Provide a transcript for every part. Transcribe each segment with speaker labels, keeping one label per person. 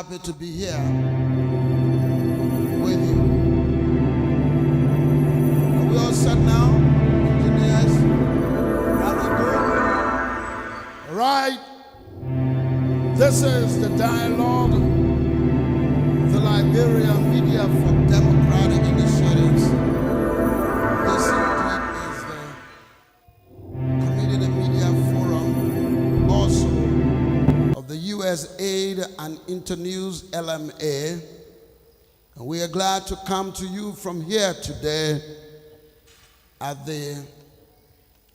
Speaker 1: happy to be here with you. Are we all set now? Engineers? Rather good? All right. This is the dialogue of the Liberia Media for Democratic Initiatives. This indeed is the Community Media Forum, also of the USAID and Internews LMA. And we are glad to come to you from here today at the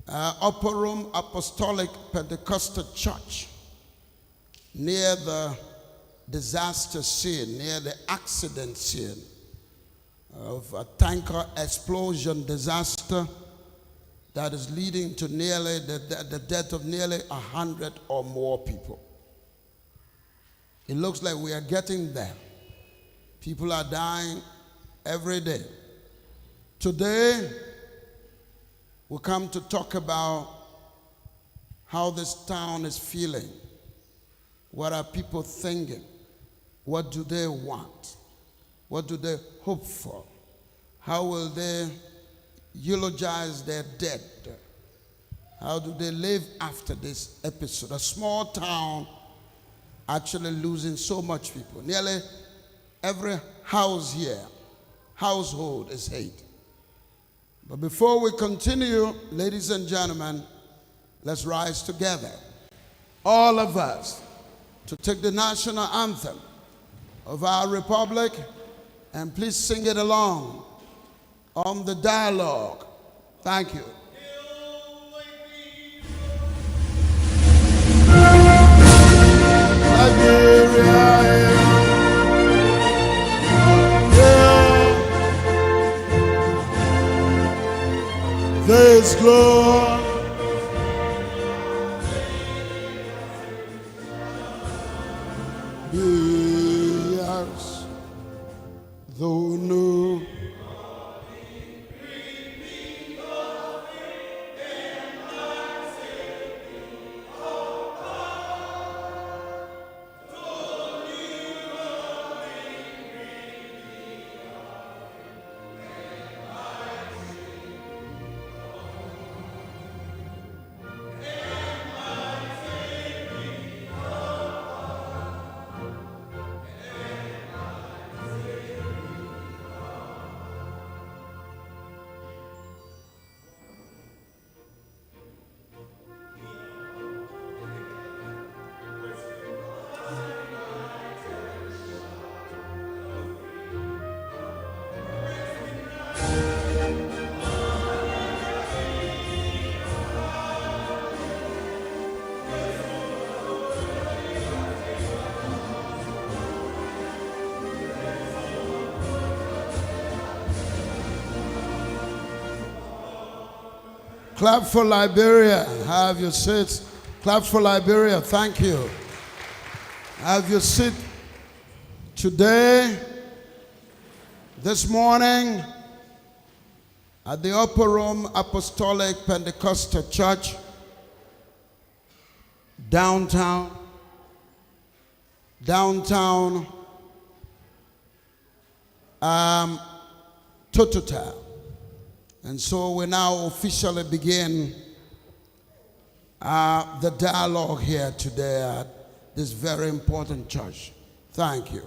Speaker 1: Upper Room Apostolic Pentecostal Church, near the disaster scene, near the accident scene of a tanker explosion disaster that is leading to nearly the death of nearly 100 or more people. It looks like we are getting there. People are dying every day. Today, we come to talk about how this town is feeling. What are people thinking? What do they want? What do they hope for? How will they eulogize their dead? How do they live after this episode? A small town actually losing so much people. Nearly every house here, household is hate. But before we continue, ladies and gentlemen, let's rise together, all of us, to take the national anthem of our republic, and please sing it along on the dialogue. Thank you. Liberia, there's glory. Yes, though no. Clap for Liberia. Have your seats. Clap for Liberia. Thank you. Have your seat. Today, this morning, at the Upper Room Apostolic Pentecostal Church, downtown Totota. And so we now officially begin the dialogue here today at this very important church. Thank you.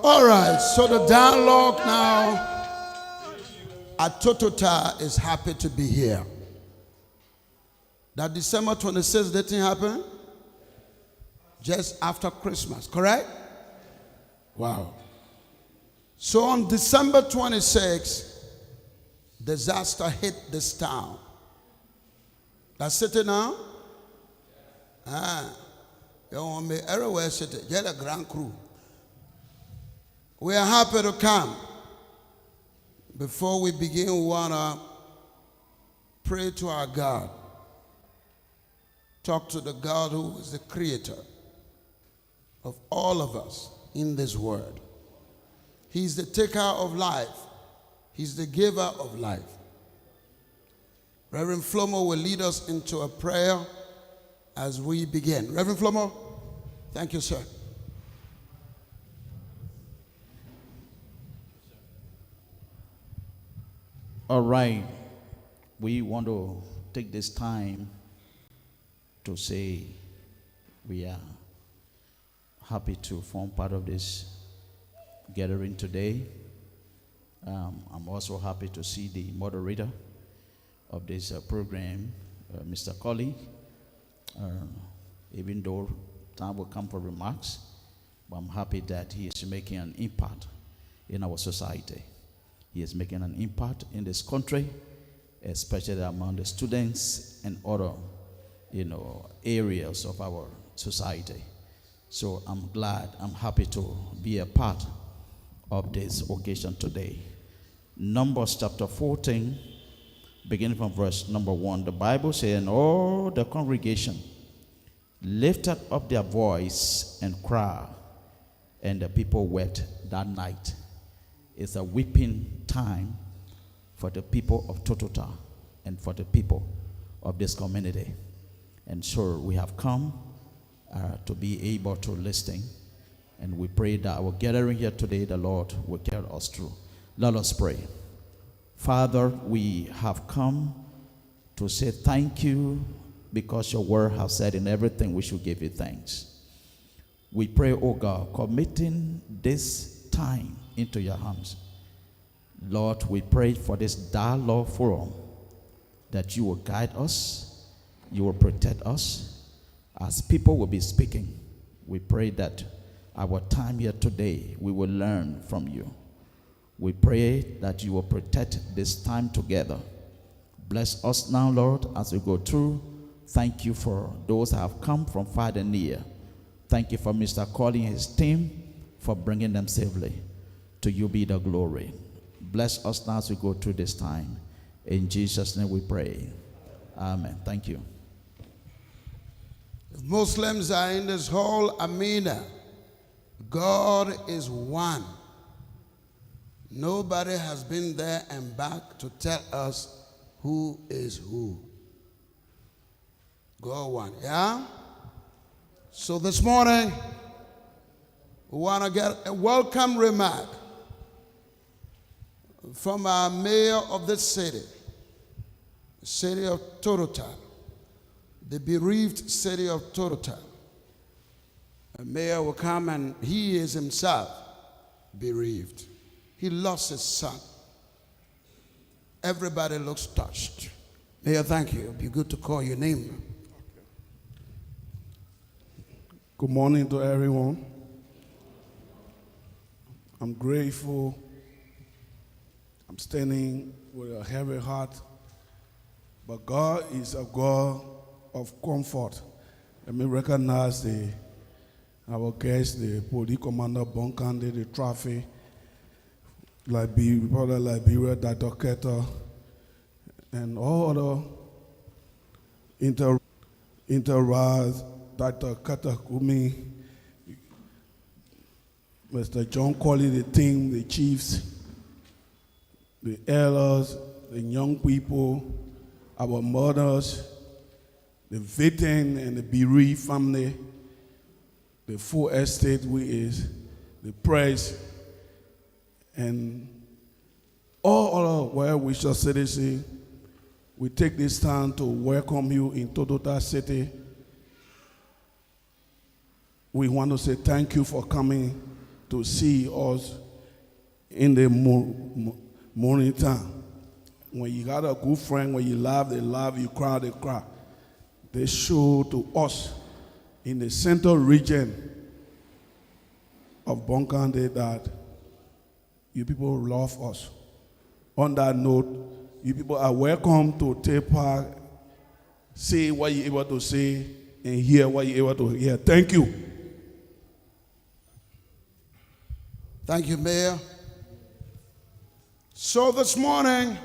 Speaker 1: All right, so the dialogue now at Totota is happy to be here. That December 26th, that thing happened just after Christmas, correct? Wow. So on December 26th, disaster hit this town. That's it now? You want me everywhere city, get a grand crew. We are happy to come. Before we begin, we want to pray to our God. Talk to the God who is the creator. of all of us in this world. He's the taker of life. He's the giver of life. Reverend Flomo will lead us into a prayer as we begin. Reverend Flomo, thank you, sir.
Speaker 2: All right, we want to take this time to say we are happy to form part of this gathering today. I'm also happy to see the moderator of this program, Mr. Colley. Even though time will come for remarks, but I'm happy that he is making an impact in our society. He is making an impact in this country, especially among the students and other, areas of our society. So I'm glad, I'm happy to be a part of this occasion today. Numbers chapter 14, beginning from verse number 1, the Bible says, "And all the congregation lifted up their voice and cried, and the people wept that night." It's a weeping time for the people of Totota and for the people of this community. And so we have come to be able to listen, and we pray that our gathering here today, the Lord will carry us through. Let us pray. Father, we have come to say thank you because your word has said in everything we should give you thanks. We pray, oh God, committing this time into your hands. Lord, we pray for this dialogue forum that you will guide us, you will protect us as people will be speaking. We pray that our time here today, we will learn from you. We pray that you will protect this time together. Bless us now, Lord, as we go through. Thank you for those that have come from far and near. Thank you for Mr. Colley and his team for bringing them safely. To you be the glory. Bless us now as we go through this time. In Jesus' name we pray. Amen. Thank you.
Speaker 1: If Muslims are in this hall, Amina. God is one. Nobody has been there and back to tell us who is who. God one. Yeah? So this morning, we want to get a welcome remark from our mayor of this city, the city of Totota, the bereaved city of Totota. A mayor will come, and he is himself bereaved. He lost his son. Everybody looks touched. Mayor, thank you. It'd be good to call your name.
Speaker 3: Good morning to everyone. I'm grateful. I'm standing with a heavy heart. But God is a God of comfort. Let me recognize our guests, the police commander, Bonkande, the traffic, Brother Liberia, Dr. Keter, and all other interras, Dr. Keter Kumi, Mr. John Colley, the team, the chiefs, the elders, the young people, our mothers, the victim and the bereaved family, the full estate, which is the press, and all other well-wisher citizens. We take this time to welcome you in Totota City. We want to say thank you for coming to see us in the morning time. When you got a good friend, when you laugh, they laugh, you cry, they cry. They show to us in the central region of Bonkande that you people love us. On that note, you people are welcome to take part, say what you're able to say, and hear what you're able to hear. Thank you.
Speaker 1: Thank you, Mayor. So this morning,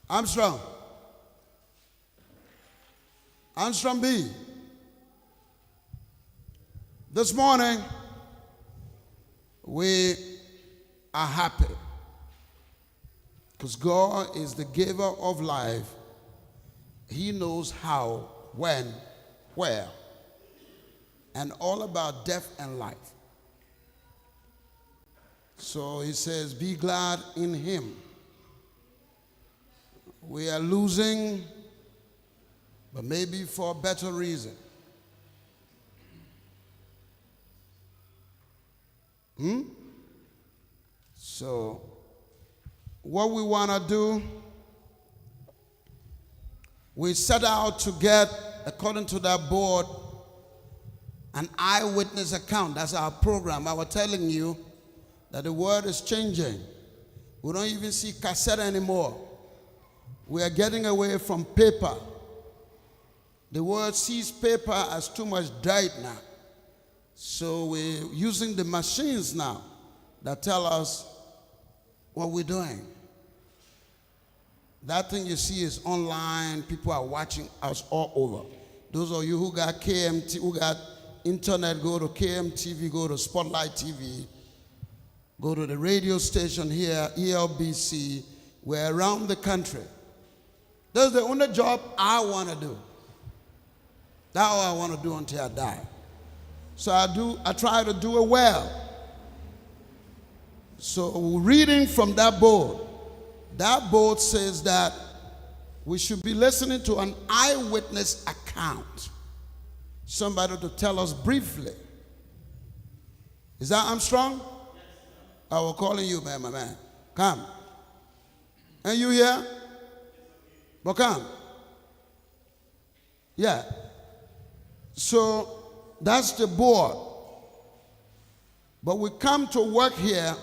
Speaker 1: Armstrong B. This morning, we are happy because God is the giver of life. He knows how, when, where, and all about death and life. So he says, be glad in him. We are losing, but maybe for a better reason. So, what we want to do, we set out to get, according to that board, an eyewitness account. That's our program. I was telling you that the world is changing. We don't even see cassette anymore. We are getting away from paper. The world sees paper as too much dirt now. So we're using the machines now that tell us what we're doing. That thing you see is online. People are watching us all over. Those of you who got KMT, who got internet, go to KMTV, go to Spotlight TV, go to the radio station here, ELBC. We're around the country. That's the only job I want to do. That's all I want to do until I die. So I try to do it well. So reading from that board says that we should be listening to an eyewitness account. Somebody to tell us briefly. Is that Armstrong? Yes. I was calling you, man, my man. Come. And you here? But come. Yeah. So that's the board. But we come to work here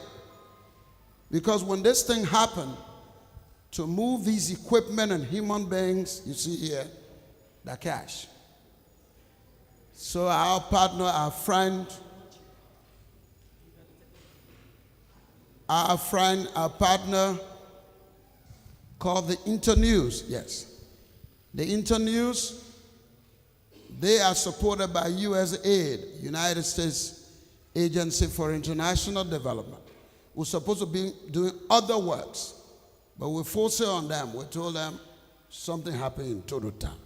Speaker 1: because when this thing happened, to move these equipment and human beings, you see here, the cash. So our partner, our partner called the Internews, yes. The Internews, they are supported by USAID, United States Agency for International Development. We're supposed to be doing other works, but we forced it on them. We told them something happened in Total Town.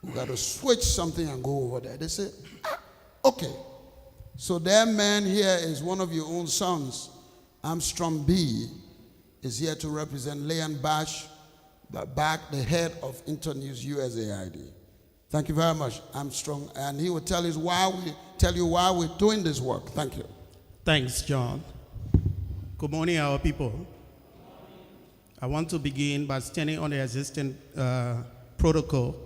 Speaker 1: We got to switch something and go over there. They said, okay. So their man here is one of your own sons, Armstrong B, is here to represent Leon Bash, the head of Internews USAID. Thank you very much, Armstrong. And he will tell you why we're doing this work. Thank you.
Speaker 4: Thanks, John. Good morning, our people. I want to begin by standing on the existing protocol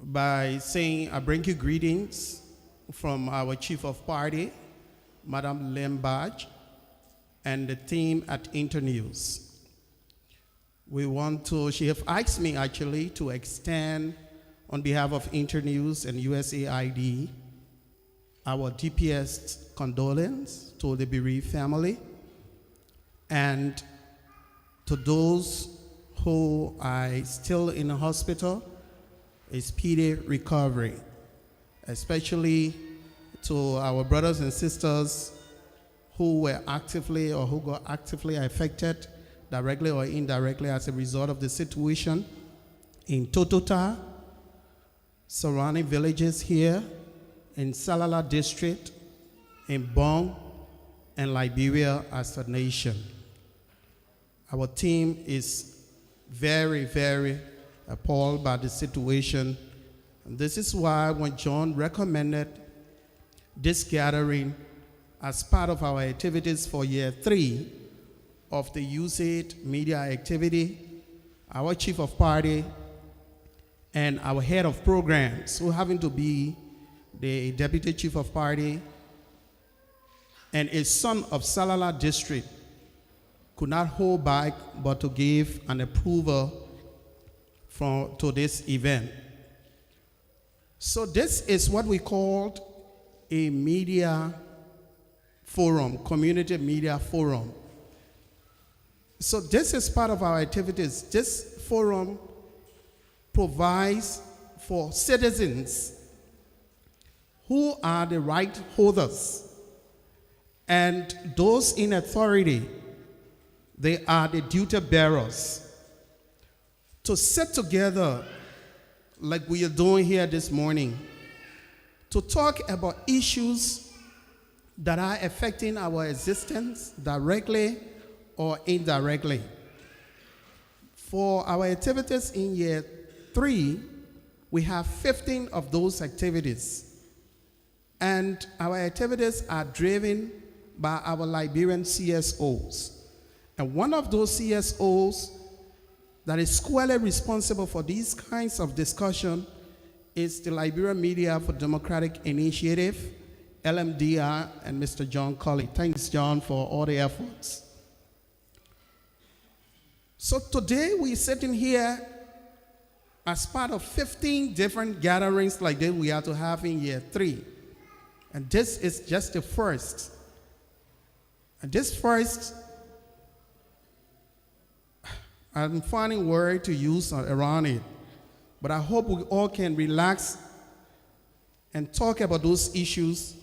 Speaker 4: by saying I bring you greetings from our Chief of Party, Madam Lem Badge, and the team at Internews. She have asked me actually to extend on behalf of Internews and USAID our deepest condolence to the bereaved family and to those who are still in the hospital, a speedy recovery, especially to our brothers and sisters who were actively or who got actively affected directly or indirectly as a result of the situation in Totota, surrounding villages here, in Salala district, in Bong, and Liberia as a nation. Our team is very, very appalled by the situation. And this is why when John recommended this gathering as part of our activities for year 3 of the USAID media activity, our Chief of Party and our Head of Programs, who happen to be the Deputy Chief of Party and a son of Salala District, could not hold back but to give an approval to this event. So this is what we called a media forum, community media forum. So this is part of our activities. This forum provides for citizens who are the right holders. And those in authority, they are the duty bearers. To sit together like we are doing here this morning, to talk about issues that are affecting our existence directly or indirectly. For our activities in year 3, we have 15 of those activities. And our activities are driven by our Liberian CSOs. And one of those CSOs that is squarely responsible for these kinds of discussion is the Liberian Media for Democratic Initiative, LMDI, and Mr. John Colley. Thanks, John, for all the efforts. So today we're sitting here as part of 15 different gatherings like this we are to have in year 3. And this is just the first. And this first, I'm finding word to use around it, but I hope we all can relax and talk about those issues,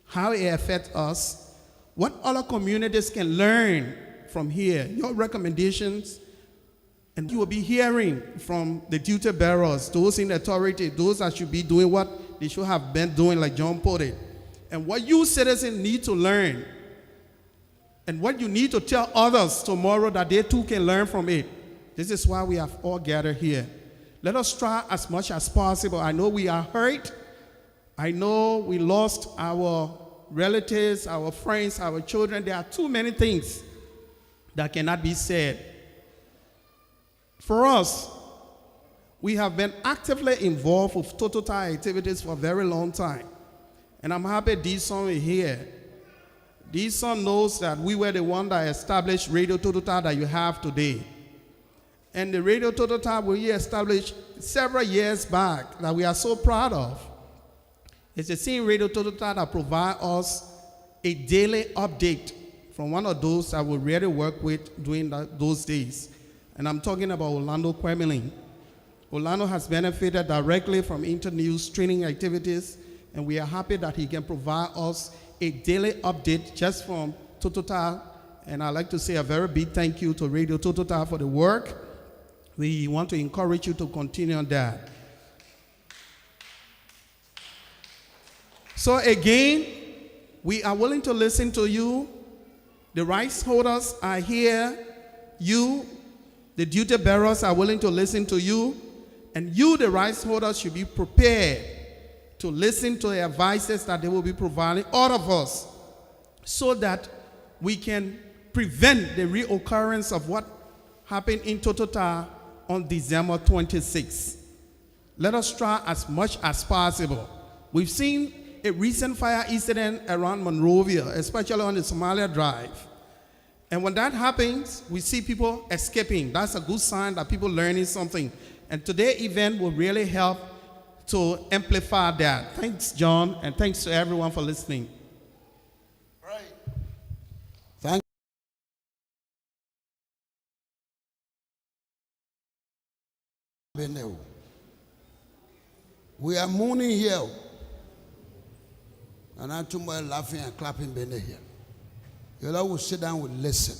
Speaker 4: how it affects us, what other communities can learn from here, your recommendations, and you will be hearing from the duty bearers, those in authority, those that should be doing what they should have been doing, like John put it, and what you citizens need to learn, and what you need to tell others tomorrow that they too can learn from it. This is why we have all gathered here. Let us try as much as possible. I know we are hurt. I know we lost our relatives, our friends, our children. There are too many things that cannot be said. For us, we have been actively involved with Total activities for a very long time. And I'm happy this son is here. This son knows that we were the one that established Radio Total that you have today. And the Radio Total we established several years back that we are so proud of. It's the same Radio Total that provides us a daily update from one of those that we really work with during those days. And I'm talking about Orlando Quemilin. Orlando has benefited directly from Internews training activities, and we are happy that he can provide us a daily update just from Total. And I'd like to say a very big thank you to Radio Total for the work. We want to encourage you to continue on that. So again, we are willing to listen to you. The rights holders are here. You, the duty bearers, are willing to listen to you. And you, the rights holders, should be prepared to listen to the advices that they will be providing all of us, so that we can prevent the reoccurrence of what happened in Total on December 26th. Let us try as much as possible. We've seen a recent fire incident around Monrovia, especially on the Somalia Drive. And when that happens, we see people escaping. That's a good sign that people learning something. And today's event will really help to amplify that. Thanks, John, and thanks to everyone for listening.
Speaker 1: Right. Thank you. We are mourning here. And I'm tomorrow laughing and clapping Bene here. You all will sit down and listen.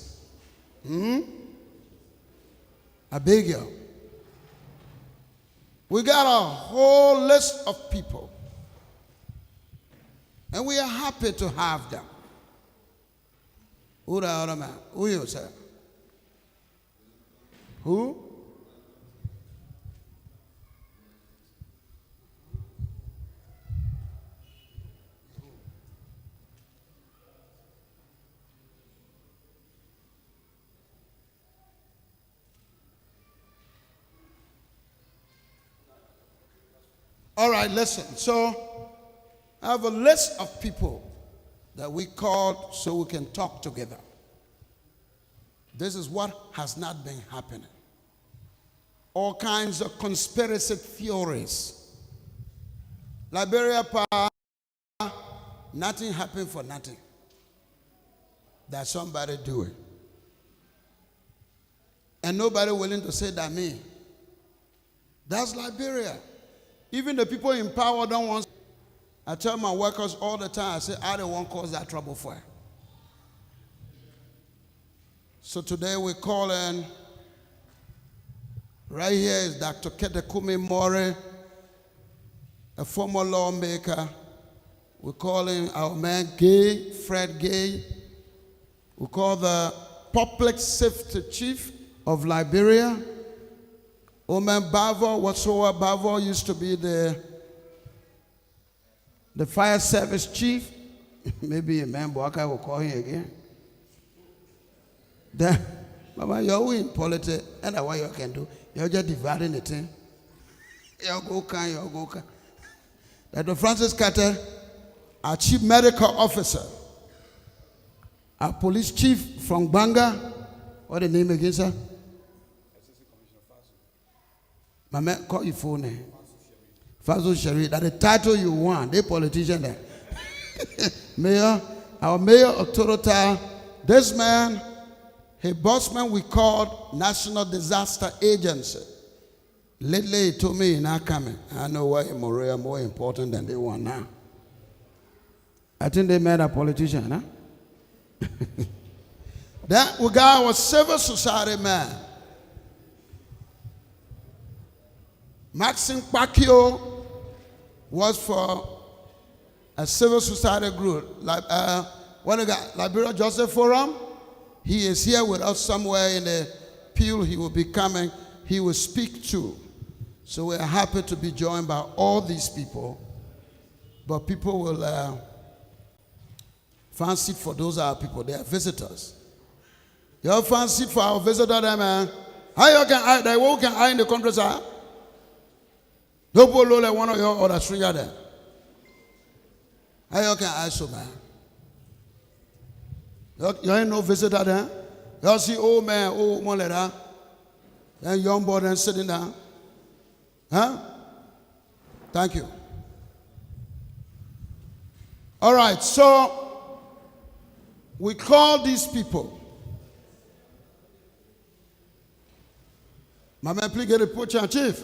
Speaker 1: I beg you. We got a whole list of people. And we are happy to have them. Who the other man? Who you say? Who? All right, listen. So I have a list of people that we called so we can talk together. This is what has not been happening. All kinds of conspiracy theories. Liberia power, nothing happened for nothing. That somebody do it. And nobody willing to say that me. That's Liberia. Even the people in power don't want. I tell my workers all the time, I say, I don't want to cause that trouble for you. So today we're calling, right here is Dr. Ketekumi Mori, a former lawmaker. We're calling our man Gay, Fred Gay. We call the Public Safety Chief of Liberia. Oman Bavo, whatsoever Bavo used to be the fire service chief. Maybe a man Boaka will call him again. Then, Mama, you're in politics, and what you can do, you're just dividing the thing. You're go. Dr. Francis Carter, our chief medical officer, our police chief from Banga, what the name again, sir? My man, call your phone name. Fazul Sherry, that's the title you want. They politician there. Mayor, our mayor of Torota, this man, a bossman we called National Disaster Agency. Lately he told me he's not coming. I know why in Morea more important than they want now. I think they made a politician, huh? Then we got our civil society man. Maxine Pacquiao was for a civil society group. What we got? Liberia Joseph Forum. He is here with us somewhere in the pew. He will be coming. He will speak too. So we're happy to be joined by all these people. But people will fancy for those are people. They are visitors. You fancy for our visitor there, man? How you can they walk in the country, sir? Don't put low like one of your other stranger there. How you can ask so, man? You ain't no visitor there. You see old man, old one like that, and young boy then sitting down. Huh? Thank you. All right, so we call these people. My man, please get a podium, chief.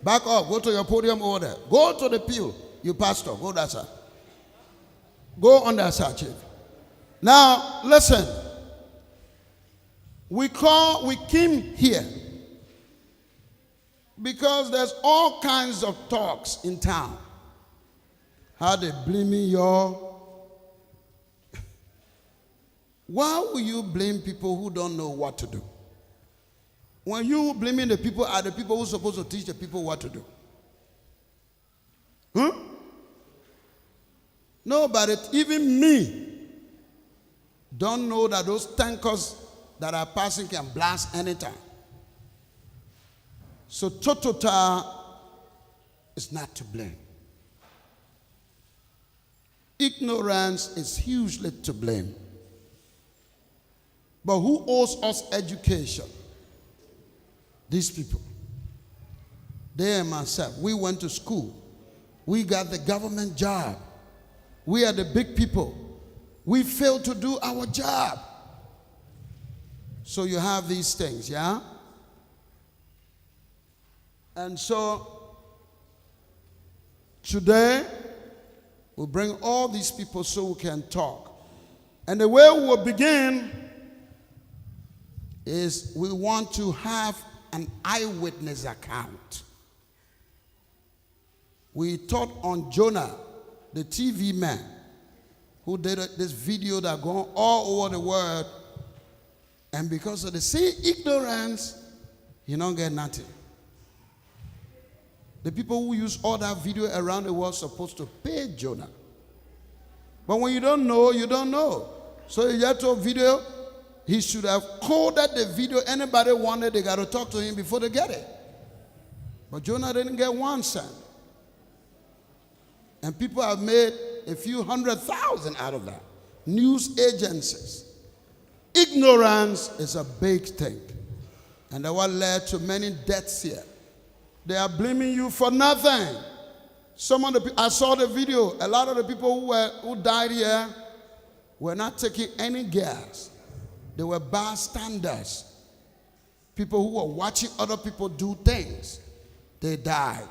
Speaker 1: Back up. Go to your podium over there. Go to the pew. You pastor. Go that side. Go on that side, chief. Now, listen. We came here because there's all kinds of talks in town. How they blaming y'all. Why will you blame people who don't know what to do? When you blaming the people, are the people who are supposed to teach the people what to do? Huh? No, but even me don't know that those tankers that are passing can blast anytime. So Totota is not to blame. Ignorance is hugely to blame. But who owes us education? These people. They and myself. We went to school. We got the government job. We are the big people. We failed to do our job. So you have these things, yeah? And so today we'll bring all these people so we can talk. And the way we will begin is we want to have an eyewitness account. We taught on Jonah, the TV man, who did this video that gone all over the world, and because of the same ignorance, you don't get nothing. The people who use all that video around the world are supposed to pay Jonah. But when you don't know, you don't know. So you get to a video, he should have coded the video. Anybody wanted, they got to talk to him before they get it. But Jonah didn't get 1 cent. And people have made a few 100,000 out of that. News agencies. Ignorance is a big thing. And that what led to many deaths here. They are blaming you for nothing. I saw the video. A lot of the people who died here were not taking any gas. They were bystanders. People who were watching other people do things. They died.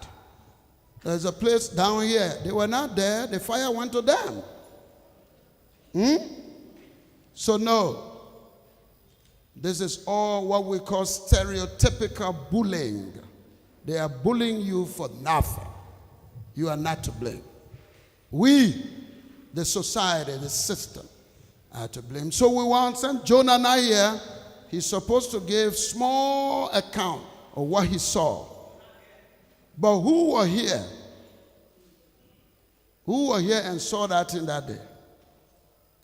Speaker 1: There's a place down here. They were not there. The fire went to them. So no. This is all what we call stereotypical bullying. They are bullying you for nothing. You are not to blame. We, the society, the system, are to blame. So we want to send Jonah now here. He's supposed to give small account of what he saw. But who were here? Who were here and saw that in that day?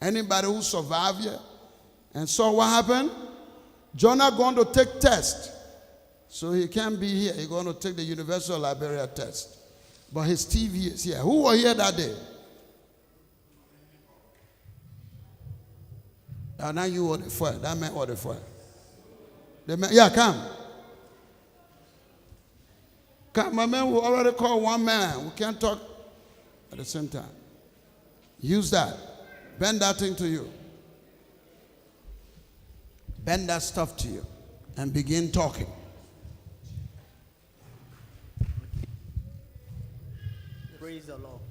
Speaker 1: Anybody who survived here and saw what happened? Jonah going to take test. So he can't be here. He's going to take the University of Liberia test. But his TV is here. Who were here that day? Now you were the fire. That man was the fire. Yeah, come. Come, my man, we already called one man. We can't talk at the same time. Use that. Bend that thing to you. Bend that stuff to you. And begin talking.
Speaker 5: Praise the Lord.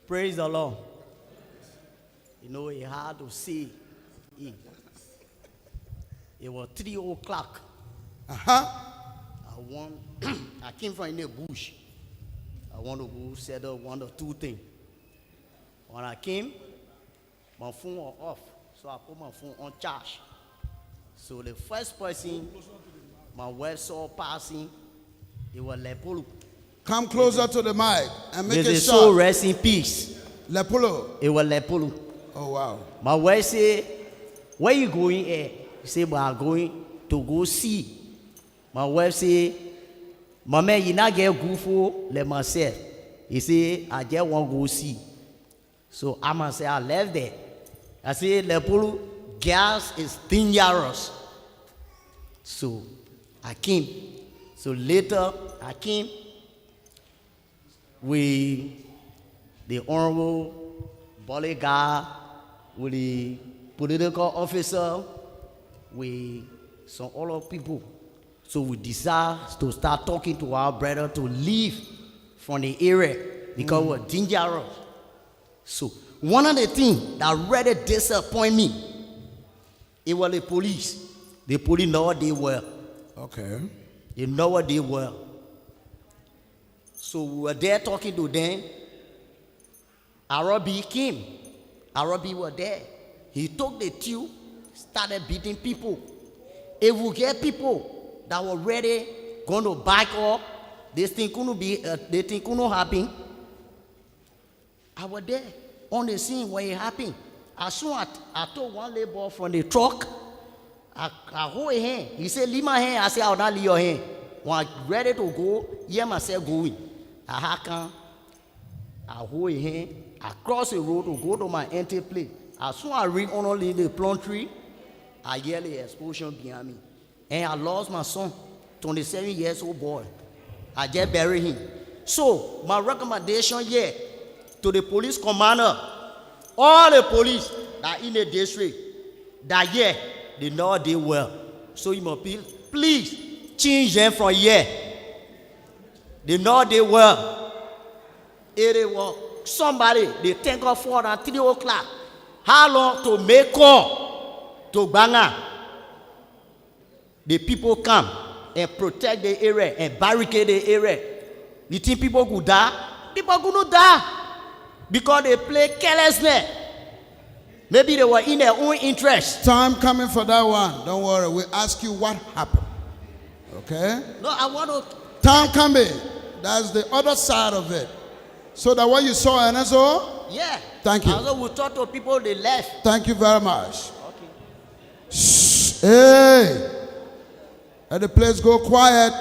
Speaker 5: Praise the Lord. You know, he had to see it. It was 3 o'clock. I came from in the bush. I want to go settle one or two things. When I came, my phone was off. So I put my phone on charge. So the first person my wife saw passing, it was Lepolo.
Speaker 1: Come closer to the mic and make
Speaker 5: May
Speaker 1: it
Speaker 5: the
Speaker 1: short.
Speaker 5: soul rest in peace.
Speaker 1: Lepolo.
Speaker 5: It was Lepolo.
Speaker 1: Oh, wow.
Speaker 5: My wife said, where you going at? He said, well, I'm going to go see. My wife said, my man, you not get good for let myself. He said, I just want to go see. So I must say, I left there. I said, Lepolo, gas is dangerous. So I came. So later, I came with the honorable bodyguard, with the political officer, with some other people. So we decided to start talking to our brother to leave from the area because we're dangerous. So one of the things that really disappointed me, it was the police. The police know what they were.
Speaker 1: Okay.
Speaker 5: They know what they were. So we were there talking to them. Arabi came. Arabi was there. He took the tube, started beating people. If we get people that were ready, going to back up, this thing couldn't happen. I was there on the scene when it happened. As soon as I took one labor from the truck, I hold his hand. He said, leave my hand. I said, I will not leave your hand. When I'm ready to go, hear myself going. I hold his hand. I cross the road to go to my empty place. As soon as I reach only the plum tree, I hear the explosion behind me. And I lost my son, 27 years old boy. I just buried him. So, my recommendation here to the police commander, all the police that in the district, that here, they know they well. So you must please change them from here. They know they well. It was somebody, they think of 4 and 3 o'clock. How long to make call to Banga? The people come and protect the area and barricade the area. You think people could die? People could not die because they play carelessness. Maybe they were in their own interest.
Speaker 1: Time coming for that one. Don't worry. We'll ask you what happened. Okay?
Speaker 5: No, I want to.
Speaker 1: Time coming. That's the other side of it. So that what you saw, and that's all?
Speaker 5: Yeah.
Speaker 1: Thank you.
Speaker 5: Also, we talk to people, they left.
Speaker 1: Thank you very much.
Speaker 5: Okay.
Speaker 1: Shh. Hey. Let the place go quiet.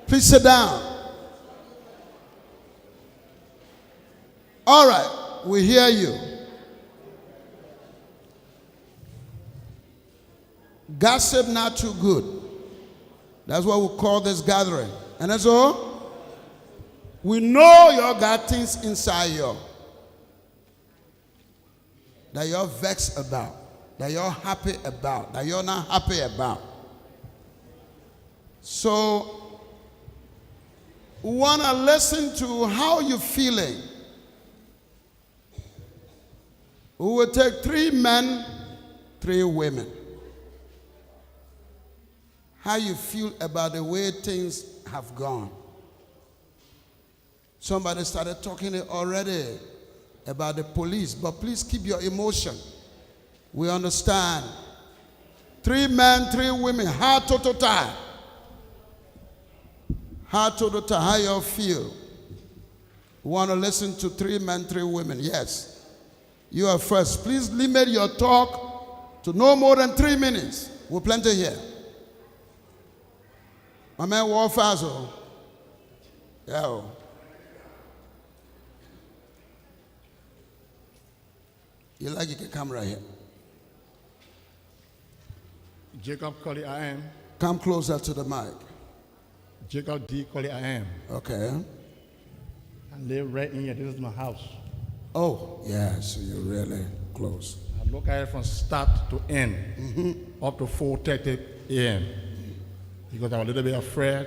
Speaker 1: Please sit down. All right. We hear you. Gossip not too good. That's what we call this gathering. And that's all. We know you got things inside you that you're vexed about, that you're happy about, that you're not happy about. So We want to listen to how you're feeling. We will take 3 men, 3 women. How you feel about the way things have gone. Somebody started talking already about the police, but please keep your emotion. We understand. 3 men, 3 women. How total time? How total time? How you feel? We want to listen to 3 men, 3 women. Yes. You are first. Please limit your talk to no more than 3 minutes. We're plenty here. My man, Warfazo. Yeah. You like you can come right here.
Speaker 6: Jacob Colley, I am.
Speaker 1: Come closer to the mic.
Speaker 6: Jacob D. Colley, I am.
Speaker 1: Okay.
Speaker 6: I live right in here. This is my house.
Speaker 1: Oh, yeah, so you're really close.
Speaker 6: I look at it from start to end, up to 4:30 a.m. Because I'm a little bit afraid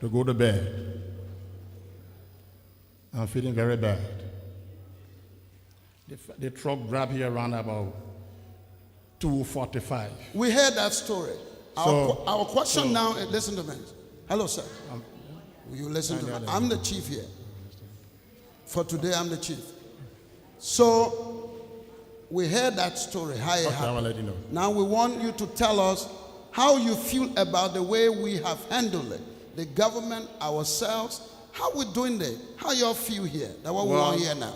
Speaker 6: to go to bed. I'm feeling very bad. The truck grabbed here around about 2:45.
Speaker 1: We heard that story. Our question now is, listen to me. Hello, sir. Will you listen to me? I'm the chief here. For today, I'm the chief. So, we heard that story, how it happened.
Speaker 6: I will let you know.
Speaker 1: Now, we want you to tell us how you feel about the way we have handled it. The government, ourselves, how we doing it? How y'all feel here? That's what we want here now.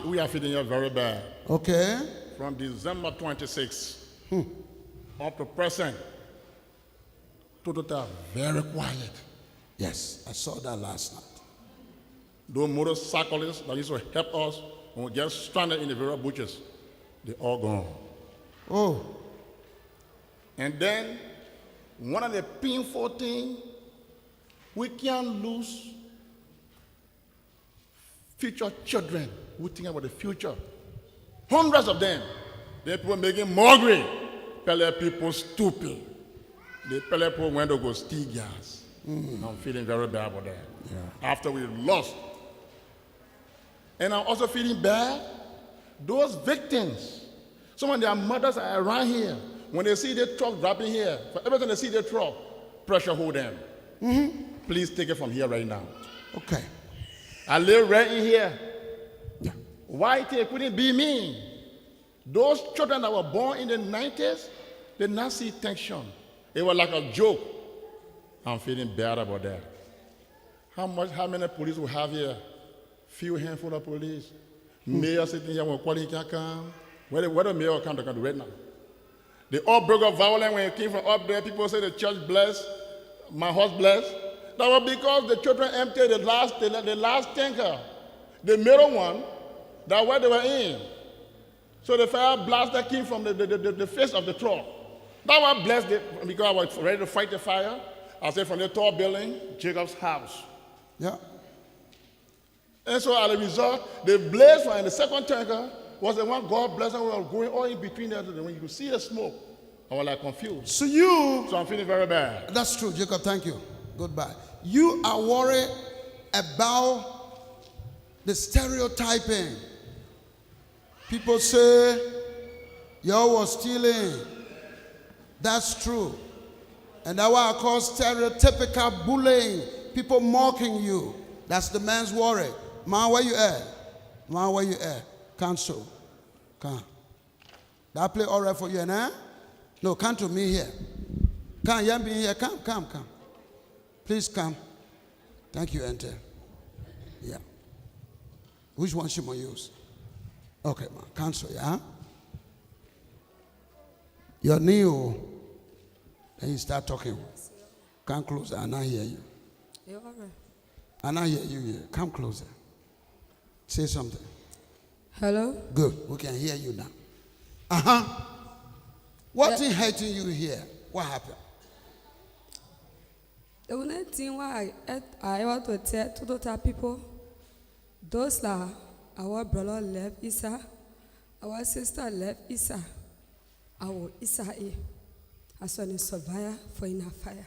Speaker 6: We are feeling here very bad.
Speaker 1: Okay.
Speaker 6: From December 26 up to present, total very quiet.
Speaker 1: Yes, I saw that last night.
Speaker 6: Those motorcyclists that used to help us when we get stranded in the various bushes, they're all gone.
Speaker 1: Oh.
Speaker 6: And then, one of the painful things, we can't lose future children who think about the future. Hundreds of them. They people making mockery. Pele people stupid. The Pele people went to go steal gas. I'm feeling very bad about that.
Speaker 1: Yeah.
Speaker 6: After we lost. And I'm also feeling bad. Those victims, some of their mothers are around here. When they see the truck dropping here, for every time they see the truck, pressure hold them. Please take it from here right now.
Speaker 1: Okay.
Speaker 6: I live right in here.
Speaker 1: Yeah.
Speaker 6: Why it couldn't be me? Those children that were born in the 90s did not see tension. It was like a joke. I'm feeling bad about that. How many police we have here? Few handful of police. Mayor sitting here when quality can come. Where the mayor come to right now? They all broke up violence when it came from up there. People say the church blessed, my house blessed. That was because the children emptied the last tanker, the middle one, that where they were in. So the fire blast that came from the face of the truck. That was blessed because I was ready to fight the fire. I said from the tall building, Jacob's house.
Speaker 1: Yeah.
Speaker 6: And so as a result, the blaze from the second tanker was the one God blessed and we were going all in between there. When you could see the smoke, I was like confused.
Speaker 1: So
Speaker 6: I'm feeling very bad.
Speaker 1: That's true, Jacob. Thank you. Goodbye. You are worried about the stereotyping. People say, y'all was stealing. That's true. And that's why I call stereotypical bullying. People mocking you. That's the man's worry. Man, where you at? Man, where you at? Cancel. Come. That play all right for you, nah? No, come to me here. Come, you be here. Come. Please come. Thank you, enter. Yeah. Which one should I use? Okay, man. Cancel, yeah? You're new. Then you start talking. Come closer. I not hear you. I not hear you here. Come closer. Say something.
Speaker 7: Hello?
Speaker 1: Good. We can hear you now. What's hurting you here? What happened?
Speaker 7: The only thing why I want to tell people, those that our brother left Isa, our sister left Isa, our Isa as one survivor for in a fire.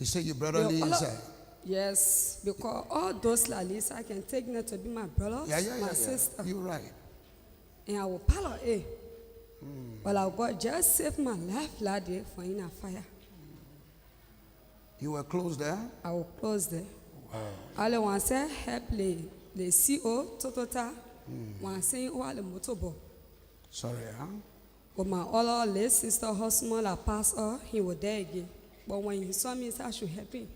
Speaker 1: You say your brother Lisa.
Speaker 7: Yes, because all those like Lisa, I can take them to be my brothers, my sister.
Speaker 1: You're right.
Speaker 7: And I will follow it. But I God just saved my life that day for in a fire.
Speaker 1: You were close there?
Speaker 7: I will close there.
Speaker 1: Wow.
Speaker 7: All I want to say, help the CO, Totota, want to say, all the motorboat.
Speaker 1: Sorry, huh?
Speaker 7: But my other late sister, husband, I passed her, he was there again. But when he saw me, he said, I should help him.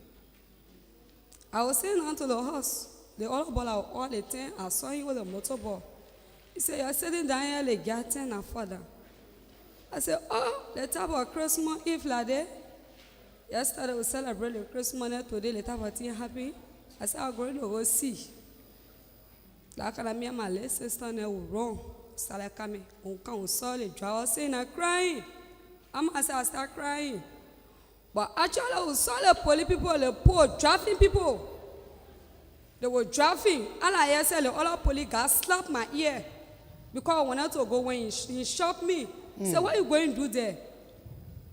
Speaker 7: I was saying onto the horse, the other ball all the time, I saw him with a motorboat. He said, you're sitting down here, like, getting a father. I said, oh, the type of Christmas Eve like that. Yesterday we celebrated Christmas, today the type of thing happy. I said, I'm going to go see. Like I me and my late sister and we run. Started coming. We can't saw the drawer saying I'm crying. I said, I start crying. But actually we saw the police people, the poor driving people. They were driving. All I hear said the other police guy slapped my ear. Because I wanted to go when he shot me. He said, what are you going to do there?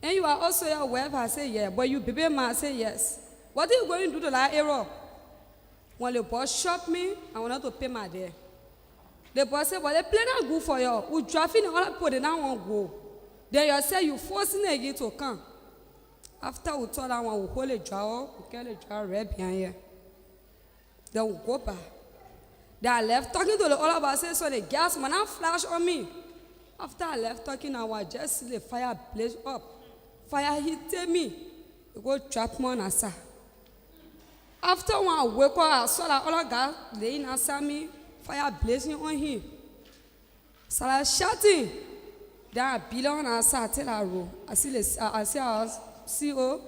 Speaker 7: And you are also your wife? I say, yeah. But you baby man, I say, yes. What are you going to do to that error? When the boss shot me, I wanted to pay my debt. The boss said, but they play not good for you. We driving all the people, they don't want to go. Then you say you forcing again to come. After we told that one, we hold a drawer, we get a drawer right behind here. Then we go back. Then I left talking to the other boss, so the gas man now flash on me. After I left talking, I was just see the fire blaze up. Fire hit me. We go trap me on asa. After when I wake up, I saw that other guy laying outside me, fire blazing on him. So I shouting. Then I beat on asa till I roll. I see our CO.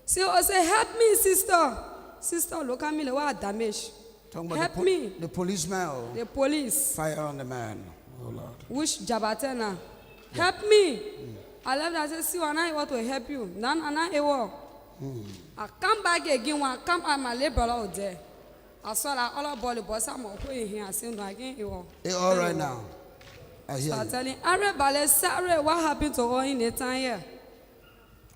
Speaker 7: CO say, help me, sister. Sister, look at me, the way I damage. Help me.
Speaker 1: The policeman.
Speaker 7: The police.
Speaker 1: Fire on the man. Oh Lord.
Speaker 7: Which Jabatena? Help me. I left that I said, see, I want to help you. None, I come back again when I come out my labor out there. I saw that all about the boss, I'm going here. I said, no, again, it will.
Speaker 1: It's all right now. I hear
Speaker 7: so I'm
Speaker 1: you.
Speaker 7: telling Arabale, sorry, what happened to all in the time here?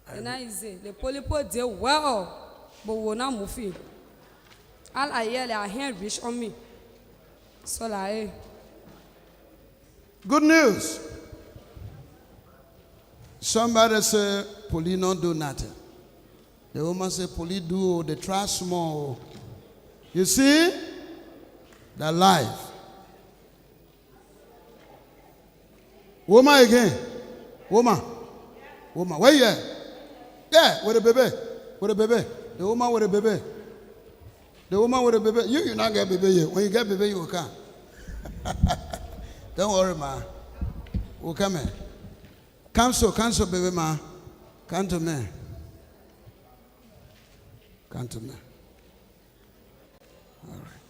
Speaker 7: And I say, the police did well, but we're not moving. All I hear, their hand reach on me. So like,
Speaker 1: good news. Somebody say, police don't do nothing. The woman say, police do, they try small. You see? The life. Woman again. Woman. Where you at? Yeah, with the baby. With the baby. The woman with the baby. The woman with the baby. You not get baby yet. When you get baby, you will come. Don't worry, ma. We'll come in. Cancel, baby, ma. Come to me. Come to me. All right.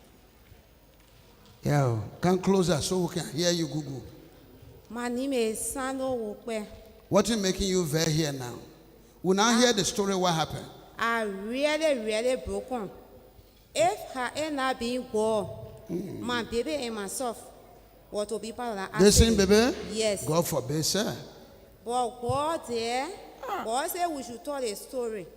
Speaker 1: Yeah, come closer so we can hear you, Google.
Speaker 8: My name is Sando Wokwe.
Speaker 1: What is making you very here now? We now hear the story. What happened?
Speaker 8: I really broken. If I had not been born, my baby and myself what will be part of that.
Speaker 1: Listen, baby.
Speaker 8: Yes.
Speaker 1: God forbid, sir.
Speaker 8: But God there, God said we should tell a story.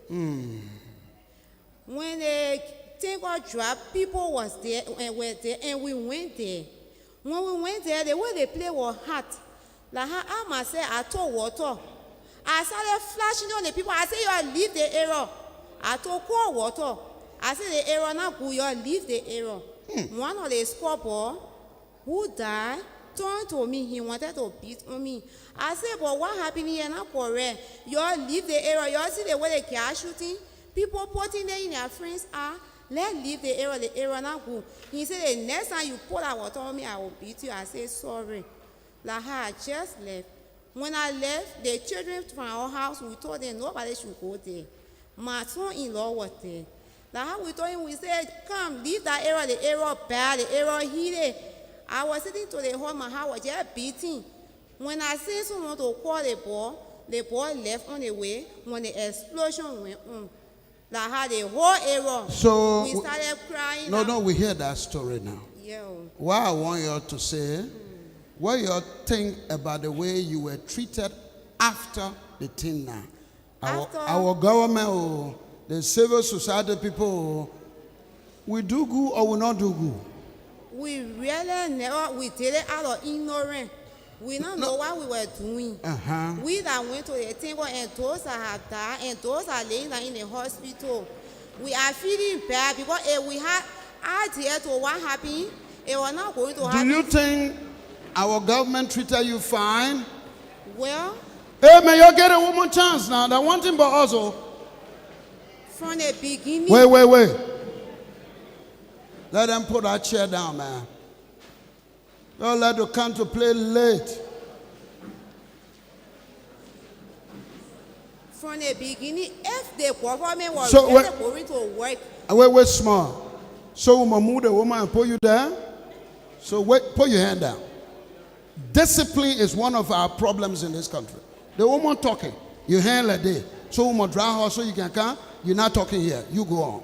Speaker 8: When the thing got dropped, people was there and were there, and we went there. When we went there, the way they play was hot. Like how I say, I told water. I started flashing on the people. I said, you leave the area. I told cold water. I said, the area not good. You leave the area. One of the squad boy who died turned to me. He wanted to beat on me. I said, but what happened here? Not correct. You leave the area. You see the way they are shooting. People putting them in their friends are. Let's leave the area not good. He said, the next time you pull out water on me, I will beat you. I said, sorry. Like I just left. When I left, the children from our house, we told them nobody should go there. My son-in-law was there. Like how we told him, we said, come, leave that area, the area bad, the area heated. I was sitting to the home, my house was just beating. When I sent someone to call the boy left on the way when the explosion went on. Like how the whole area,
Speaker 1: so
Speaker 8: we started crying.
Speaker 1: No, we hear that story now.
Speaker 8: Yeah.
Speaker 1: What I want you to say, what you think about the way you were treated after the thing now? Our government, the civil society people, we do good or we not do good?
Speaker 8: We really never, we did it out of ignorance. We don't know what we were doing. We that went to the thing and those that have died and those that are laying in the hospital, we are feeling bad because if we had idea to what happened, it was not going to happen.
Speaker 1: Do you think our government treated you fine?
Speaker 8: Well,
Speaker 1: Hey, man, you get a one more chance now. That one thing, but also.
Speaker 8: from the beginning,
Speaker 1: Wait. Let them put that chair down, man. Don't let them come to play late.
Speaker 8: from the beginning, if the government was
Speaker 1: So,
Speaker 8: really going to work,
Speaker 1: Wait, small. So, we move the woman and put you there. So, wait, put your hand down. Discipline is one of our problems in this country. The woman talking, your hand like this. So, we must drive her so you can come. You're not talking here. You go on.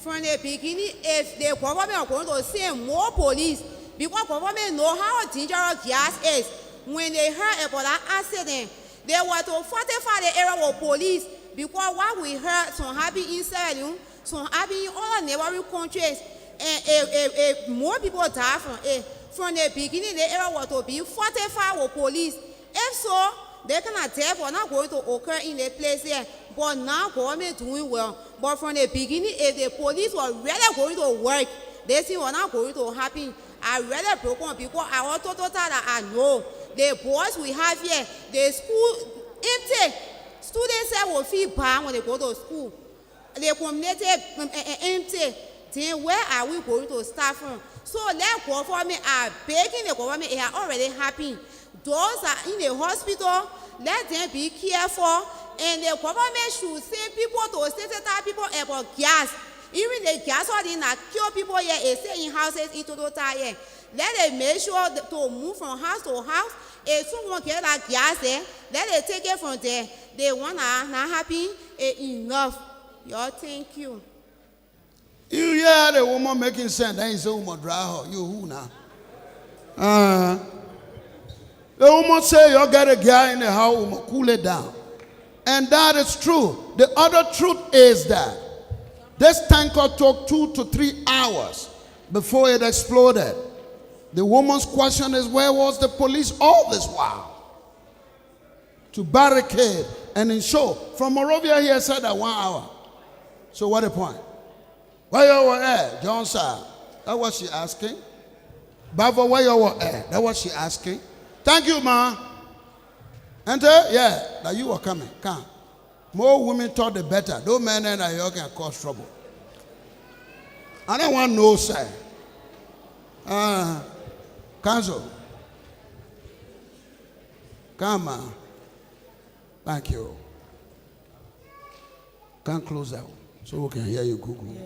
Speaker 8: from the beginning, if the government are going to send more police, because government know how dangerous gas is. When they heard about that accident, they were to fortify the area with police, because what we heard some happen in Sierra Leone, some happen in all neighboring countries, and more people die from it. From the beginning, the area was to be fortified with police. If so, they cannot therefore not going to occur in the place here. But now government doing well. But from the beginning, if the police were really going to work, this thing was not going to happen. I really broken because I want to that I know the boys we have here, the school empty. Students say will feel bad when they go to school. The community empty. Then where are we going to start from? So let government are begging the government. It has already happened. Those are in the hospital. Let them be careful. And the government should send people to sensitize people about gas. Even the gas or did not kill people here, it stay in houses in total here. Let them make sure to move from house to house. If someone get that gas there, let them take it from there. They want to not happy enough. Y'all, thank you.
Speaker 1: You hear the woman making sense. Then you say, woman, drive her. You who now? The woman say, you get a guy in the house, woman, cool it down. And that is true. The other truth is that this tanker took 2 to 3 hours before it exploded. The woman's question is, where was the police all this while? To barricade and ensure. From Morovia here said that 1 hour. So what the point? Where you were at, Johnson? That's what she asking. Baba, where you were at? That's what she asking. Thank you, ma. Enter? Yeah, that you were coming. Come. More women thought the better. Those men and I can cause trouble. I don't want no say. Cancel. Come on. Thank you. Come close that so we can hear you Google.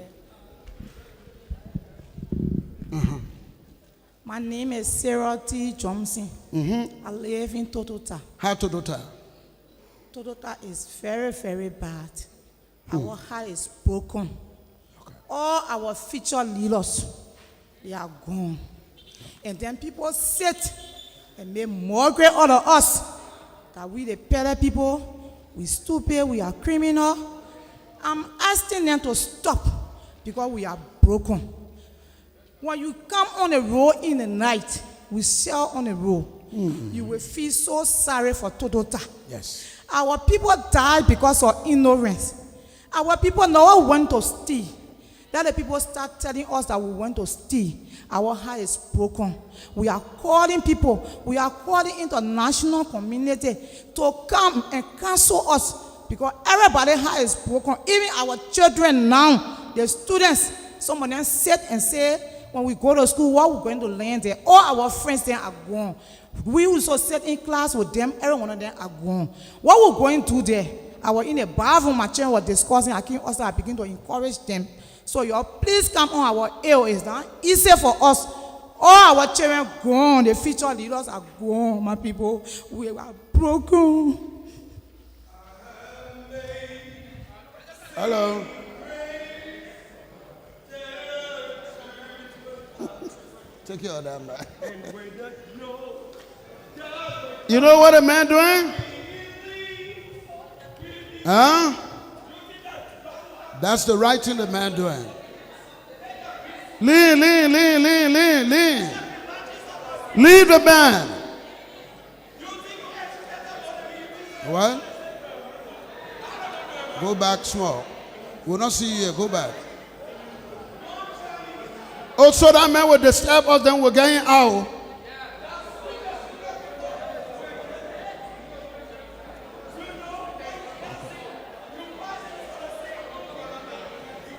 Speaker 9: Yeah. My name is Sarah T. Johnson. I live in Totota.
Speaker 1: How Totota?
Speaker 9: Totota is very, very bad. Our heart is broken. Okay. All our future leaders, they are gone. And then people sit and make mockery out of us. That we the better people, we stupid, we are criminal. I'm asking them to stop because we are broken. When you come on the road in the night, we sail on the road. You will feel so sorry for Totota.
Speaker 1: Yes.
Speaker 9: Our people died because of ignorance. Our people never went to steal. Then the people start telling us that we went to steal. Our heart is broken. We are calling people. We are calling international community to come and counsel us because everybody's heart is broken. Even our children now, the students, some of them sit and say, when we go to school, what we're going to learn there. All our friends there are gone. We also sit in class with them. Every one of them are gone. What we're going to do there? I was in a bathroom, my children were discussing. I came also, I begin to encourage them. So y'all, please come on our air. It's not easy for us. All our children gone. The future leaders are gone, my people. We are broken.
Speaker 1: Hello. Take care of that man. You know what a man doing? Huh? That's the right thing the man doing. Lean, lean, lean, lean, lean, lean. Leave the man. What? Go back small. We'll not see you here. Go back. Oh, so that man will disturb us, then we're getting out.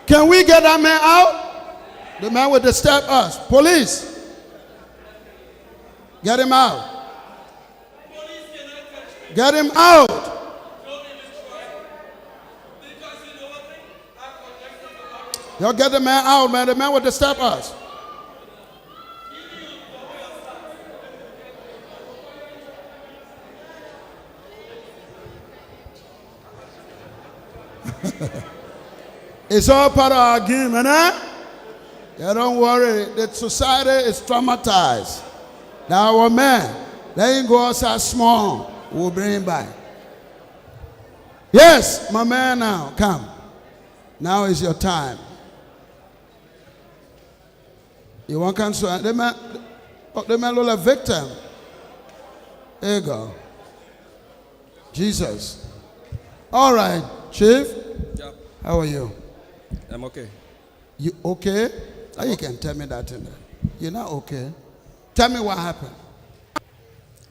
Speaker 1: Can we get that man out? The man will disturb us. Police. Get him out. Get him out. Y'all get the man out, man. The man will disturb us. It's all part of our game, eh? Yeah, don't worry. The society is traumatized. Now our man, let him go outside small. We'll bring him back. Yes, my man now. Come. Now is your time. You want to cancel? The man look like a victim. There you go. Jesus. All right, Chief.
Speaker 10: Yeah.
Speaker 1: How are you?
Speaker 10: I'm okay.
Speaker 1: You okay? How you can tell me that in there? You're not okay. Tell me what happened.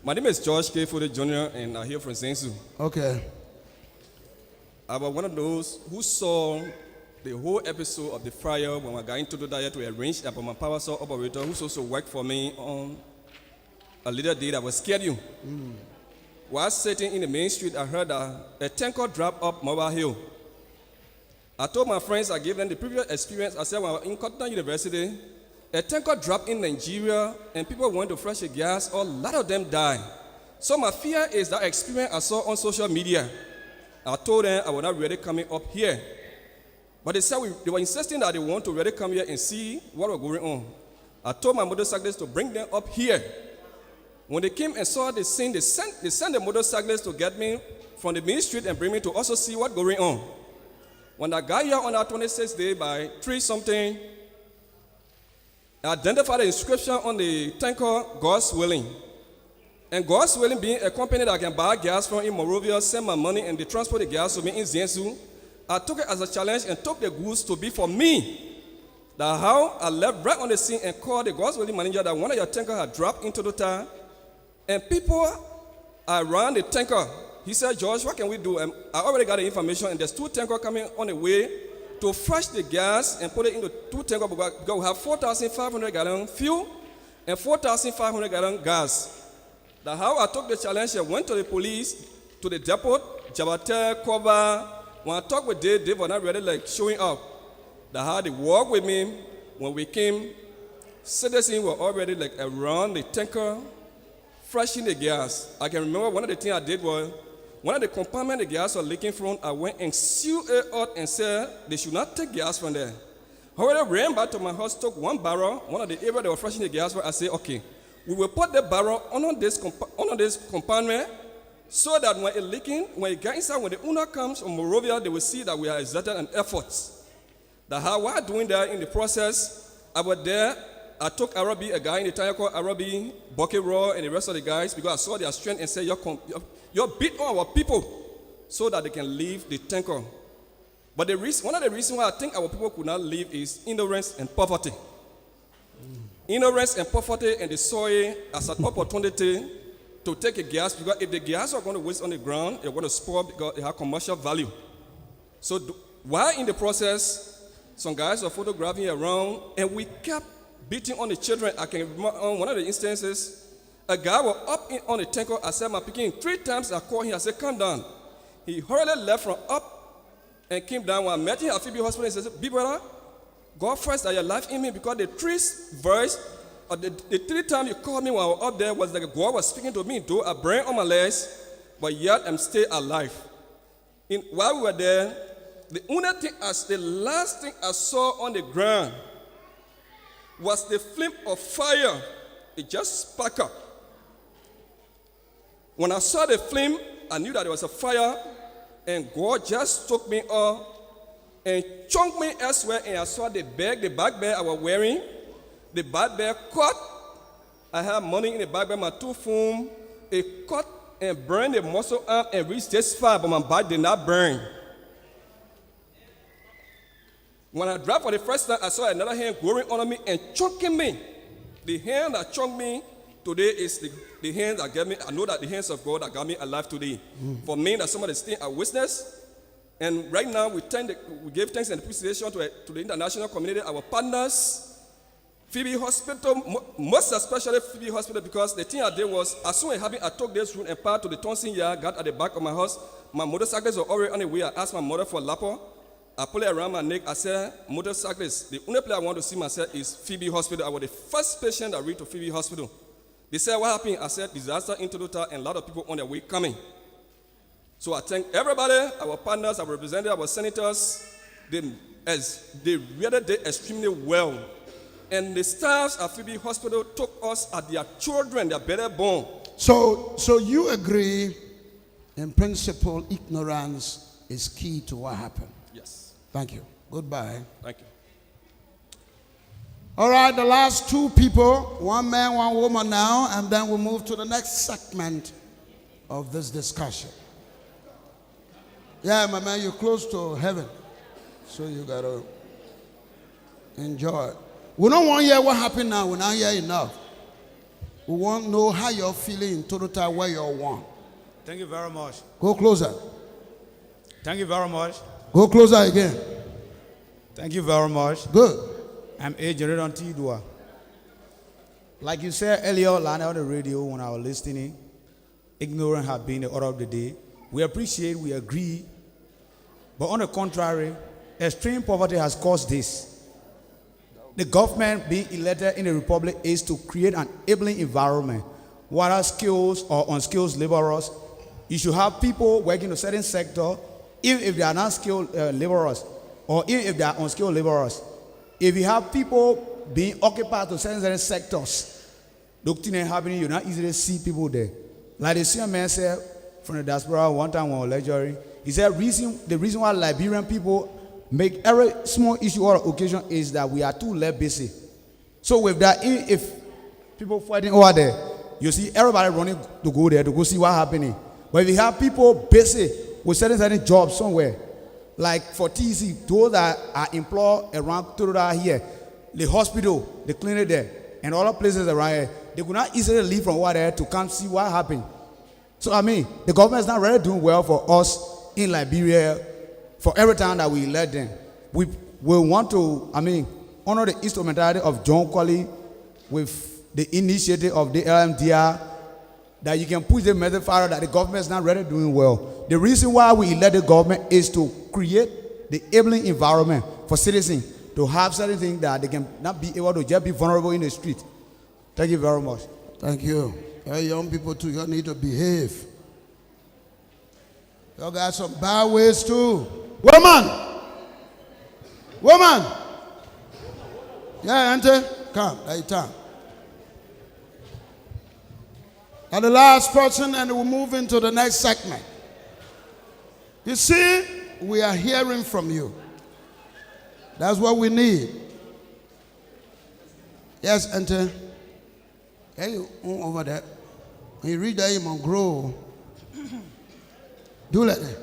Speaker 10: My name is George K. Fode Jr. and I'm here from Zensu.
Speaker 1: Okay.
Speaker 10: I was one of those who saw the whole episode of the fire when I got into the diet to arrange about my power saw operator who's also worked for me on a little day that was scheduled. While sitting in the main street, I heard a tanker drop up Mobile Hill. I told my friends, I gave them the previous experience. I said, when I was in Cotton University, a tanker dropped in Nigeria and people went to flush the gas, a lot of them died. So my fear is that experience I saw on social media. I told them I was not really coming up here. But they said they were insisting that they want to really come here and see what was going on. I told my motorcyclists to bring them up here. When they came and saw the scene, they sent the motorcyclists to get me from the main street and bring me to also see what's going on. When I got here on that 26th day by 3-something, I identified the inscription on the tanker, God's Willing. And God's Willing being a company that I can buy gas from in Monrovia, send my money, and they transport the gas to me in Zensu. I took it as a challenge and took the goods to be for me. That's how I left right on the scene and called the God's Willing manager that one of your tankers had dropped into the tire. And people around the tanker, he said, George, what can we do? And I already got the information, and there's 2 tankers coming on the way to flush the gas and put it into 2 tankers because we have 4,500 gallon fuel and 4,500 gallon gas. That's how I took the challenge and went to the police, to the depot, Jabate, Koba. When I talked with Dave, Dave was not really like showing up. That's how they walked with me. When we came, citizens were already like around the tanker, flushing the gas. I can remember one of the things I did was, one of the compartments the gas was leaking from, I went and sealed it out and said they should not take gas from there. However, I ran back to my house, took 1 barrel, one of the areas they were flushing the gas for. I said, okay, we will put the barrel on this compartment so that when it's leaking, when it gets inside, when the owner comes from Monrovia, they will see that we are exerted an effort. That's how while doing that in the process, I was there. I took Arabi, a guy in the tire called Arabi, Bucket Raw, and the rest of the guys because I saw their strength and said, you're beat on our people so that they can leave the tanker. But one of the reasons why I think our people could not leave is ignorance and poverty. Ignorance and poverty, and they saw it as an opportunity to take a gas, because if the gas are going to waste on the ground, they're going to spoil because it has commercial value. So while in the process, some guys were photographing around, and we kept beating on the children. I can remember on one of the instances, a guy was up on the tanker. I said, my picking 3 times. I called him. I said, come down. He hurriedly left from up and came down. When I met him at Phoebe Hospital, he said, big brother, God first that your life in me, because the 3 verse, or the 3 times you called me when I was up there was like God was speaking to me, though I brain on my legs, but yet I'm still alive. While we were there, the only thing, the last thing I saw on the ground was the flame of fire. It just sparked up. When I saw the flame, I knew that there was a fire, and God just took me up and chunked me elsewhere, and I saw the back bag I was wearing, the back bag cut. I had money in the back bag, my 2 phones, it cut and burned the muscle arm and reached this far, but my body did not burn. When I dropped for the first time, I saw another hand growing on me and choking me. The hand that choked me today is the hand that got me. I know that the hands of God that got me alive today. For me, that some of the things I witnessed. And right now, we give thanks and appreciation to the international community, our partners, Phoebe Hospital, most especially Phoebe Hospital, because the thing I did was, as soon as it happened, I took this room and part to the Thompson yard, got at the back of my house. My motorcycles were already on the way. I asked my mother for a lapper. I put it around my neck. I said, motorcyclist, the only place I want to see myself is Phoebe Hospital. I was the first patient that reached to Phoebe Hospital. They said, what happened? I said, disaster in total, and a lot of people on their way coming. So I thank everybody, our partners, our representatives, our senators. They really did extremely well. And the staffs at Phoebe Hospital took us as their children, their better born.
Speaker 1: So you agree, in principle, ignorance is key to what happened?
Speaker 10: Yes.
Speaker 1: Thank you. Goodbye.
Speaker 10: Thank you.
Speaker 1: All right, the last 2 people, 1 man, 1 woman now, and then we'll move to the next segment of this discussion. Yeah, my man, you're close to heaven, so you got to enjoy it. We don't want to hear what happened now. We're not here enough. We want to know how you're feeling in total, where you're one.
Speaker 11: Thank you very much.
Speaker 1: Go closer.
Speaker 11: Thank you very much.
Speaker 1: Go closer again.
Speaker 11: Thank you very much.
Speaker 1: Good.
Speaker 11: I'm A. Jared Tidua. Like you said earlier, on the radio when I was listening, ignorance has been the order of the day. We appreciate, we agree, but on the contrary, extreme poverty has caused this. The government being elected in the republic is to create an enabling environment, whether skills or unskilled laborers. You should have people working in a certain sector, even if they are not skilled laborers, or even if they are unskilled laborers. If you have people being occupied to certain sectors, the thing is happening, you not easily see people there. Like the same man said from the diaspora one time when we were lecturing, he said the reason why Liberian people make every small issue or occasion is that we are too left busy. So with that, if people fighting over there, you see everybody running to go there to go see what's happening. But if you have people busy with certain jobs somewhere, like for TC, those that are employed around here, the hospital, the clinic there, and all the places around here, they could not easily leave from over there to come see what happened. So I mean, the government is not really doing well for us in Liberia for every time that we elect them. We want to, honor the instrumentality of John Colley with the initiative of the LMDR, that you can push the method forward that the government is not really doing well. The reason why we elect the government is to create the enabling environment for citizens to have certain things that they can not be able to just be vulnerable in the street. Thank you very much.
Speaker 1: Thank you. Young people too, you need to behave. You got some bad ways too. Woman! Yeah, Auntie, come, right time. And the last person, and we'll move into the next segment. You see, we are hearing from you. That's what we need. Yes, Auntie. Hey, over there. When you read that, you must grow. Do like that.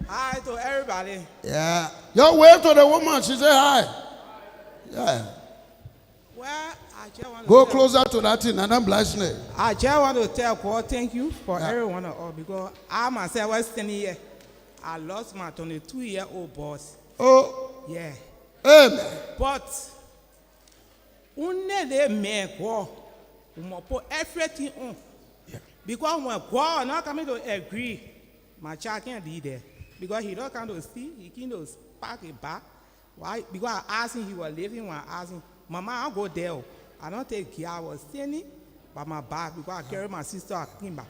Speaker 12: Hi to everybody.
Speaker 1: Yeah. Yo, wave to the woman. She said hi. Yeah.
Speaker 12: Well, I just want to
Speaker 1: go closer to that thing and then bless me.
Speaker 12: I just want to tell God thank you for everyone of all, because I myself was standing here. I lost my 22-year-old boss.
Speaker 1: Oh.
Speaker 12: Yeah.
Speaker 1: Amen.
Speaker 12: But only the man God will put everything on.
Speaker 1: Yeah.
Speaker 12: Because when God not coming to agree, my child can't be there. Because he don't come to see, he can't park it back. Why? Because I asked him, he was living when I asked him, Mama, I'll go there. I don't take care. I was standing by my back because I carry my sister at Kimba.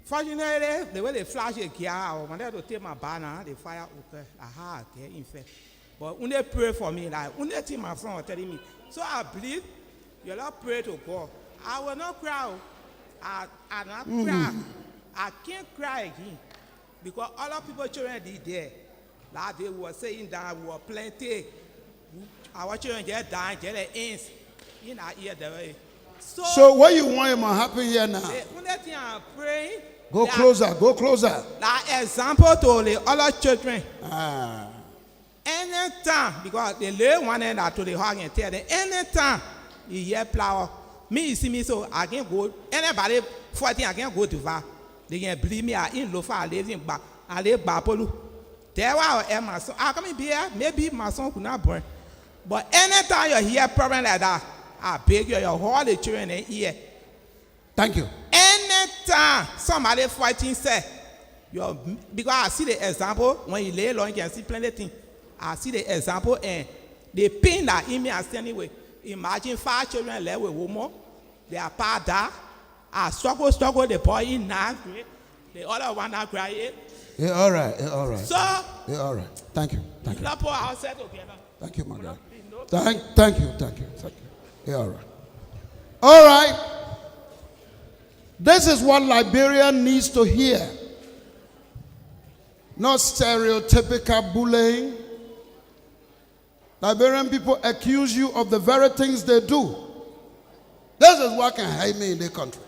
Speaker 12: Fortunately, the way they flash a gear, I wanted to take my banner, the fire okay. I get infected. But when they pray for me, like when they take my friend telling me, so I believe you'll not pray to God. I will not cry. I not cry. I can't cry again. because other people children did there. Like they were saying that we were plenty. Our children just dying, just the ends. In our ear the way.
Speaker 1: So what you want him to happen here now?
Speaker 12: The only thing I'm praying.
Speaker 1: Go closer, go closer.
Speaker 12: Like example to the other children.
Speaker 1: Ah.
Speaker 12: Anytime, because they lay one end out to the hog and tell them, anytime you hear plow, me, you see me, so I can't go. Anybody 14, I can't go too far. They can believe me, I in low far, I live in back, I live Bapolu. There were my son. I come in here, maybe my son could not burn. But anytime you hear a problem like that, I beg you, your whole the children in here.
Speaker 1: Thank you.
Speaker 12: Anytime somebody fighting, say, because I see the example, when you lay long, you can see plenty of things. I see the example and the pain that in me is anyway. Imagine 5 children left with woman. Their father, I struggle, the boy in 9th grade. The other one not crying.
Speaker 1: Yeah, all right, yeah, all right.
Speaker 12: So,
Speaker 1: yeah, all right. Thank you, thank you.
Speaker 12: Thank
Speaker 1: you, my God. Thank you. Yeah, all right. All right. This is what Liberia needs to hear. Not stereotypical bullying. Liberian people accuse you of the very things they do. This is what can hide me in the country.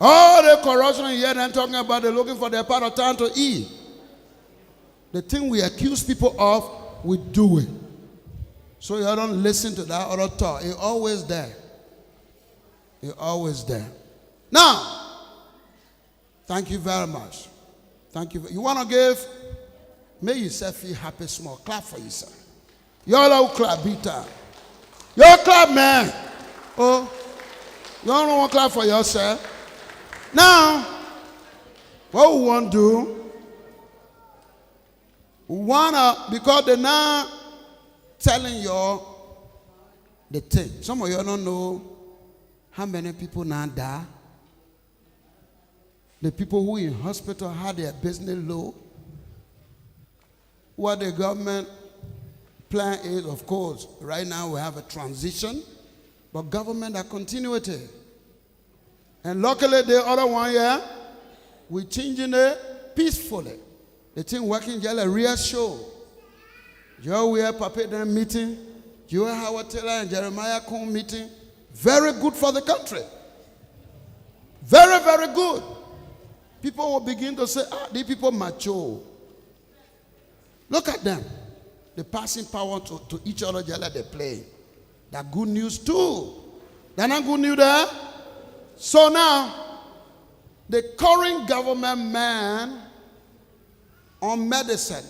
Speaker 1: All the corruption here they're talking about, they're looking for their part of town to eat. The thing we accuse people of, we do it. So you don't listen to that other talk. It's always there. It's always there. Now, thank you very much. Thank you. You want to give? Make yourself feel happy small. Clap for yourself. Y'all all clap, big time. Y'all clap, man. Oh, you don't want to clap for yourself? Now, what we want to do, we want to, because they're now telling you the thing. Some of you don't know how many people now die. The people who in hospital had their business low. What the government plan is, of course, right now we have a transition, but government are continuity. And luckily the other one here, we're changing it peacefully. The thing working just a real show. You we have Papa meeting, you have Howard Taylor and Jeremiah Cohn meeting. Very good for the country. Very, very good. People will begin to say, these people mature. Look at them. They're passing power to each other just like they play. That's good news too. They're not good news there. So now, the current government man on medicine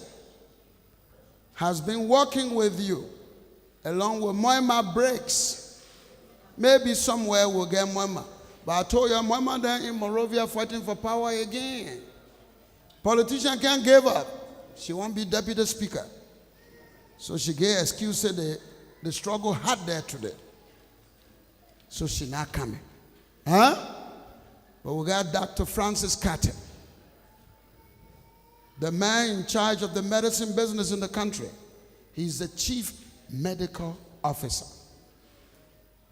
Speaker 1: has been working with you along with Moima Breaks. Maybe somewhere we'll get Moima. But I told you, Moima then in Monrovia fighting for power again. Politician can't give up. She won't be deputy speaker. So she gave excuse, said the struggle hard there today. So she not coming. Huh? But we got Dr. Francis Carter, the man in charge of the medicine business in the country. He's the chief medical officer.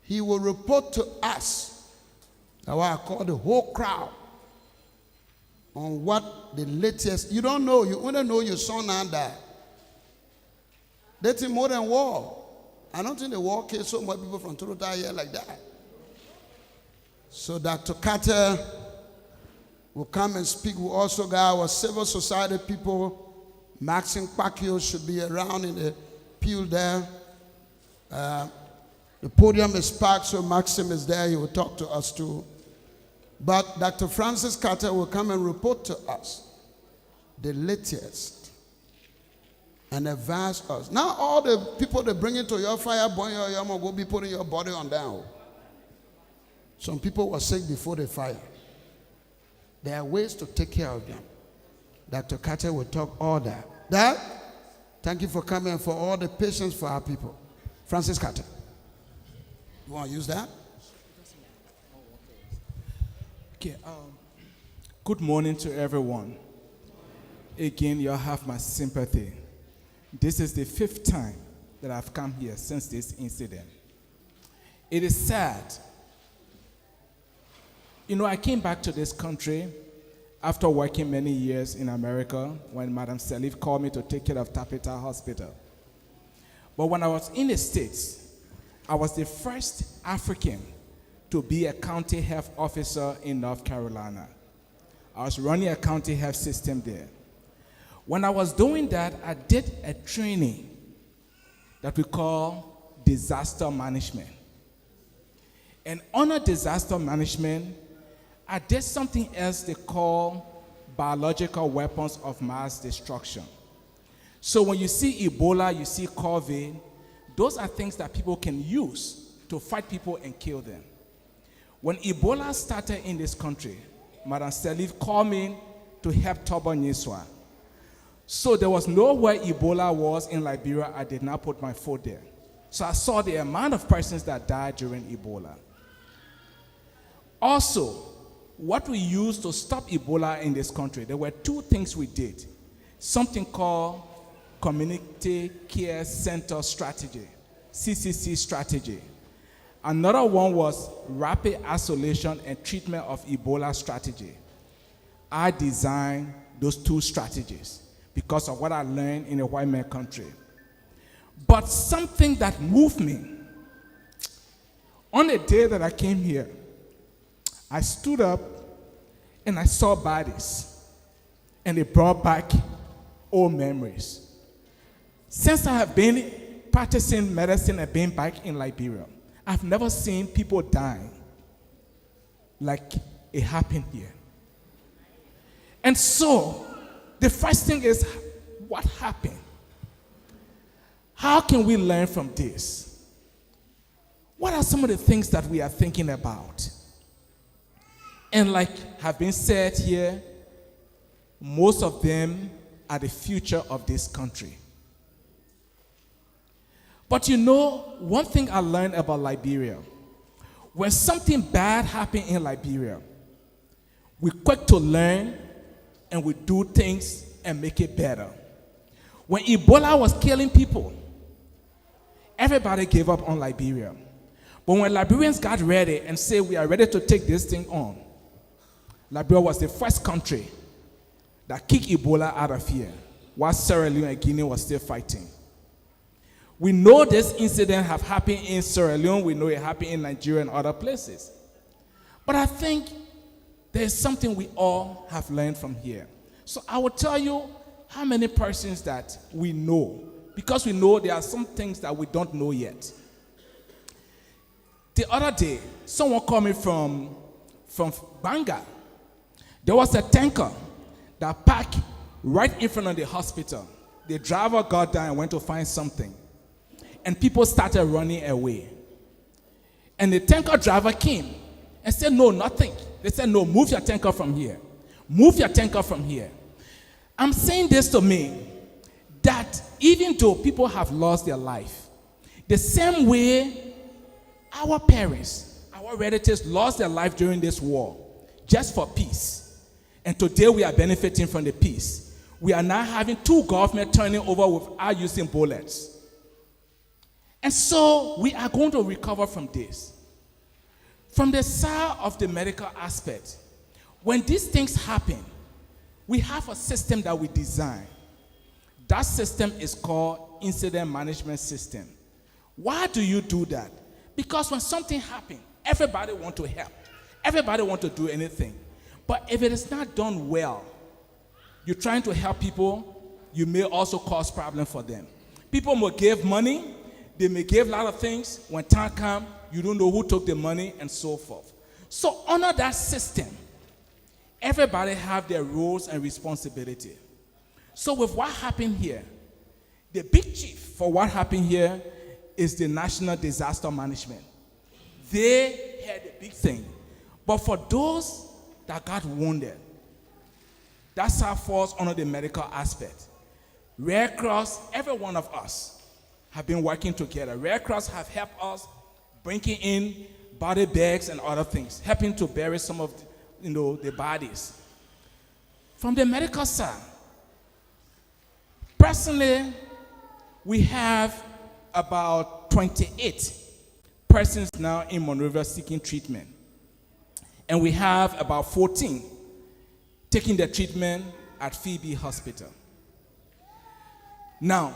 Speaker 1: He will report to us, that's why I call the whole crowd, on what the latest. You don't know, you only know your son and died. That's more than war. I don't think the war killed so much people from Toronto here like that. So Dr. Carter will come and speak. We also got our civil society people. Maxine Pacquiao should be around in the pew there. The podium is packed, so Maxim is there. He will talk to us too. But Dr. Francis Carter will come and report to us the latest and advise us. Now all the people they bring into your fire, boy, you're going to be putting your body on down. Some people were sick before the fire. There are ways to take care of them. Dr. Carter will talk all that. Dad, thank you for coming and for all the patience for our people. Francis Carter. You want to use that?
Speaker 13: Okay. Good morning to everyone. Again, you have my sympathy. This is the 5th time that I've come here since this incident. It is sad. You know, I came back to this country after working many years in America when Madam Salif called me to take care of Tapita Hospital. But when I was in the States, I was the first African to be a county health officer in North Carolina. I was running a county health system there. When I was doing that, I did a training that we call disaster management. And under disaster management, I did something else they call biological weapons of mass destruction. So when you see Ebola, you see COVID, those are things that people can use to fight people and kill them. When Ebola started in this country, Madam Salif called me to help Tobo Nyeswa. So there was nowhere Ebola was in Liberia, I did not put my foot there. So I saw the amount of persons that died during Ebola. Also, what we used to stop Ebola in this country, there were two things we did. Something called Community Care Center Strategy, CCC strategy. Another one was Rapid Isolation and Treatment of Ebola strategy. I designed those two strategies because of what I learned in a white man country. But something that moved me, on the day that I came here, I stood up and I saw bodies, and it brought back old memories. Since I have been practicing medicine and been back in Liberia, I've never seen people dying like it happened here. And so, the first thing is, what happened? How can we learn from this? What are some of the things that we are thinking about? And like have been said here, most of them are the future of this country. But you know, one thing I learned about Liberia, when something bad happened in Liberia, we're quick to learn and we do things and make it better. When Ebola was killing people, everybody gave up on Liberia. But when Liberians got ready and said we are ready to take this thing on, Liberia was the first country that kicked Ebola out of here, while Sierra Leone and Guinea was still fighting. We know this incident have happened in Sierra Leone. We know it happened in Nigeria and other places. But I think there's something we all have learned from here. So I will tell you how many persons that we know, because we know there are some things that we don't know yet. The other day, someone called me from Banga. There was a tanker that parked right in front of the hospital. The driver got down and went to find something. And people started running away. And the tanker driver came and said, no, nothing. They said, no, move your tanker from here. Move your tanker from here. I'm saying this to mean that even though people have lost their life, the same way our parents, our relatives lost their life during this war just for peace. And today we are benefiting from the peace. We are now having two governments turning over without using bullets. And so we are going to recover from this. From the side of the medical aspect, when these things happen, we have a system that we design. That system is called incident management system. Why do you do that? Because when something happens, everybody wants to help. Everybody wants to do anything. But if it is not done well, you're trying to help people, you may also cause problems for them. People may give money, they may give a lot of things. When time comes, you don't know who took the money and so forth. So under that system, everybody have their roles and responsibility. So with what happened here, the big chief for what happened here is the National Disaster Management. They had a big thing. But for those that got wounded, that's how it falls under the medical aspect. Red Cross, every one of us have been working together. Red Cross have helped us bringing in body bags and other things, helping to bury some of the bodies. From the medical side, personally, we have about 28 persons now in Monrovia seeking treatment. And we have about 14 taking the treatment at Phoebe Hospital. Now,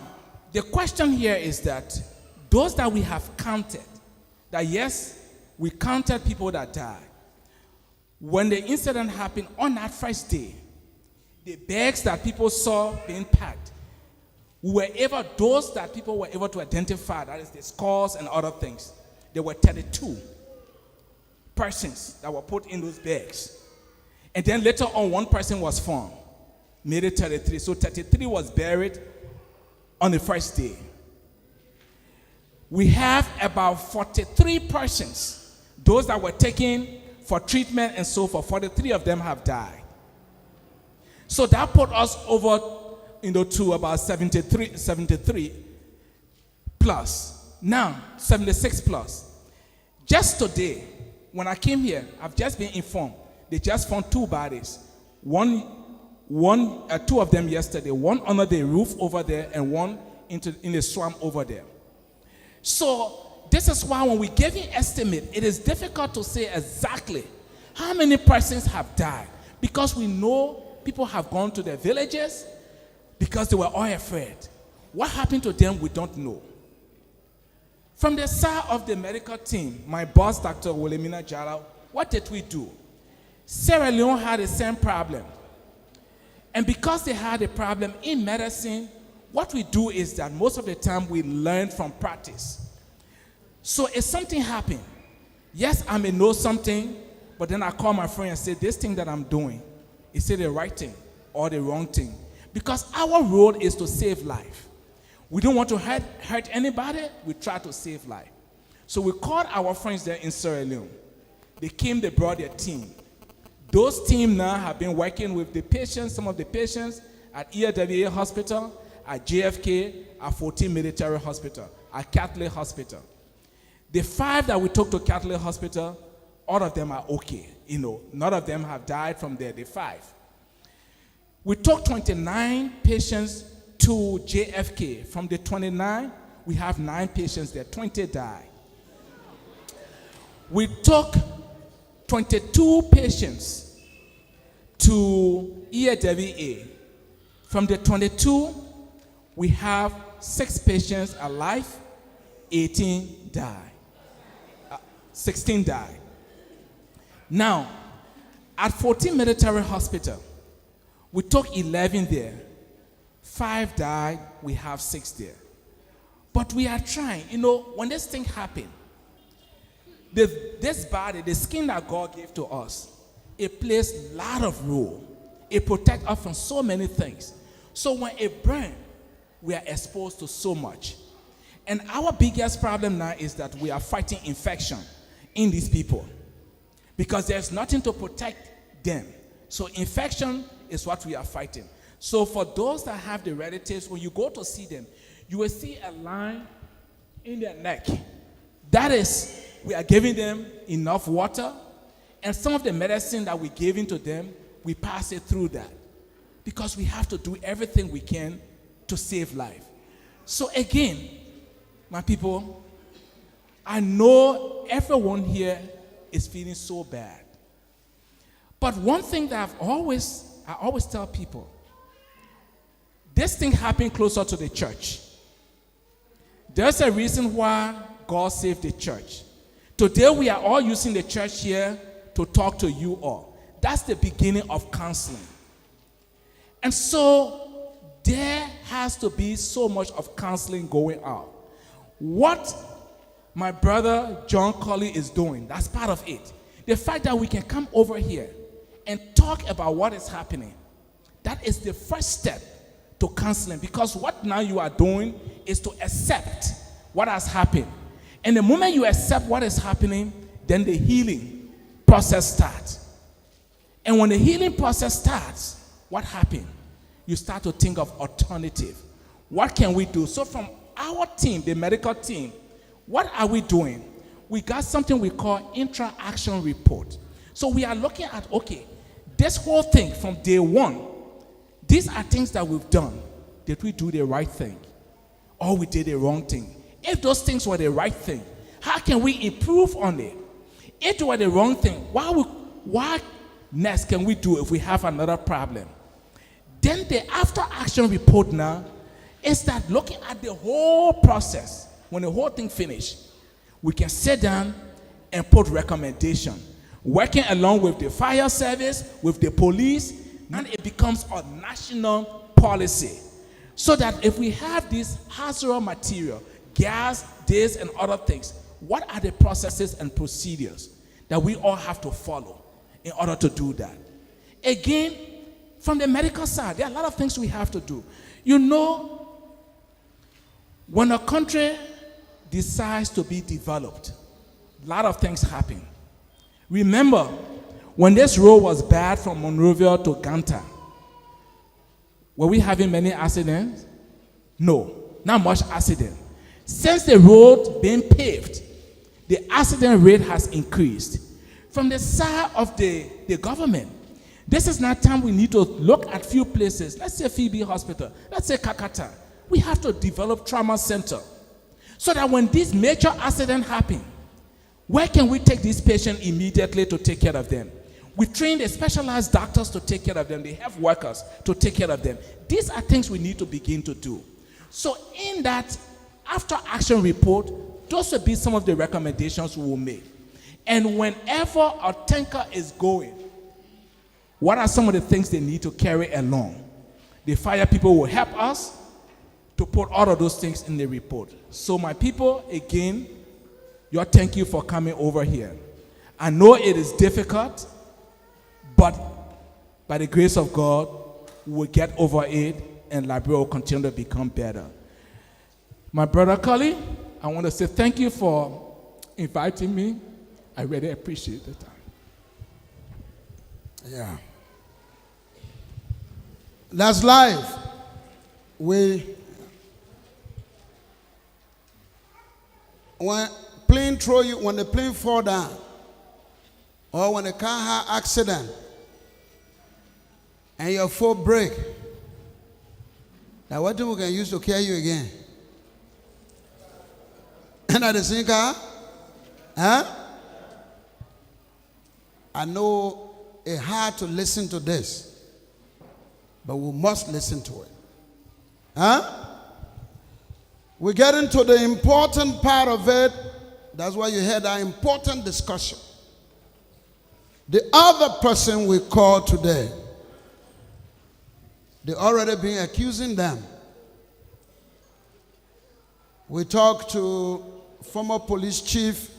Speaker 13: the question here is that those that we have counted, that yes, we counted people that died. When the incident happened on that first day, the bags that people saw being packed, those that people were able to identify, that is the skulls and other things, there were 32 persons that were put in those bags. And then later on, one person was found, made it 33. So 33 was buried on the first day. We have about 43 persons, those that were taken for treatment and so forth. 43 of them have died. So that put us over, to about 73 plus. Now, 76 plus. Just today, when I came here, I've just been informed, they just found 2 bodies. Two of them yesterday, one under the roof over there and one in the swamp over there. So this is why when we give an estimate, it is difficult to say exactly how many persons have died, because we know people have gone to their villages because they were all afraid. What happened to them, we don't know. From the side of the medical team, my boss, Dr. Wilhelmina Jala, what did we do? Sierra Leone had the same problem. And because they had a problem in medicine, what we do is that most of the time we learn from practice. So if something happened, yes, I may know something, but then I call my friend and say, this thing that I'm doing, is it the right thing or the wrong thing? Because our role is to save life. We don't want to hurt anybody, we try to save life. So we called our friends there in Sierra Leone. They came, they brought their team. Those teams now have been working with the patients, some of the patients at EWA Hospital, at JFK, at 14 Military Hospital, at Catholic Hospital. The 5 that we took to Catholic Hospital, all of them are okay. None of them have died from there, the 5. We took 29 patients to JFK. From the 29, we have 9 patients there, 20 died. We took 22 patients to EWA. From the 22, we have 6 patients alive, 18 died. 16 died. Now, at 14 Military Hospital, we took 11 there. 5 died, we have 6 there. But we are trying, when this thing happened, this body, the skin that God gave to us, it plays a lot of role. It protects us from so many things. So when it burns, we are exposed to so much. And our biggest problem now is that we are fighting infection in these people, because there's nothing to protect them. So infection is what we are fighting. So for those that have the relatives, when you go to see them, you will see a line in their neck. That is, we are giving them enough water, and some of the medicine that we're giving to them, we pass it through that, because we have to do everything we can to save life. So again, my people, I know everyone here is feeling so bad. But one thing that I always tell people, this thing happened closer to the church. There's a reason why God saved the church. Today we are all using the church here to talk to you all. That's the beginning of counseling. And so there has to be so much of counseling going on. What my brother John Colley is doing, that's part of it. The fact that we can come over here and talk about what is happening, that is the first step to counseling, because what now you are doing is to accept what has happened. And the moment you accept what is happening, then the healing process starts. And when the healing process starts, what happens? You start to think of alternative. What can we do? So from our team, the medical team, what are we doing? We got something we call intra-action report. So we are looking at, okay, this whole thing from day one, these are things that we've done. Did we do the right thing? Or we did the wrong thing? If those things were the right thing, how can we improve on it? If they were the wrong thing, why next can we do if we have another problem? Then the after action report now is that looking at the whole process. When the whole thing finished, we can sit down and put recommendation, working along with the fire service, with the police, and it becomes a national policy. So that if we have this hazardous material, gas, this and other things, what are the processes and procedures that we all have to follow in order to do that? Again, from the medical side, there are a lot of things we have to do. You know, when a country decides to be developed, a lot of things happen. Remember, when this road was bad from Monrovia to Ganta, were we having many accidents? No, not much accident. Since the road being paved, the accident rate has increased. From the side of the government, this is not time we need to look at few places. Let's say Phoebe Hospital, let's say Kakata. We have to develop trauma center so that when this major accident happen, where can we take these patients immediately to take care of them? We train the specialized doctors to take care of them. They have workers to take care of them. These are things we need to begin to do. So in that after action report, those will be some of the recommendations we will make. And whenever a tanker is going, what are some of the things they need to carry along? The fire people will help us to put all of those things in the report. So my people, again, thank you for coming over here. I know it is difficult, but by the grace of God, we will get over it and Liberia will continue to become better. My brother Cully, I want to say thank you for inviting me. I really appreciate the time.
Speaker 1: Yeah. That's life. When the plane fall down, or when a car has accident, and your foot break, now what do we can use to carry you again? And at the same car? Huh? I know it's hard to listen to this, but we must listen to it. Huh? We get into the important part of it. That's why you had that important discussion. The other person we called today, they already been accusing them. We talked to former police chief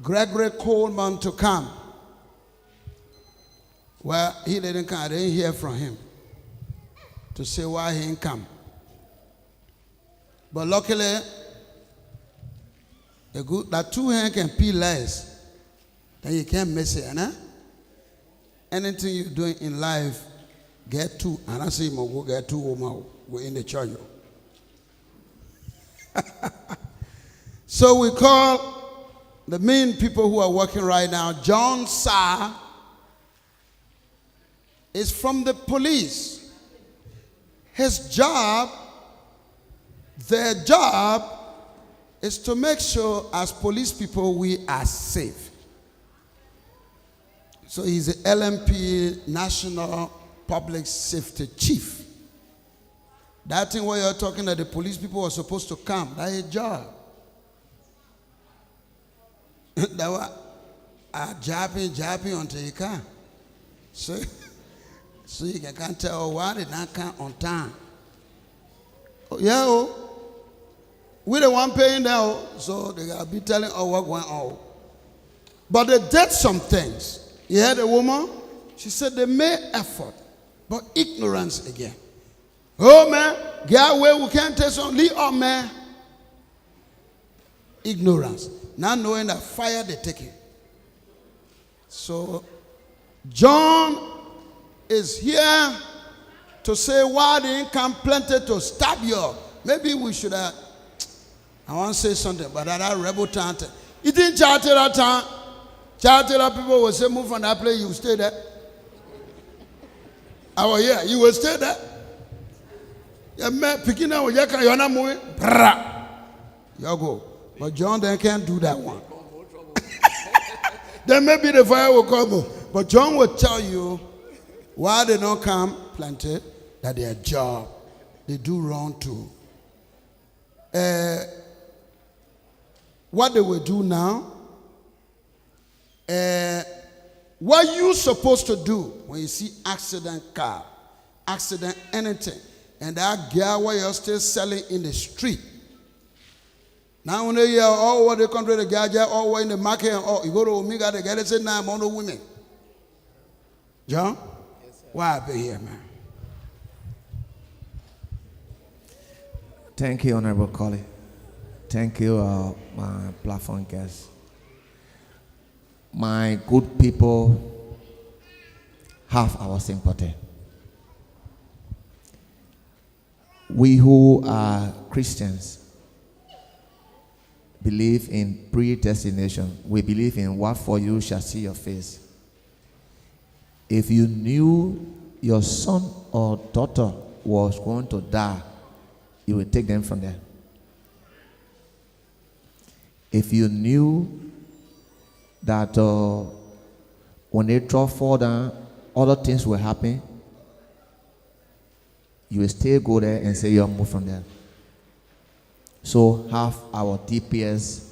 Speaker 1: Gregory Coleman to come. Well, he didn't come. I didn't hear from him to say why he didn't come. But luckily, that two hands can peel less, then you can't miss it, huh? Anything you're doing in life, get two. And I say, go get two women. We're in the church. So we call the main people who are working right now. John Sarr is from the police. His job, their job, is to make sure as police people we are safe. So he's the LMP, National Public Safety Chief. That thing where you're talking that the police people are supposed to come, that's his job. That was japping until you can. So you can't tell why they not come on time. Oh, yeah, we the one paying now, so they gotta be telling us what going on. But they did some things. You heard a woman? She said they made effort, but ignorance again. Oh man, get away, we can't tell some leave up, man. Ignorance. Not knowing that fire they take it. So John is here to say why they didn't come plenty to stab you. Maybe we should have. I want to say something, but that rebel town. You didn't charter that town. Charter that people will say move from that place, you stay there. I was here, you will stay there. Yeah, man, picking up you're not moving. You go. But John then can't do that one. Then maybe the fire will come. But John will tell you why they don't come planted, that their job, they do wrong too. What they will do now, what you supposed to do when you see accident car, accident anything, and that girl where you're still selling in the street. Now when they hear all over the country, the guy all over in the market, and all, you go to Omega, the guy they say, nah, I'm on the women. John? Yes, sir. Why I be here, man?
Speaker 14: Thank you, Honorable Collie. Thank you, my platform guests. My good people have our sympathy. We who are Christians believe in predestination. We believe in what for you shall see your face. If you knew your son or daughter was going to die, you will take them from there. If you knew that when they fall down, other things will happen, you will still go there and say you'll move from there. So have our deepest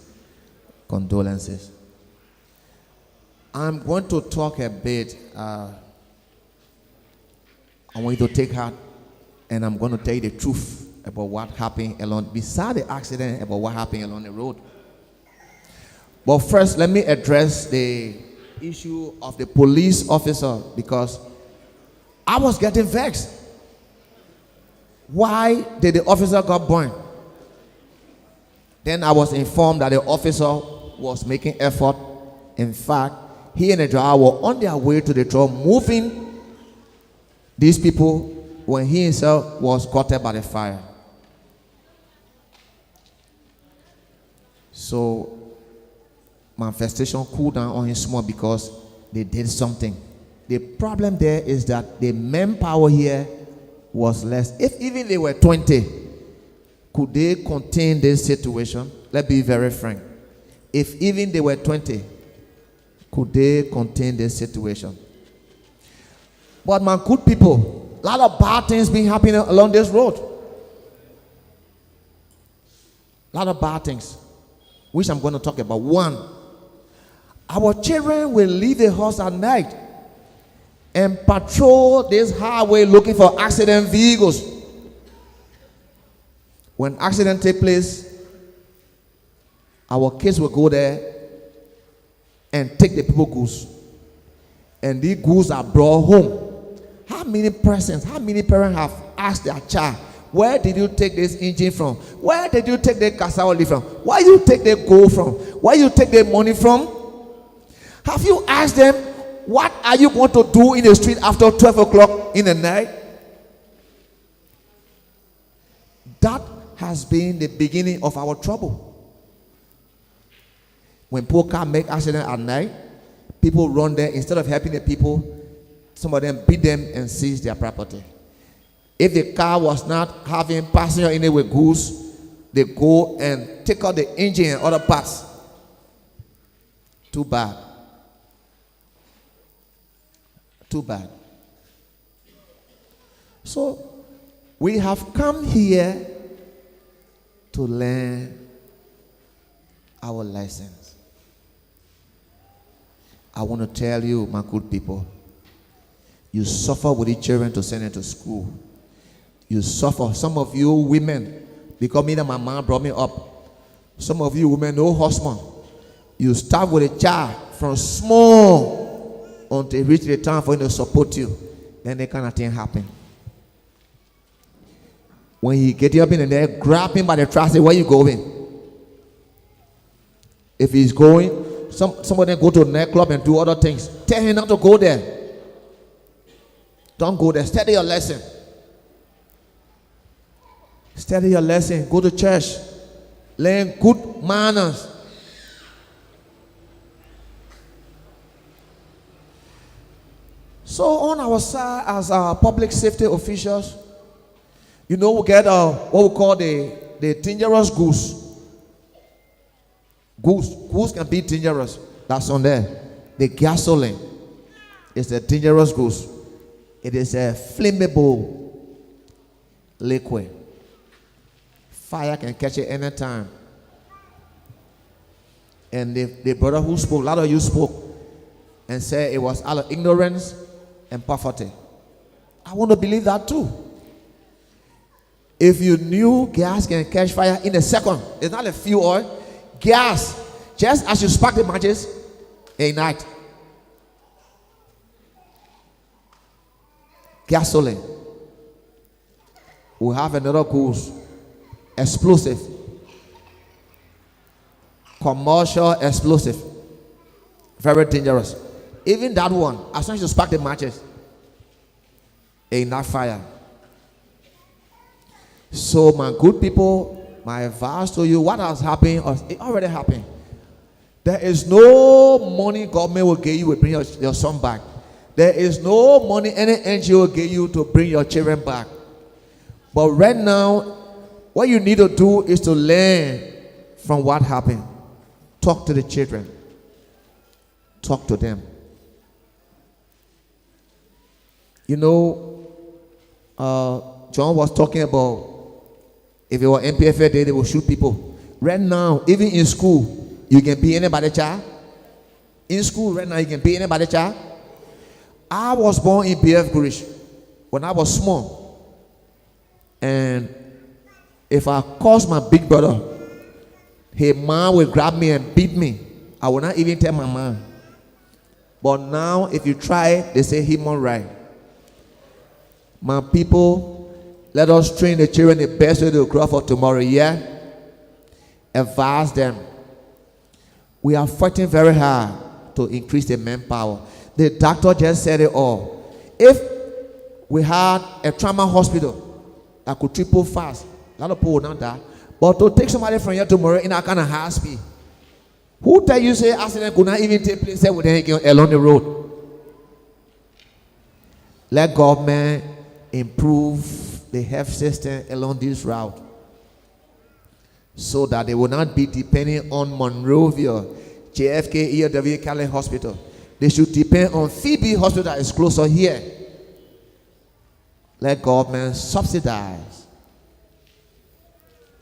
Speaker 14: condolences. I'm going to talk a bit. I want you to take heart, and I'm going to tell you the truth about what happened beside the accident, about what happened along the road. But first, let me address the issue of the police officer, because I was getting vexed. Why did the officer got burned? Then I was informed that the officer was making effort. In fact, he and the driver were on their way to the truck, moving these people when he himself was caught by the fire. So manifestation cooled down on him small because they did something. The problem there is that the manpower here was less. If even they were 20, could they contain this situation? Let's be very frank. If even they were 20, could they contain this situation? But my good people, a lot of bad things been happening along this road. A lot of bad things, which I'm going to talk about. One, our children will leave the house at night and patrol this highway looking for accident vehicles. When accident take place, our kids will go there and take the people's goods, and these goods are brought home. How many parents have asked their child, where did you take this engine from? Where did you take the cassava from? Where you take the gold from? Where you take the money from? Have you asked them, what are you going to do in the street after 12 o'clock in the night? That has been the beginning of our trouble. When poor cars make accident at night, people run there. Instead of helping the people, some of them beat them and seize their property. If the car was not having passenger in it with goods, they go and take out the engine and other parts. Too bad. Too bad. So we have come here to learn our lessons. I want to tell you, my good people, you suffer with the children to send them to school. You suffer. Some of you women, because me and my mom brought me up. Some of you women, no husband. You start with a child from small until reach the time for him to support you. Then that kind of thing happen. When he get you up in there, grab him by the trunk, say, where you going? If he's going, somebody go to a nightclub and do other things. Tell him not to go there. Don't go there. Study your lesson. Study your lesson. Go to church. Learn good manners. So on our side, as our public safety officials, we get what we call the dangerous goods. Goods can be dangerous. That's on there. The gasoline. It's a dangerous goose. It is a flammable liquid. Fire can catch it anytime. And the brother who spoke, a lot of you spoke and said it was out of ignorance and poverty. I want to believe that too. If you knew gas can catch fire in a second, it's not a fuel oil, gas, just as you spark the matches, ignite. Gasoline. We have another goose, explosive, commercial explosive, very dangerous. Even that one, as soon as you spark the matches, ignite fire. So my good people, my advice to you, what has happened, or it already happened. There is no money government will give you to bring your son back. There is no money any NGO will give you to bring your children back. But right now, what you need to do is to learn from what happened. Talk to the children. Talk to them. You know, John was talking about if it were MPFA day, they will shoot people. Right now, even in school, you can be anybody's child. In school right now, you can be anybody's child. I was born in BF Gurish when I was small. And if I caused my big brother, his mom will grab me and beat me. I will not even tell my mom. But now, if you try, they say human right. My people, let us train the children the best way to grow for tomorrow, yeah? Advise them. We are fighting very hard to increase the manpower. The doctor just said it all. If we had a trauma hospital that could triple fast, a lot of people would not die. But to take somebody from here tomorrow in a kind of high speed, who tell you say accident could not even take place with them along the road? Let government improve the health system along this route so that they will not be depending on Monrovia, JFK, EOW, Cali Hospital. They should depend on Phoebe Hospital that is closer here. Let government subsidize.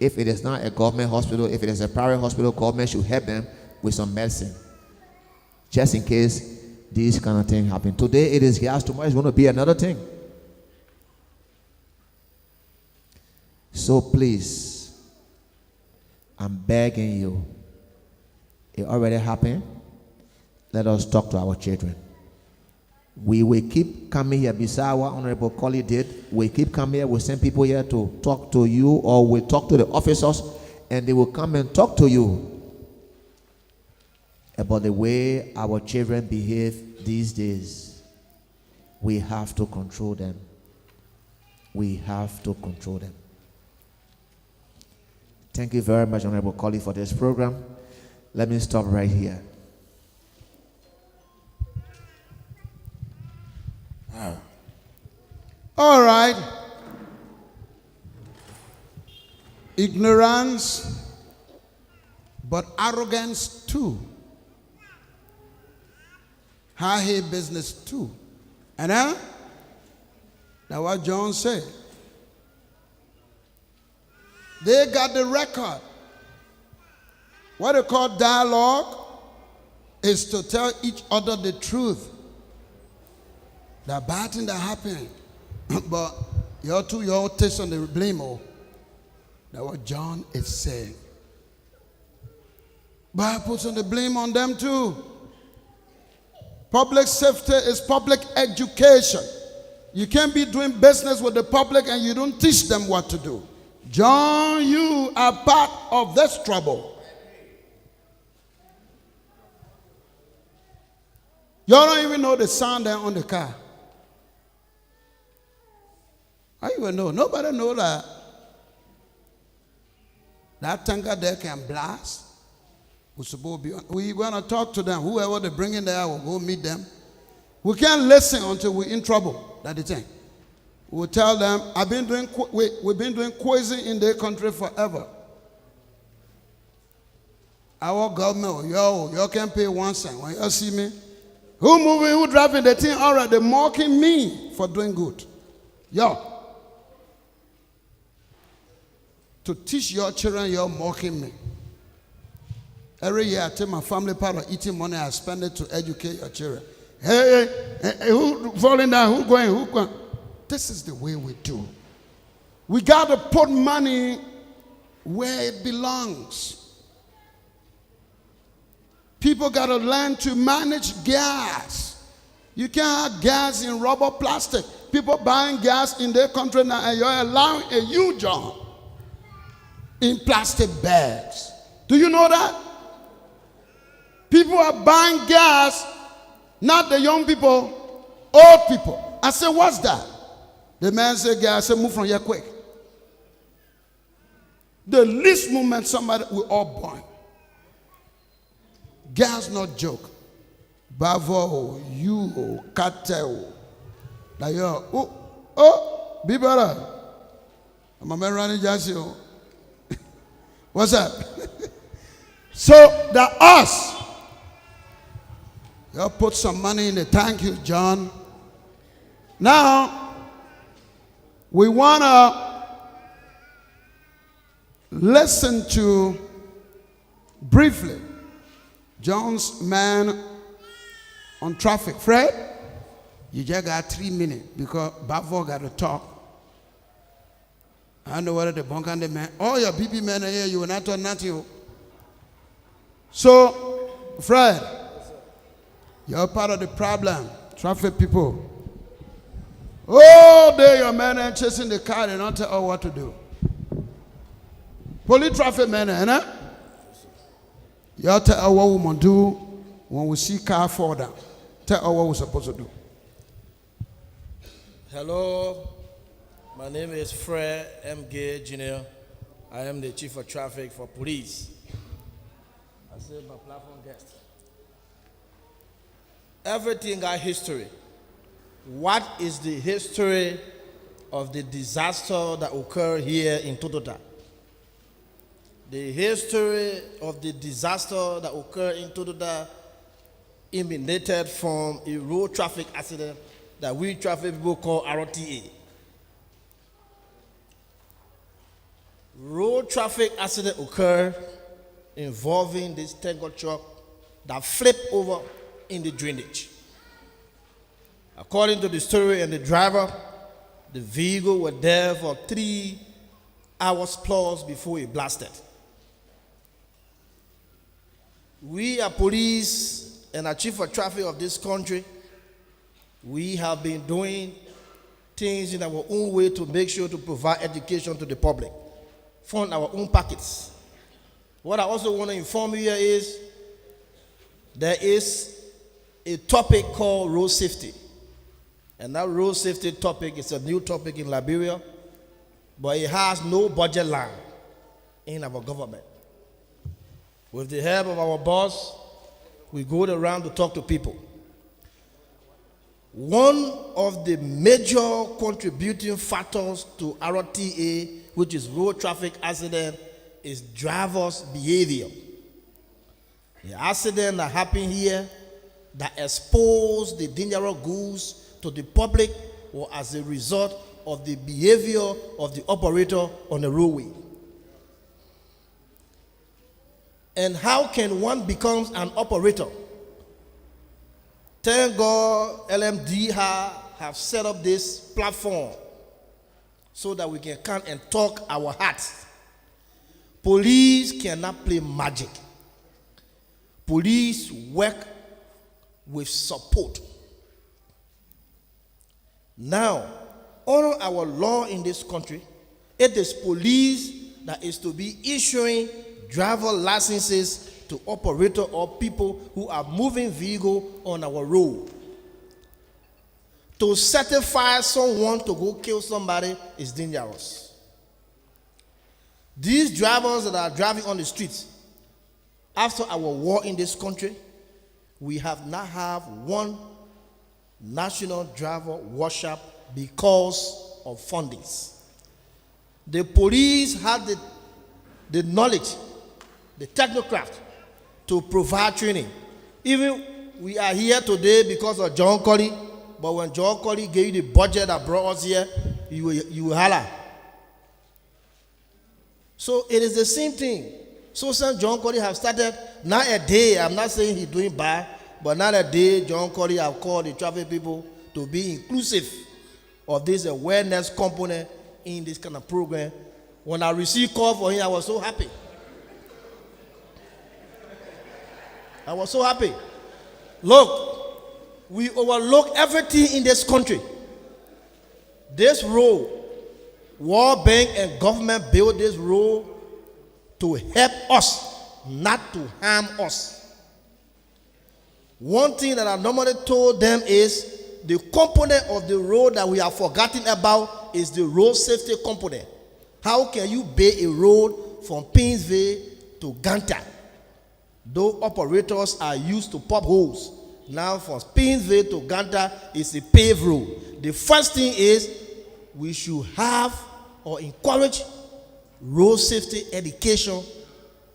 Speaker 14: If it is not a government hospital, if it is a private hospital, government should help them with some medicine. Just in case these kind of things happen. Today it is gas, tomorrow is going to be another thing. So please, I'm begging you. It already happened. Let us talk to our children. We will keep coming here beside what Honorable Colley did. We keep coming here. We send people here to talk to you, or we talk to the officers, and they will come and talk to you about the way our children behave these days. We have to control them. We have to control them. Thank you very much, Honorable Colley, for this program. Let me stop right here.
Speaker 1: All right. Ignorance, but arrogance too. High-head business too. And that's what John said. They got the record. What they call dialogue is to tell each other the truth. The bad thing that happened. But your taste on the blame. That's what John is saying. But puts on the blame on them too. Public safety is public education. You can't be doing business with the public and you don't teach them what to do. John, you are part of this trouble. You don't even know the sound there on the car. I even know. Nobody know that tanker there can blast. We're going to talk to them. Whoever they bring in there, we'll go meet them. We can't listen until we're in trouble. That's the thing. We'll tell them, we've been doing quizzing in their country forever. Our government, you can't pay 1 cent. When you see me, Who moving, who driving the thing? All right, they're mocking me for doing good. Yo. To teach your children, you're mocking me. Every year I take my family part of eating money, I spend it to educate your children. Hey, who falling down? Who going? Who going? This is the way we do. We got to put money where it belongs. People got to learn to manage gas. You can't have gas in rubber plastic. People buying gas in their country now, and you're allowing a huge job in plastic bags. Do you know that? People are buying gas, not the young people, old people. I said, what's that? The man said, gas. I said, move from here quick. The least moment somebody will all burn. Gas not joke. Bavo, you, cartel. That you're, be better. I'm a man running just you. What's up? So that us, you put some money in the thank you, John. Now, we want to listen to briefly John's man on traffic. Fred, you just got 3 minutes because Bavo got to talk. I know whether the bunk and the man, all your BP men are here, you will not turn nothing. So, Fred, you're part of the problem. Traffic people. Oh, there your men are chasing the car and not tell what to do. Police traffic men, eh? You tell what we do when we see car fall down. Tell us what we're supposed to do.
Speaker 15: Hello, my name is Fred M. Gay Jr. I am the Chief of Traffic for Police. I say my platform guest. Everything got history. What is the history of the disaster that occurred here in Totota? The history of the disaster that occurred in Totota emanated from a road traffic accident that we traffic people call RTA. Road traffic accident occurred involving this tanker truck that flipped over in the drainage. According to the story and the driver, the vehicle was there for 3 hours plus before it blasted. We are police and our chief of traffic of this country. We have been doing things in our own way to make sure to provide education to the public, fund our own pockets. What I also want to inform you here is there is a topic called road safety. And that road safety topic is a new topic in Liberia, but it has no budget line in our government. With the help of our boss, we go around to talk to people. One of the major contributing factors to RTA, which is road traffic accident, is driver's behavior. The accident that happened here that exposed the dangerous goods to the public was as a result of the behavior of the operator on the roadway. And how can one become an operator? Thank God LMD have set up this platform so that we can come and talk our hearts. Police cannot play magic. Police work with support. Now, under our law in this country, it is police that is to be issuing driver licenses to operator or people who are moving vehicle on our road. To certify someone to go kill somebody is dangerous. These drivers that are driving on the streets, after our war in this country, we have not have one national driver workshop because of fundings. The police had the knowledge, the technocraft to provide training. Even we are here today because of John Colley, but when John Colley gave you the budget that brought us here, you will holler. So it is the same thing. So since John Colley have started, not a day, I'm not saying he's doing bad, but not a day John Colley have called the traffic people to be inclusive of this awareness component in this kind of program. When I received call for him, I was so happy. I was so happy. Look, we overlook everything in this country. This road, World Bank and government built this road to help us, not to harm us. One thing that I normally told them is the component of the road that we have forgotten about is the road safety component. How can you build a road from Painesville to Ganta? Those operators are used to pop holes. Now from Painesville to Ganta is a paved road. The first thing is we should have or encourage road safety education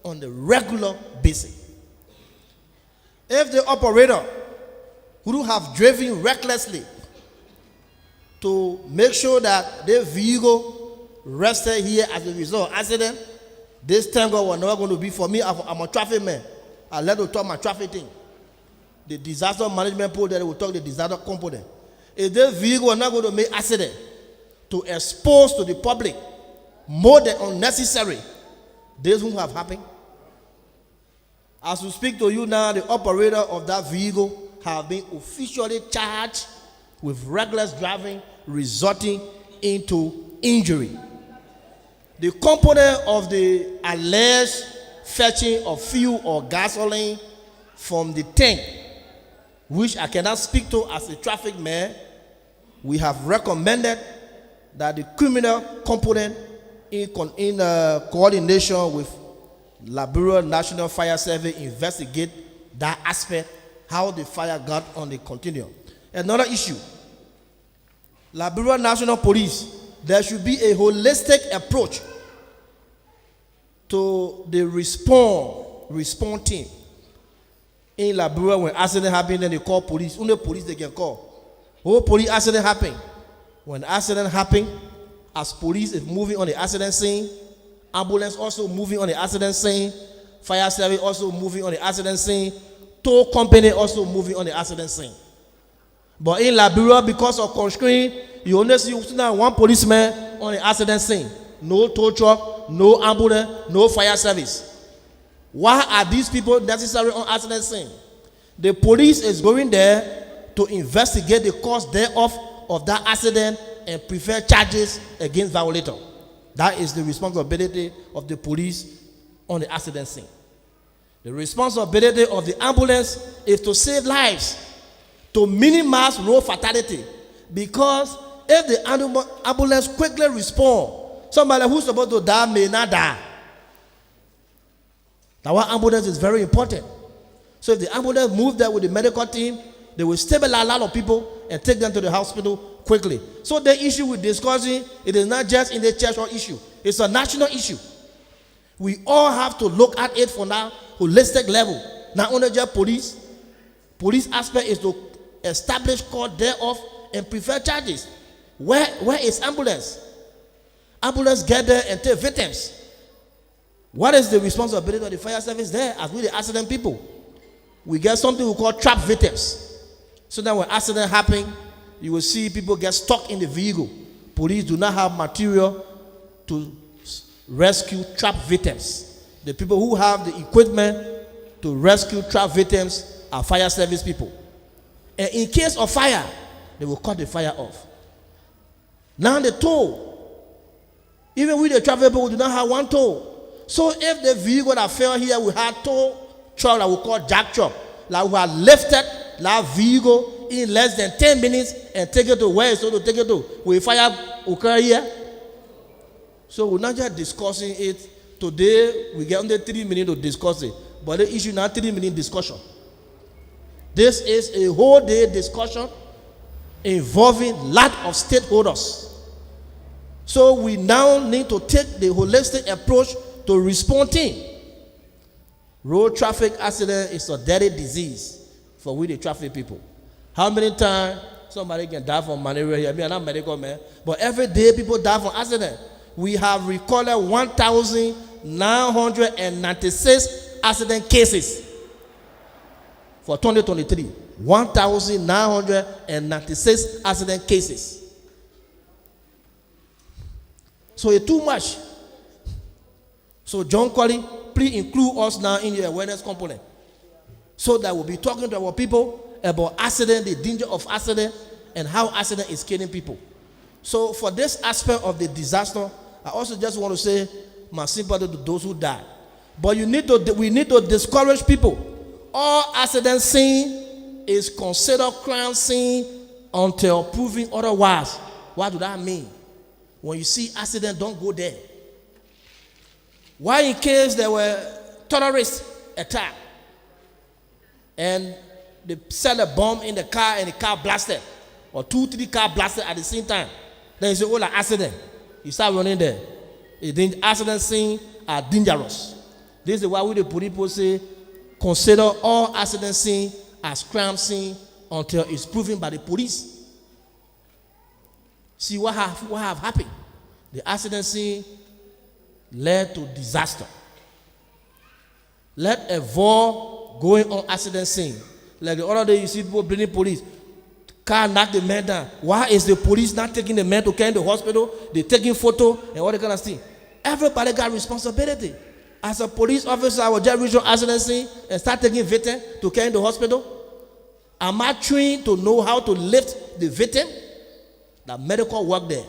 Speaker 15: on the regular basis. If the operator who have driven recklessly to make sure that their vehicle rested here as a result of accident, this tango was never going to be for me. I'm a traffic man. I let them talk my traffic thing. The disaster management pool that will talk the disaster component. If this vehicle is not going to make accident to expose to the public more than unnecessary, this won't have happened. As we speak to you now, the operator of that vehicle have been officially charged with reckless driving resulting into injury. The component of the alleged fetching of fuel or gasoline from the tank, which I cannot speak to as a traffic man, we have recommended that the criminal component in coordination with Liberia National Fire Service investigate that aspect, how the fire got on the continuum. Another issue, Liberia National Police, there should be a holistic approach to the response team. In Liberia, when accident happen, then they call police. Only police they can call. Oh, police accident happen. When accident happen, as police is moving on the accident scene, ambulance also moving on the accident scene, fire service also moving on the accident scene, tow company also moving on the accident scene. But in Liberia, because of constraint, you only see one policeman on the accident scene. No tow truck, no ambulance, no fire service. Why are these people necessary on accident scene? The police is going there to investigate the cause thereof of that accident and prevent charges against violator. That is the responsibility of the police on the accident scene. The responsibility of the ambulance is to save lives, to minimize road fatality. Because if the ambulance quickly respond, somebody who's supposed to die may not die. Now, our ambulance is very important. So if the ambulance move there with the medical team, they will stabilize a lot of people and take them to the hospital quickly. So the issue we're discussing, it is not just in the church or issue. It's a national issue. We all have to look at it from that holistic level. Not only just police. Police aspect is to establish cause thereof and prevent charges. Where is ambulance? Ambulance get there and take victims. What is the responsibility of the fire service there as with the accident people? We get something we call trap victims. So that when accident happen, you will see people get stuck in the vehicle. Police do not have material to rescue trap victims. The people who have the equipment to rescue trap victims are fire service people. And in case of fire, they will cut the fire off. Now the toll, even with the traffic people, we do not have one toll. So if the vehicle that fell here, we had tow truck that we call jack truck, like we have lifted that vehicle in less than 10 minutes and take it to where it's supposed to take it to. Will fire occur here? So we're not just discussing it. Today, we get only 3 minutes to discuss it. But the issue not 3 minute discussion. This is a whole day discussion involving lot of stakeholders. So we now need to take the holistic approach to responding. Road traffic accident is a deadly disease. for we the traffic people. How many times somebody can die from malaria here? I mean, I'm not medical man, but every day people die from accident. We have recorded 1,996 accident cases for 2023. 1,996 accident cases. So it's too much. So John Colley, please include us now in your awareness component, so that we'll be talking to our people about accident, the danger of accident, and how accident is killing people. So for this aspect of the disaster, I also just want to say my sympathy to those who died. But we need to discourage people. All accident scene is considered crime scene until proven otherwise. What do that mean? When you see accident, don't go there. Why? In case there were terrorist attack and they set a bomb in the car and the car blasted, or 2-3 cars blasted at the same time, then you say, oh, like accident. You start running there. Accident scene are dangerous. This is why we the police say consider all accident scene as crime scene until it's proven by the police. See what have happened. The accident scene led to disaster. Let avoid going on accident scene. Like the other day, you see people bringing police. Car knock the man down. Why is the police not taking the man to carry the hospital? They taking photo and all that kind of thing. Everybody got responsibility. As a police officer, I will just reach an accident scene and start taking victim to carry the hospital. Am I trained to know how to lift the victim? That medical work there.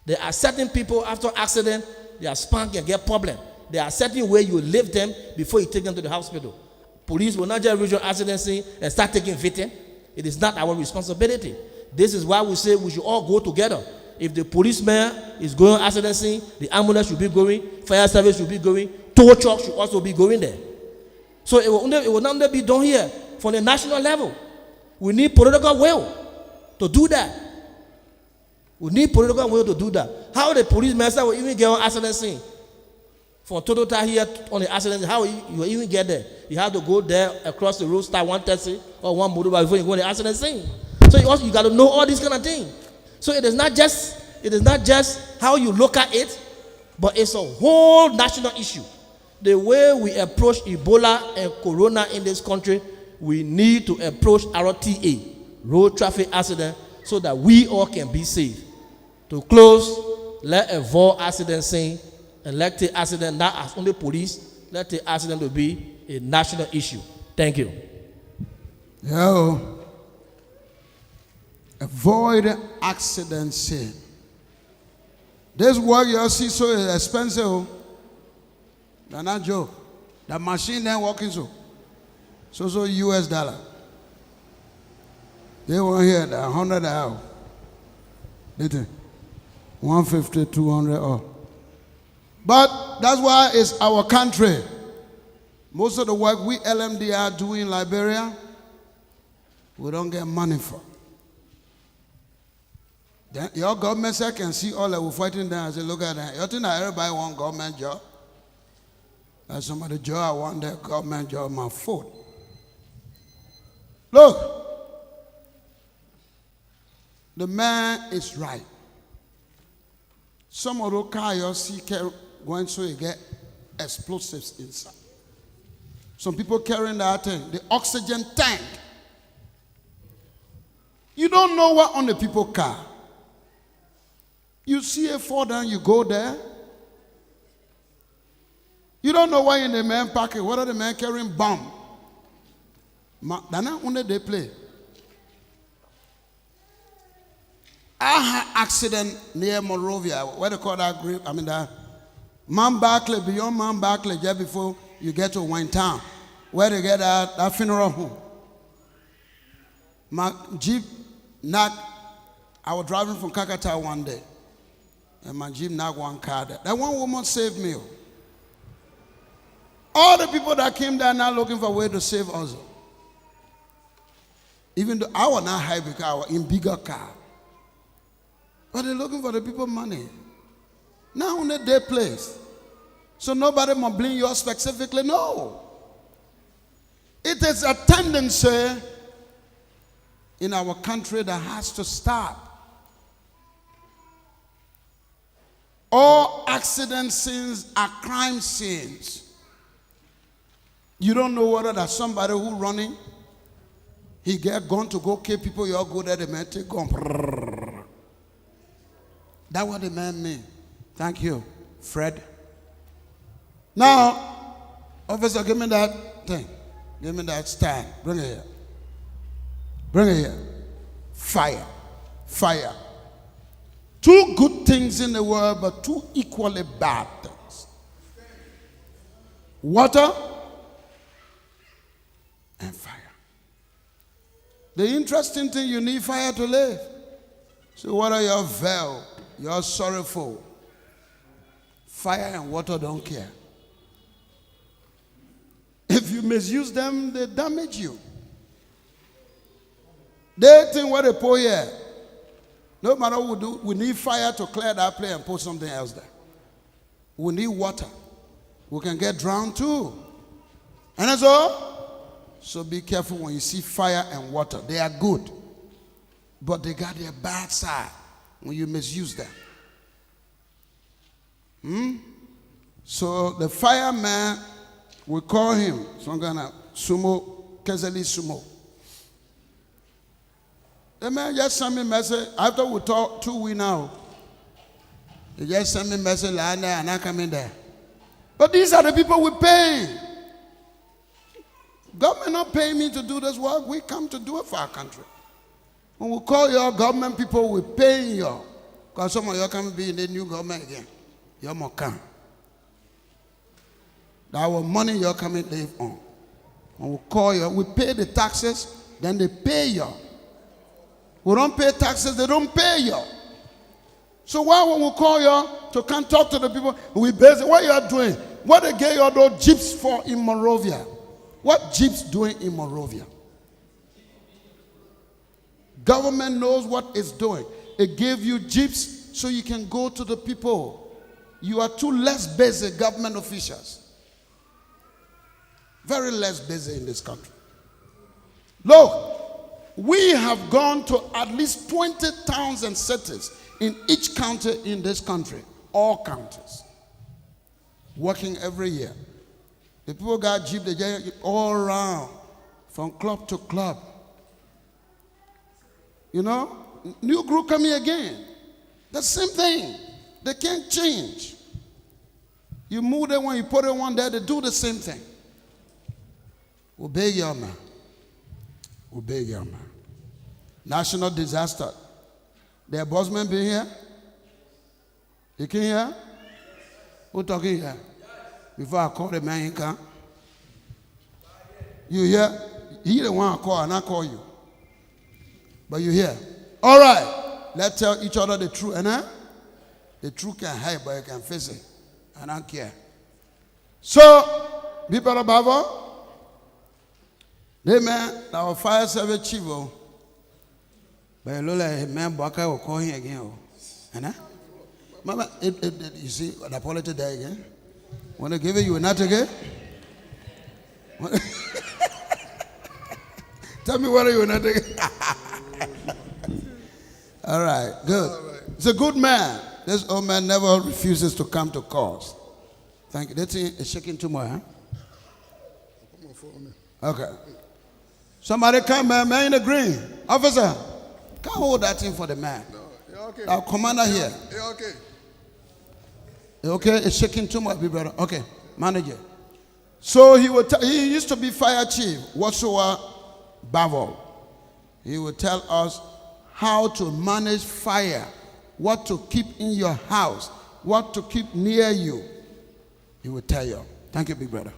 Speaker 15: There are certain people after accident, their spine can get problem. There are certain ways you lift them before you take them to the hospital. Police will not just reach an accident scene and start taking victim. It is not our responsibility. This is why we say we should all go together. If the policeman is going on accident scene, the ambulance should be going, fire service should be going, tow truck should also be going there. So it will not only be done here from the national level. We need political will to do that. We need political will to do that. How the policeman will even get on accident scene? From Total here on the accident, how you even get there? You have to go there across the road, start 130 or 1 motorbike before you go to the accident scene. So you got to know all these kind of things. So it is not just how you look at it, but it's a whole national issue. The way we approach Ebola and Corona in this country, we need to approach RTA, road traffic accident, so that we all can be safe. To close, let avoid accident scene and let the accident not as only police, let the accident to be a national issue. Thank you.
Speaker 1: Yo. Avoid accident scene. This work you see so expensive. They're not joke. The machine then working so US dollar. They want here the 100 hour. They think 150, 200 or. But that's why it's our country. Most of the work we LMD are doing in Liberia, we don't get money for. Then your government side can see all that we're fighting there and say, look at that. You think that everybody want government job? As somebody job, I want that government job, my foot. Look, the man is right. Some of those cars you see going so you get explosives inside. Some people carrying that thing, the oxygen tank. You don't know what on the people car. You see a fall down, you go there. You don't know why in the man pocket, what are the man carrying bomb? That's not only they play. I had accident near Monrovia, where they call that group, that Mount Barclay, beyond Mount Barclay, just before you get to Wine Town, where they get that funeral home. My Jeep knocked, I was driving from Kakata one day, and my Jeep knocked one car there. That one woman saved me. All the people that came there now looking for a way to save us. Even though I was not high because I was in bigger car. But they're looking for the people money. Now on their place. So nobody must blame you specifically. No. It is a tendency in our country that has to stop. All accident scenes are crime scenes. You don't know whether that's somebody who running, he get gun to go kill people, you all go there, the man take gun. That's what the man mean. Thank you, Fred. Now, officer, give me that thing. Give me that stand. Bring it here. Bring it here. Fire. Fire. Two good things in the world, but two equally bad things. Water and fire. The interesting thing, you need fire to live. So what are your veil? You're sorrowful. Fire and water don't care. If you misuse them, they damage you. They think what they pour here. No matter what we do, we need fire to clear that place and put something else there. We need water. We can get drowned too. And that's all. So be careful when you see fire and water. They are good. But they got their bad side when you misuse them. So the fireman, we call him some kind of sumo, Kezeli sumo. The man just sent me a message. After we talk 2 weeks now, he just sent me a message and I come in there. But these are the people we pay. Government not paying me to do this work. We come to do it for our country. When we call your government people, we pay you. Because some of you come be in the new government again. You're more come. Our money you're coming live on. When we call you, we pay the taxes, then they pay you. We don't pay taxes, they don't pay you. So why when we call you to come talk to the people, we basically, what you are doing? What they gave you those jeeps for in Monrovia? What jeeps doing in Monrovia? Government knows what it's doing. It gave you jeeps so you can go to the people. You are too less busy, government officials. Very less busy in this country. Look, we have gone to at least 20 towns and cities in each county in this country. All counties. Working every year. The people got jeep, they get all around. From club to club. You know? New group coming again. The same thing. They can't change. You move them one, you put it one there, they do the same thing. Obey your man. Obey your man. National disaster. The bossman been here? You can hear? Who talking here? Before I call the man, he come. You hear? He the one I call and I call you. But you hear? All right. Let's tell each other the truth. And the truth can hide, but you can face it. I don't care. So, people of Bible. Amen. Our fire service chief, but you look like man Baka will call him again. And Mama, you see the politics there again. Want to give it you not again? Tell me whether you not again. All right, good. All right. It's a good man. This old man never refuses to come to cause. Thank you. That thing is shaking too much, huh? Okay. Somebody come, man in the green. Officer, come hold that thing for the man. No, okay. Our commander here.
Speaker 6: Okay.
Speaker 1: Okay, it's shaking too much, big brother. Okay, manager. So he used to be fire chief, whatsoever Bavel. He would tell us how to manage fire, what to keep in your house, what to keep near you. He would tell you. Thank you, big brother.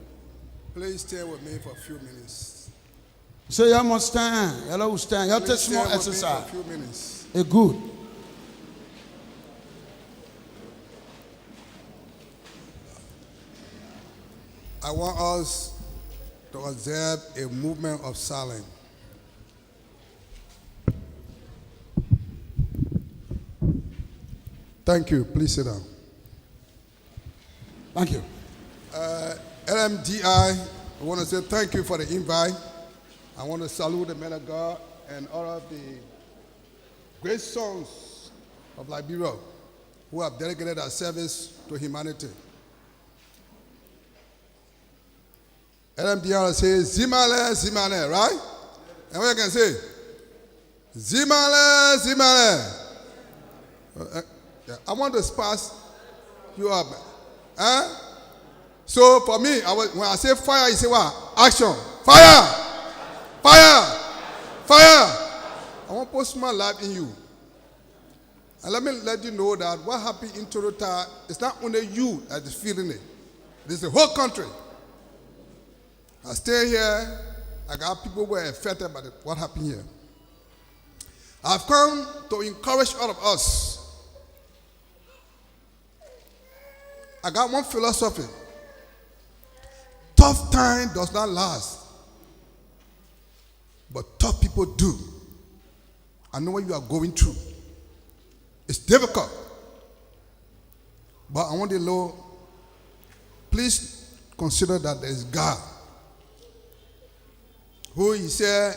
Speaker 16: Please stay with me for a few minutes.
Speaker 1: So you must stand. You will stand. You take small exercise.
Speaker 16: For a few minutes.
Speaker 1: A good.
Speaker 16: I want us to observe a movement of silence. Thank you. Please sit down.
Speaker 1: Thank you.
Speaker 16: LMDI I want to say thank you for the invite. I want to salute the men of God and all of the great sons of Liberia who have dedicated their service to humanity. LMDR says, Zimale, Zimale, right? And what you can say? Zimale, Zimale. I want to spice you up. So for me, when I say fire, you say what? Action. Fire! Fire! Fire! I want to put my life in you. And let me let you know that what happened in Toronto is not only you that is feeling it. It is the whole country. I stay here. I got people who were affected by what happened here. I've come to encourage all of us. I got one philosophy. Tough time does not last. But tough people do. I know what you are going through. It's difficult. But I want you to know, please consider that there is God. Who he said,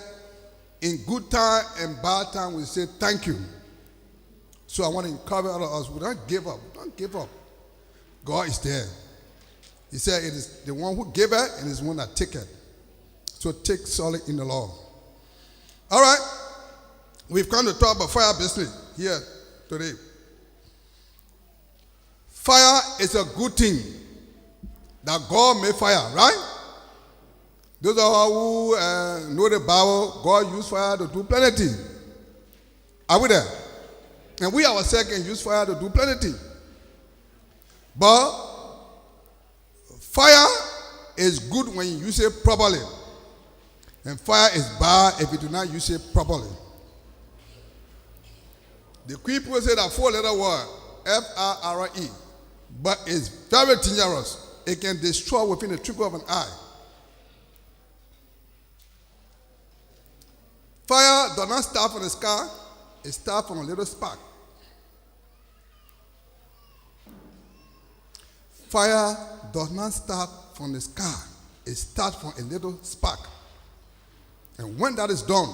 Speaker 16: in good time and bad time, we say thank you. So I want to encourage all of us. We don't give up. Don't give up. God is there. He said it is the one who gave it and is the one that take it. So take solid in the Lord. All right. We've come to talk about fire business here today. Fire is a good thing that God made fire, right? Those are who know the Bible, God used fire to do plenty. Are we there? And we ourselves can use fire to do plenty. But fire is good when you use it properly. And fire is bad if you do not use it properly. The people say that 4-letter word, F-I-R-E, but it's very dangerous. It can destroy within the twinkle of an eye. Fire does not start from the sky, it starts from a little spark. Fire does not start from the sky, it starts from a little spark. And when that is done,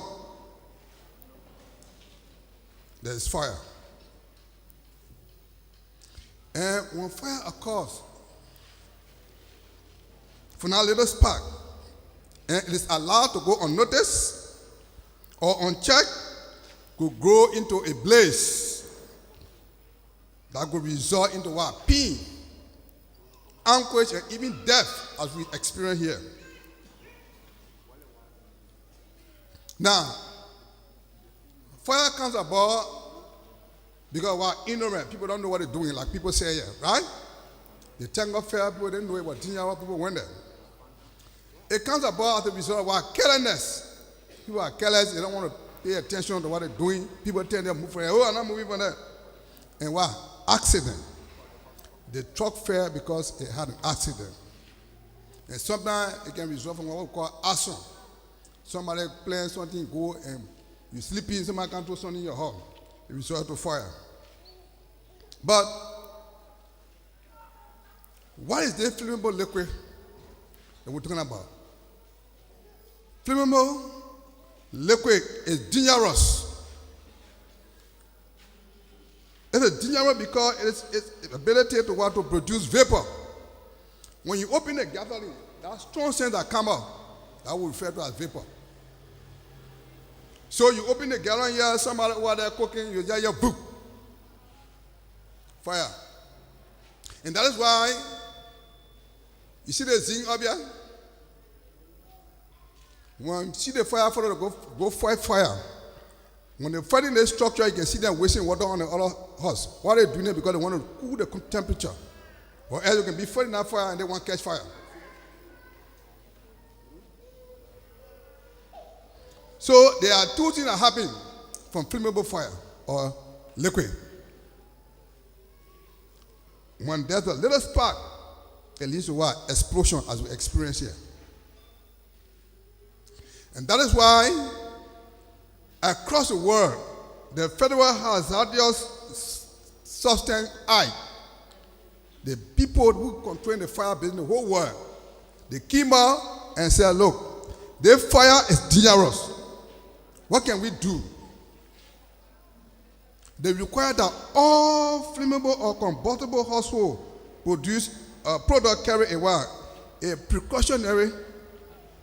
Speaker 16: there is fire. And when fire occurs from that little spark, and it is allowed to go unnoticed, or unchecked, could grow into a blaze that could result into what? Pain, anguish, and even death, as we experience here. Now, fire comes about because we're ignorant. People don't know what they're doing, like people say here, right? The tank of fire, people didn't know what people went there. It comes about as a result of our carelessness. People are careless, they don't want to pay attention to what they're doing. People tell them, move from there. Oh, I'm not moving from there. And what? Accident. The truck fell because it had an accident. And sometimes it can result from what we call arson. Somebody playing something, go and you sleeping, somebody can throw something in your home. It results to fire. But what is the flammable liquid that we're talking about? Flammable liquid is dangerous. It's dangerous because it's ability to want to produce vapor. When you open a gathering, that strong scent that come out, that will refer to as vapor. So you open the gathering here, somebody over there cooking, you just hear boom, fire. And that is why you see the zinc up here. When you see the fire follow, go fight fire. When they're fighting the structure, you can see them wasting water on the other horse. Why are they doing it? Because they want to cool the temperature. Or else you can be fighting that fire and they want to catch fire. So there are two things that happen from flammable fire or liquid. When there's a little spark, it leads to what? Explosion, as we experience here. And that is why across the world, the Federal Hazardous Substance Act, the people who control the fire business in the whole world, they came out and said, look, this fire is dangerous. What can we do? They require that all flammable or combustible household produce a product carry a precautionary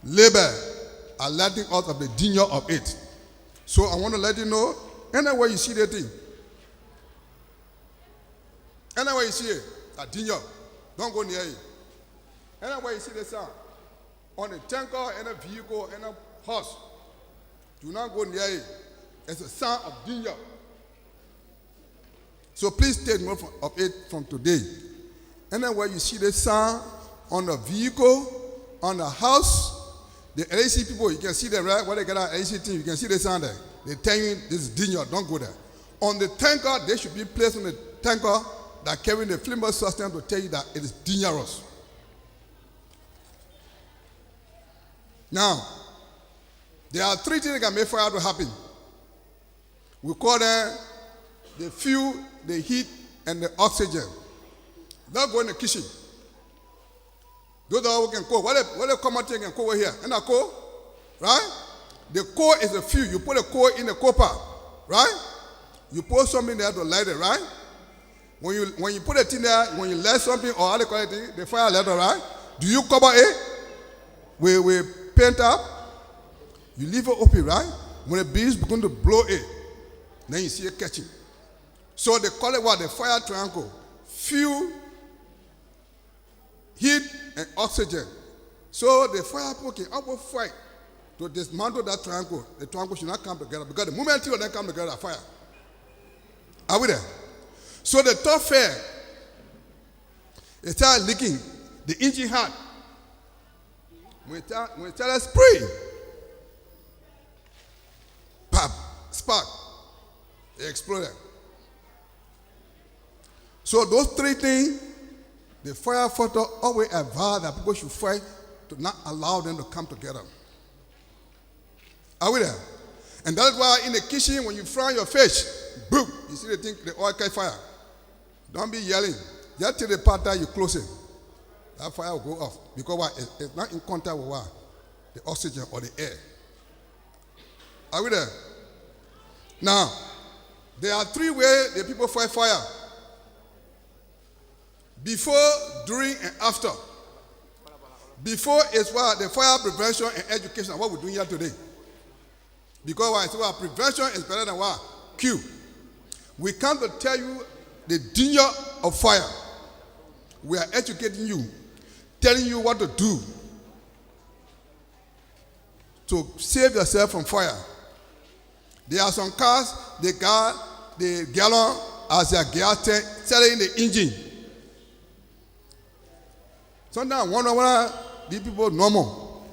Speaker 16: label alerting us of the danger of it. So I want to let you know, anywhere you see the thing, anywhere you see it, a danger, don't go near it. Anywhere you see the sign, on a tanker, in a vehicle, in a horse, do not go near it. It's a sign of danger. So please take note of it from today. Anywhere you see the sign on a vehicle, on a house, the LAC people, you can see them, right? When they get out LAC team, you can see the sign there. They tell you this is danger, don't go there. On the tanker, they should be placed on the tanker that carry the flammable substance to tell you that it is dangerous. Now, there are three things that can make fire to happen. We call them the fuel, the heat, and the oxygen. Don't go in the kitchen. Those are who can cook. What a common thing can cook over here? And a coal, right? The coal is the fuel. You put a coal in the copper, right? You put something there to light it, right? When you put it in there, when you light something or other quality, the fire lighter, right? Do you cover it with paint up? You leave it open, right? When the bees begin to blow it, then you see it catching. So they call it what? The fire triangle. Fuel, heat, and oxygen. So the fire people can always fight to dismantle that triangle. The triangle should not come together because the moment two of them come together, fire. Are we there? So the top fair, it started leaking. The engine hot. When it started spraying, pop, spark, it exploded. So those three things, the firefighter always advise that people should fight to not allow them to come together. Are we there? And that's why in the kitchen, when you fry your fish, boom, you see the thing, the oil catch fire. Don't be yelling. Just till the part that you close it, that fire will go off. Because why? It's not in contact with what? The oxygen or the air. Are we there? Now, there are three ways the people fight fire. Before, during, and after. Before is what? The fire prevention and education, what we're doing here today. Because why? So what? Prevention is better than what? Cure. We come to tell you the danger of fire. We are educating you, telling you what to do to save yourself from fire. There are some cars, they got the gallon as their gas tank, selling the engine. Sometimes one these people normal.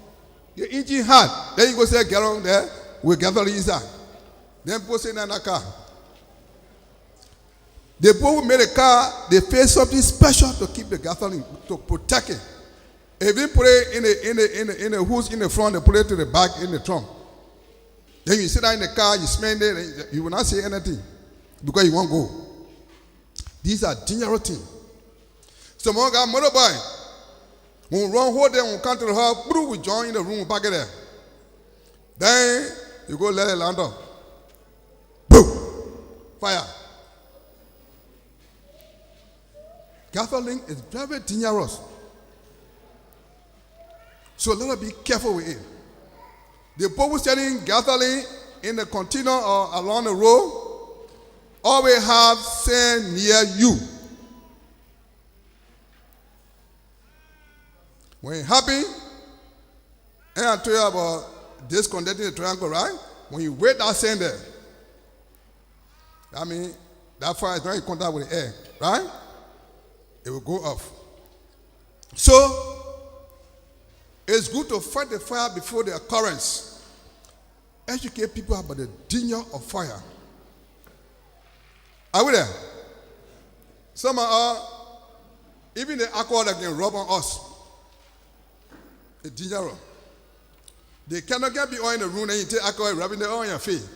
Speaker 16: The engine hot. Then you go say gallon there with gasoline inside. Then people say in that car. The people who made a car, they pay something special to keep the gasoline, to protect it. If you put it in the hose in the front, they put it to the back in the trunk. Then you sit down in the car, you smell it, you will not say anything because you won't go. These are dangerous things. Some more guy, motorbike, when we run hold them, we come to the house, we join in the room, back it there. Then you go let it land up. Boom! Fire. Gasoline is very dangerous. So let us be careful with it. The people selling gasoline in the container or along the road always have sand near you. When it happens, and I tell you about disconnecting the triangle, right? When you wait that sand there, I mean, that fire is not in contact with the air, right? It will go off. So, it's good to fight the fire before the occurrence. Educate people about the danger of fire. Are we there? Some are, even the alcohol that can rub on us, it's dangerous. They cannot get the oil in the room and you take alcohol rubbing the oil on your face.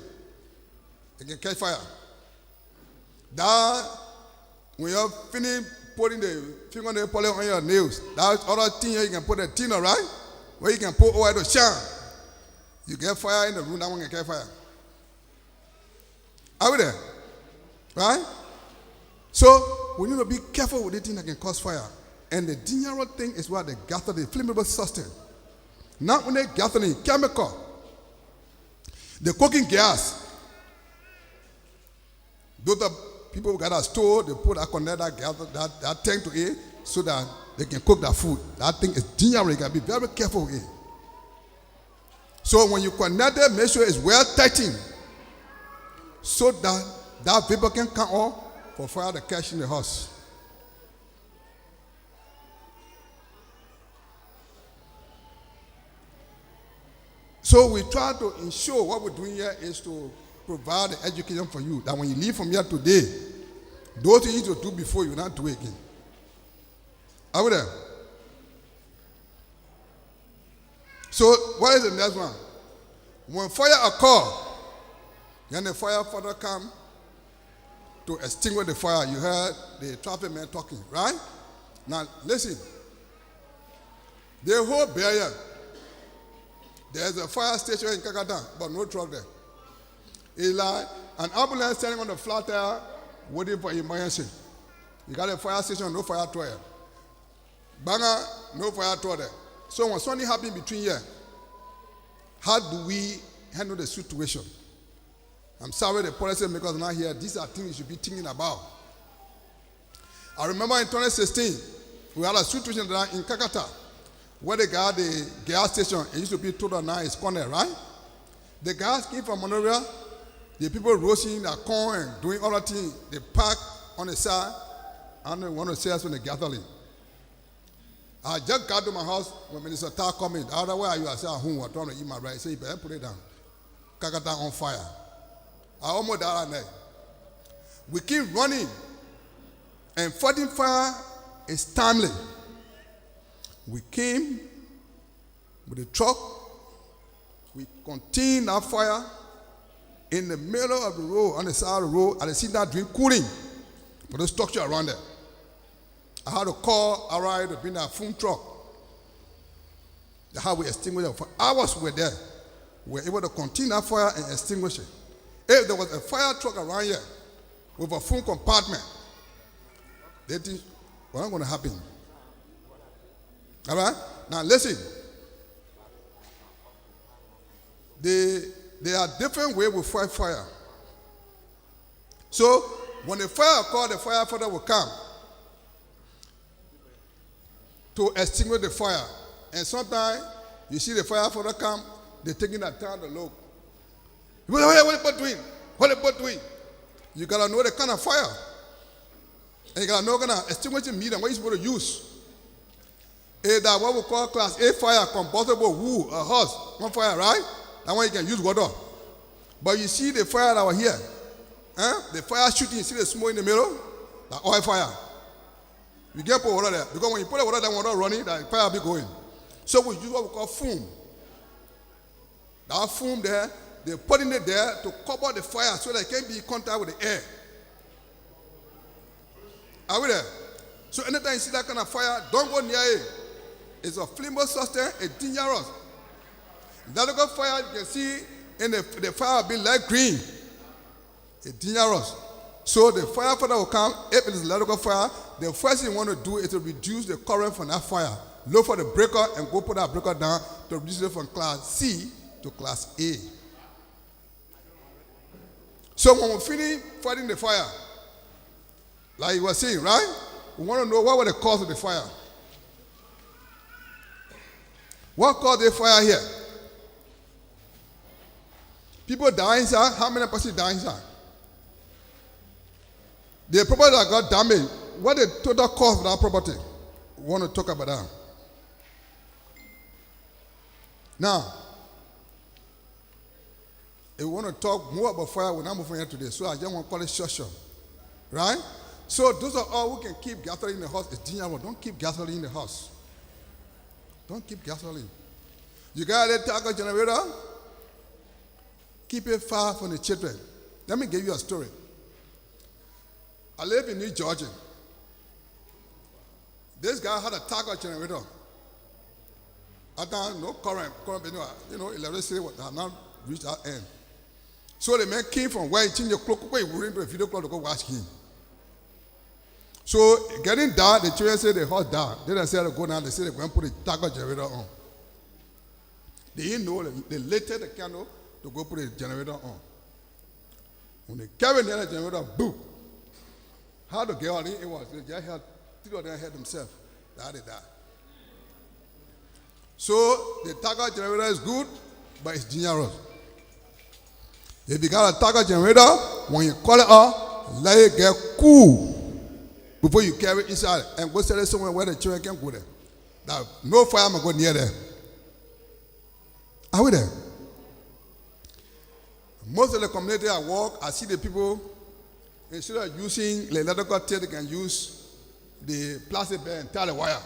Speaker 16: It can catch fire. That, when you're finished putting the fingernail polish on your nails, that's other thing you can put a thinner, right? where you can pour oil to shine. You get fire in the room, that one can get fire. Are we there? Right? So we need to be careful with the thing that can cause fire. And the dangerous thing is what they gather the flammable substance. Not when they gather the chemical, the cooking gas. Those are people who got a store, they put that tank to it so that they can cook their food. That thing is dangerous. You can be very careful with it. So when you connect it, make sure it's well tightened so that that vapor can come off for fire to catch in the house. So we try to ensure what we're doing here is to provide the education for you that when you leave from here today, those things you need to do before you not do it again. Are we there? So what is the next one? When fire occurs, then the firefighter come to extinguish the fire. You heard the traffic man talking, right? Now listen. The whole barrier. There's a fire station in Kakata, but no truck there. It's like an ambulance standing on the flat tire waiting for emergency. You got a fire station, no fire truck. Banger, no fire truck there. So when something happens between here, how do we handle the situation? I'm sorry the policymakers are not here. These are things you should be thinking about. I remember in 2016, we had a situation in Kakata where they got the gas station. It used to be total now it's corner, right? The gas came from Monrovia. The people roasting their corn and doing all that thing. They park on the side and they want to say us when they gathering. I just got to my house when Minister Tar come in. The other way I said, I'm trying to eat my rice. He said, you better put it down. Kakata on fire. I almost died that night. We keep running, and fighting fire is timely. We came with a truck. We contained that fire in the middle of the road, on the side of the road, and I see that drink cooling for the structure around there. I had to call Arai to bring that food truck. That's how we extinguished it. For hours we were there. We were able to contain that fire and extinguish it. If there was a fire truck around here with a full compartment, they think, what's going to happen? All right? Now listen. There are different ways we fight fire. So when the fire occurs, the firefighter will come to extinguish the fire. And sometimes you see the firefighter come, they're taking that time to look. What are you doing? What are you doing? You gotta know the kind of fire. And you gotta know the kind of extinguishing medium, what you're supposed to use. That what we call class A fire, combustible wood, a hose, one fire, right? That one you can use water. But you see the fire that was here. The fire shooting, you see the smoke in the middle? The oil fire. You get put water there. Because when you put the water there, water running, the fire will be going. So we use what we call foam. That foam there, they put in it there to cover the fire so that it can't be in contact with the air. Are we there? So anytime you see that kind of fire, don't go near it. It's a flammable substance, it's dangerous. That local fire you can see in the fire will be light green. It's dangerous. So the firefighter will come, if it is a local fire, the first thing you want to do is to reduce the current from that fire. Look for the breaker and go put that breaker down to reduce it from class C to class A. So when we finish fighting the fire, like you were saying, right? We want to know what was the cause of the fire. What caused the fire here? People die inside. How many persons die inside? The property that got damaged, what the total cost of that property? We want to talk about that. Now, if we want to talk more about fire, we're not moving here today. So I just want to call it short. Right? So those are all who can keep gasoline in the house. It's dangerous. Don't keep gasoline in the house. Don't keep gasoline. You got a target generator? Keep it far from the children. Let me give you a story. I live in New Georgia. This guy had a target generator. After no current, electricity had not reached that end. So the man came from where he changed the clock, he went into a video club to go watch him. So getting down, the children said the horse down. Then they said to go down, they said they're going to put a target generator on. They didn't know, they lighted the candle to go put the generator on. When they carried the generator, boom. How to get out it was, they just had, three of them had themselves. That they died. So the target generator is good, but it's dangerous. If you got a target generator, when you call it up, let it get cool before you carry it inside and go sell it somewhere where the children can go there. Now, no fireman go near there. Are we there? Most of the community I walk, I see the people, instead of using the electrical tape, they can use the plastic bag and tie the wire.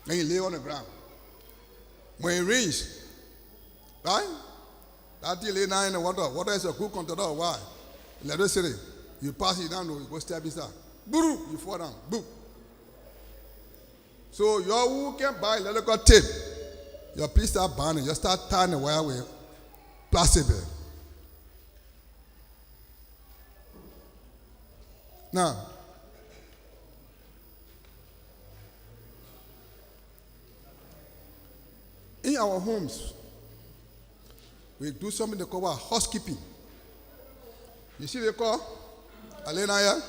Speaker 16: Then you lay on the ground. When it rains, right? That thing lay down in the water. Water is a good controller of why. Electricity. You pass it down, you go step inside. Boom, you fall down. Boom. So you who can buy electrical tape, your please start buying it. Just start tying the wire with plastic bag. Now, in our homes, we do something they call housekeeping. You see the call? Alena,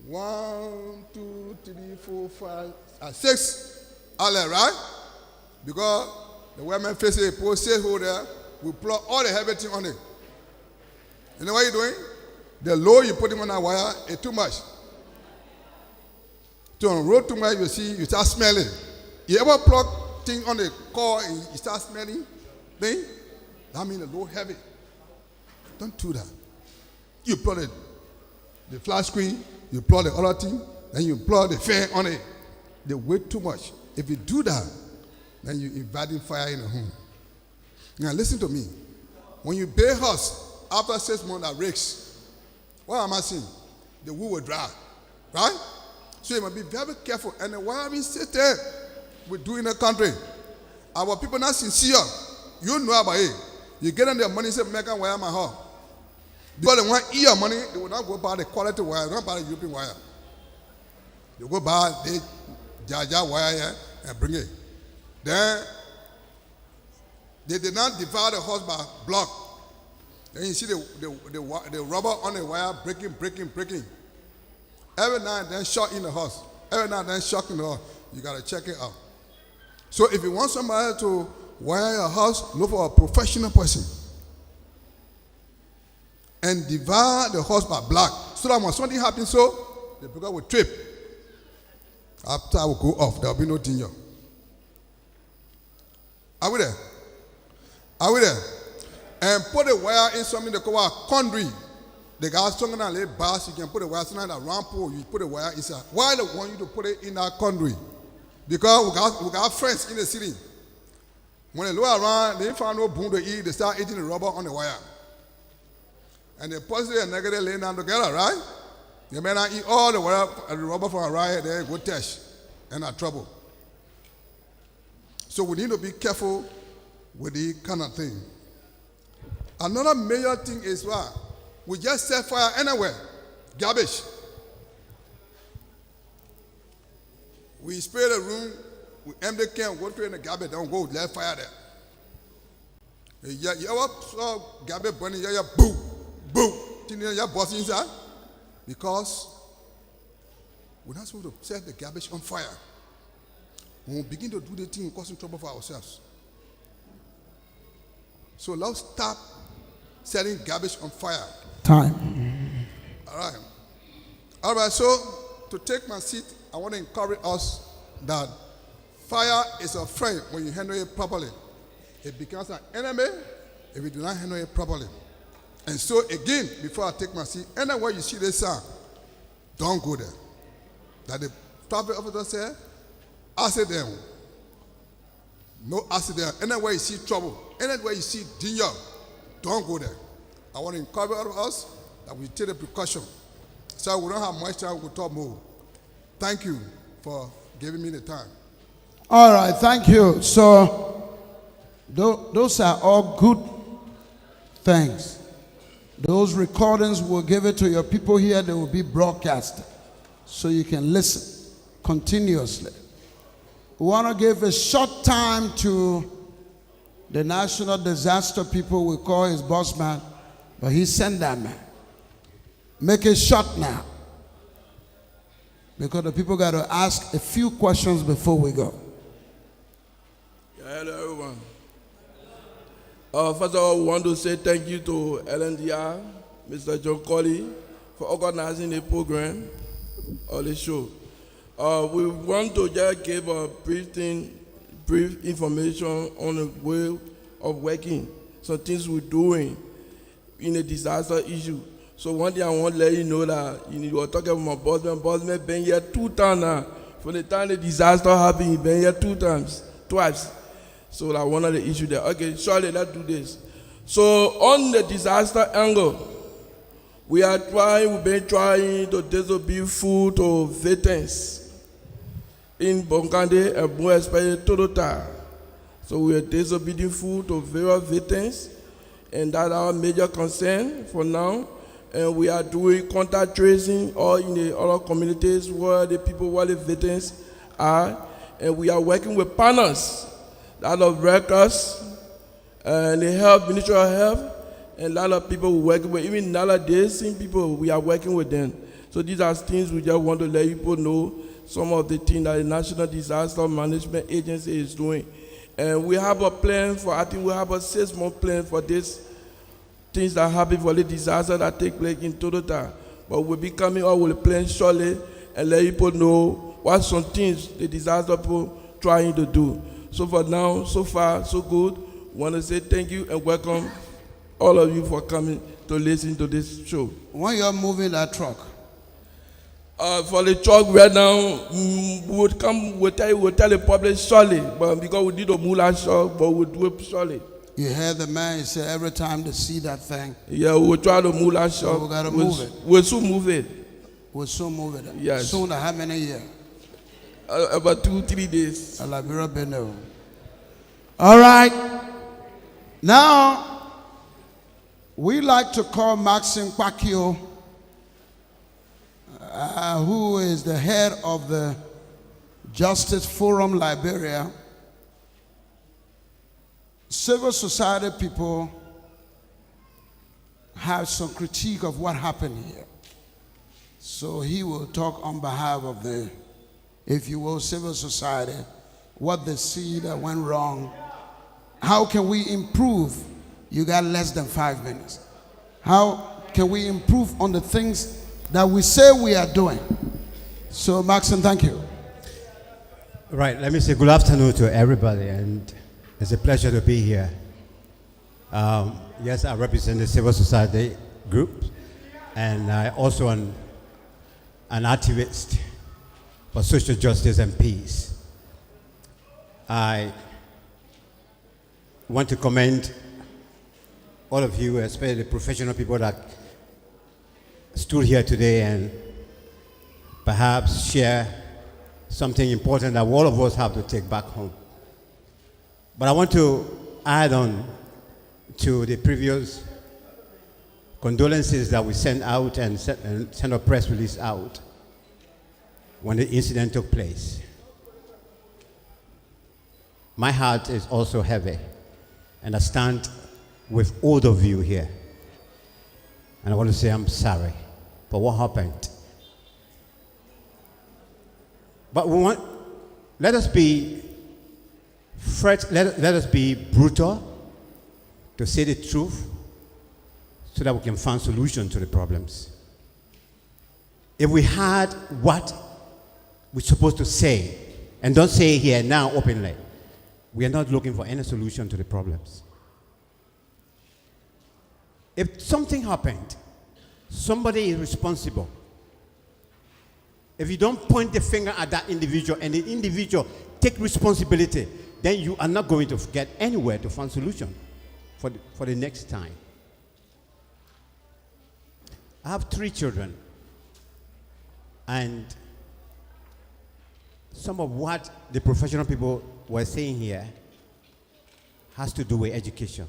Speaker 16: 1, 2, 3, 4, 5, 6. Alle, right? Because the women face a post hole there, we plug all the heavy thing on it. You know what you're doing? The low you put him on that wire is too much. So on the road too much, you see, you start smelling. You ever plug thing on the car and you start smelling? Thing? That means the load heavy. Don't do that. You plug the flat screen, you plug the other thing, then you plug the fan on it. They weigh too much. If you do that, then you're inviting fire in the home. Now listen to me. When you build a house, after 6 months that rakes, what am I saying? The wood will dry. Right? So you must be very careful. And the wiring system we do in the country, our people not sincere. You know about it. You get them their money, say, make a wire my house. Because they want to eat your money, they will not go buy the quality wire, not buy the European wire. They go buy the Jaja wire here and bring it. Then they did not divide the house by block. Then you see the rubber on the wire breaking. Every now and then shot in the house. Every now and then shock in the house. You got to check it out. So if you want somebody to wire your house, look for a professional person. And divide the house by block. So that when something happens, so the breaker will trip. After I will go off, there will be no danger. Are we there? Are we there? And put the wire in something they call a conduit. They got something that lay bars, you can put the wire in that round pole, you put the wire inside. Why they want you to put it in that conduit? Because we got friends in the city. When they look around, they found no boom to eat, they start eating the rubber on the wire. And the positive and negative laying down together, right? They may not eat all the wire, the rubber from a riot, they go test and have trouble. So we need to be careful with the kind of thing. Another major thing is what? We just set fire anywhere. Garbage. We spray the room, we empty can, go to in the garbage, don't go, let fire there. You ever saw garbage burning, boom, boom, you bust inside? Because we're not supposed to set the garbage on fire. When we begin to do the thing, we're causing trouble for ourselves. So let's stop setting garbage on fire.
Speaker 3: Time.
Speaker 16: All right, so to take my seat, I want to encourage us that fire is a friend when you handle it properly. It becomes an enemy if you do not handle it properly. And so again, before I take my seat, anywhere you see this sign, don't go there. That the traffic officer said, accident. No accident. Anywhere you see trouble, anywhere you see danger, don't go there. I want to encourage all of us that we take the precaution. So we don't have much time, we'll talk more. Thank you for giving me the time.
Speaker 1: All right, thank you. So, those are all good things. Those recordings will give it to your people here. They will be broadcasted so you can listen continuously. We want to give a short time to the national disaster people. We call his boss man, but he sent that man. Make it short now, because the people got to ask a few questions before we go.
Speaker 17: Hello, everyone. First of all, we want to say thank you to LNDR, Mr. John Colley, for organizing the program or the show. We want to just give a brief information on the way of working, some things we're doing in a disaster issue. So one thing I want to let you know that you were talking about my boss man. Boss man been here 2 times now. From the time the disaster happened, he been here twice. So that one of the issues there. Okay, surely let's do this. So on the disaster angle, we've been trying to distribute food to victims in Bonkande and more especially Totota. So we are distributing food to various victims, and that's our major concern for now. And we are doing contact tracing all in the other communities where the victims are, and we are working with partners. A lot of records, and the health, Ministry of Health, and a lot of people we're working with. Even nowadays, same people, we are working with them. So these are things we just want to let people know, some of the things that the National Disaster Management Agency is doing. And we have a plan I think we have a 6-month plan for this, things that happen for the disaster that take place in Totota. But we'll be coming up with a plan shortly and let people know what some things the disaster people trying to do. So for now, so far, so good. Want to say thank you and welcome all of you for coming to listen to this show.
Speaker 1: When you're moving that truck?
Speaker 17: For the truck right now, we'll tell the public shortly, but because we need to move that truck, but we'll do it shortly.
Speaker 1: You heard the man, he said every time they see that thing.
Speaker 17: Yeah, we'll try to move that truck.
Speaker 1: So we got to move it.
Speaker 17: We'll soon move it.
Speaker 1: We'll soon move it.
Speaker 17: Yes.
Speaker 1: Soon, how many years?
Speaker 17: About 2-3 days.
Speaker 1: All right. Now, we like to call Maxine Kwakio, who is the head of the Justice Forum Liberia. Civil society people have some critique of what happened here. So he will talk on behalf of the, if you will, civil society, what they see that went wrong. How can we improve? You got less than 5 minutes. How can we improve on the things that we say we are doing? So, Maxine, thank you.
Speaker 18: Right, let me say good afternoon to everybody, and it's a pleasure to be here. Yes, I represent the civil society group, and I also am an activist for social justice and peace. I want to commend all of you, especially the professional people that stood here today and perhaps share something important that all of us have to take back home. But I want to add on to the previous condolences that we sent out and sent a press release out when the incident took place. My heart is also heavy, and I stand with all of you here. And I want to say I'm sorry for what happened. But let us be brutal, to say the truth, so that we can find solution to the problems. If we had what we're supposed to say, and don't say it here now openly, we are not looking for any solution to the problems. If something happened, somebody is responsible. If you don't point the finger at that individual and the individual take responsibility, then you are not going to get anywhere to find solution for the next time. I have 3 children, and some of what the professional people were saying here has to do with education.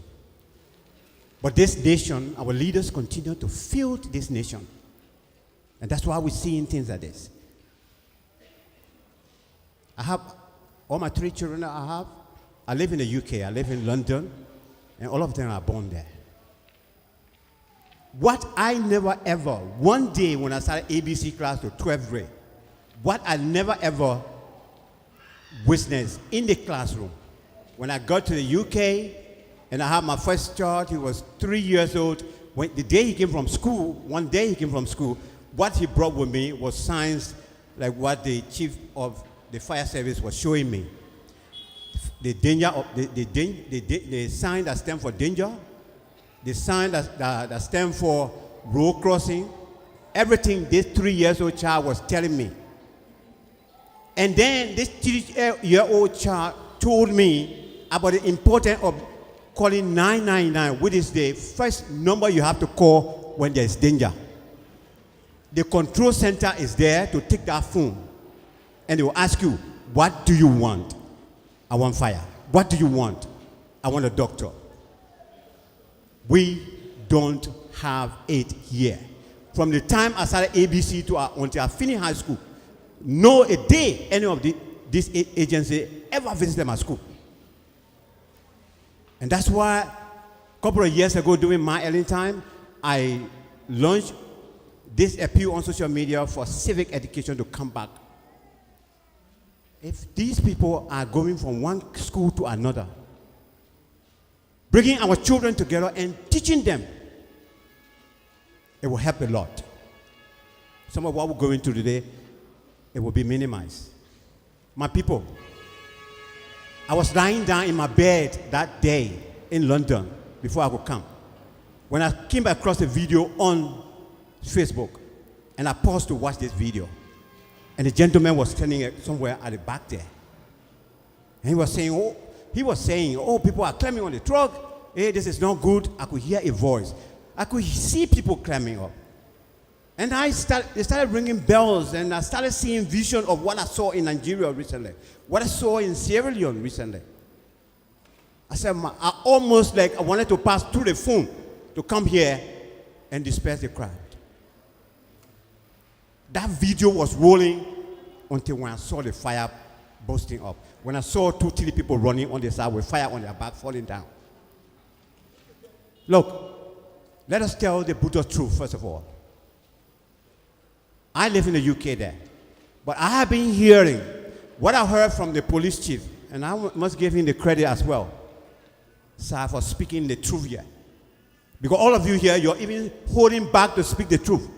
Speaker 18: But this nation, our leaders continue to fail this nation. And that's why we're seeing things like this. I have all my 3 children that I have. I live in the UK, I live in London, and all of them are born there. What I never ever, one day when I started ABC class to 12th grade, what I never ever witnessed in the classroom, when I got to the UK and I had my first child, he was 3 years old. When, the day he came from school, one day he came from school, what he brought with me was signs like what the chief of the fire service was showing me. The danger of the sign that stands for danger, the sign that stands for road crossing, everything this 3 years old child was telling me. And then this 3-year-old child told me about the importance of calling 999, which is the first number you have to call when there's danger. The control center is there to take that phone, and they will ask you, what do you want? I want fire. What do you want? I want a doctor. We don't have it here. From the time I started ABC to until I finished high school, no a day any of this agency ever visited my school. And that's why a couple of years ago during my early time, I launched this appeal on social media for civic education to come back. If these people are going from one school to another, bringing our children together and teaching them, it will help a lot. Some of what we're going through today, it will be minimized. My people, I was lying down in my bed that day in London before I could come. When I came across a video on Facebook, and I paused to watch this video, and the gentleman was standing somewhere at the back there, and he was saying, oh, people are climbing on the truck. Hey, this is not good. I could hear a voice. I could see people climbing up. And they started ringing bells, and I started seeing vision of what I saw in Nigeria recently, what I saw in Sierra Leone recently. I said, I almost like I wanted to pass through the phone to come here and disperse the crowd. That video was rolling until when I saw the fire bursting up. When I saw 2-3 people running on the side with fire on their back falling down. Look, let us tell the brutal truth first of all. I live in the UK there, but I have been hearing what I heard from the police chief, and I must give him the credit as well, sir, for speaking the truth here. Because all of you here, you're even holding back to speak the truth.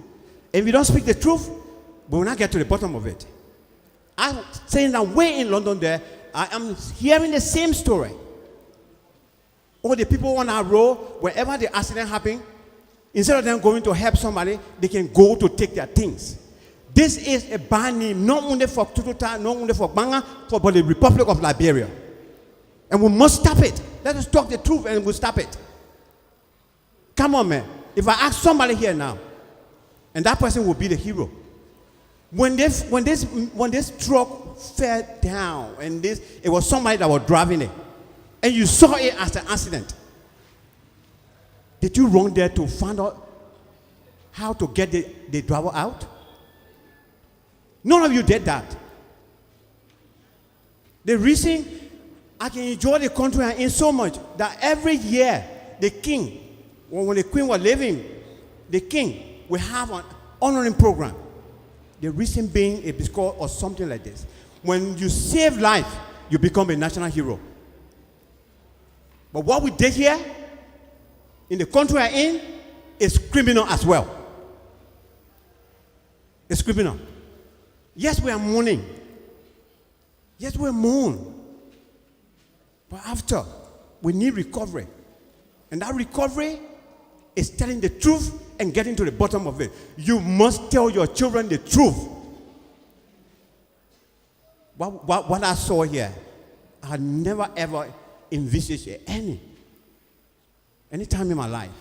Speaker 18: If you don't speak the truth, we will not get to the bottom of it. I'm saying that way in London there, I am hearing the same story. All the people on our road, wherever the accident happens, instead of them going to help somebody, they can go to take their things. This is a bad name, not only for Tututa, not only for Banga, but the Republic of Liberia. And we must stop it. Let us talk the truth and we'll stop it. Come on, man. If I ask somebody here now, and that person will be the hero. When this truck fell down, and it was somebody that was driving it, and you saw it as an accident, did you run there to find out how to get the driver out? None of you did that. The reason I can enjoy the country I'm in so much that every year the king, when the queen was living, the king will have an honoring program. The reason being a because or something like this. When you save life, you become a national hero. But what we did here, in the country we're in, is criminal as well. It's criminal. Yes, we are mourning. Yes, we mourn. But after, we need recovery. And that recovery is telling the truth and getting to the bottom of it. You must tell your children the truth. What I saw here, I had never ever envisaged any time in my life.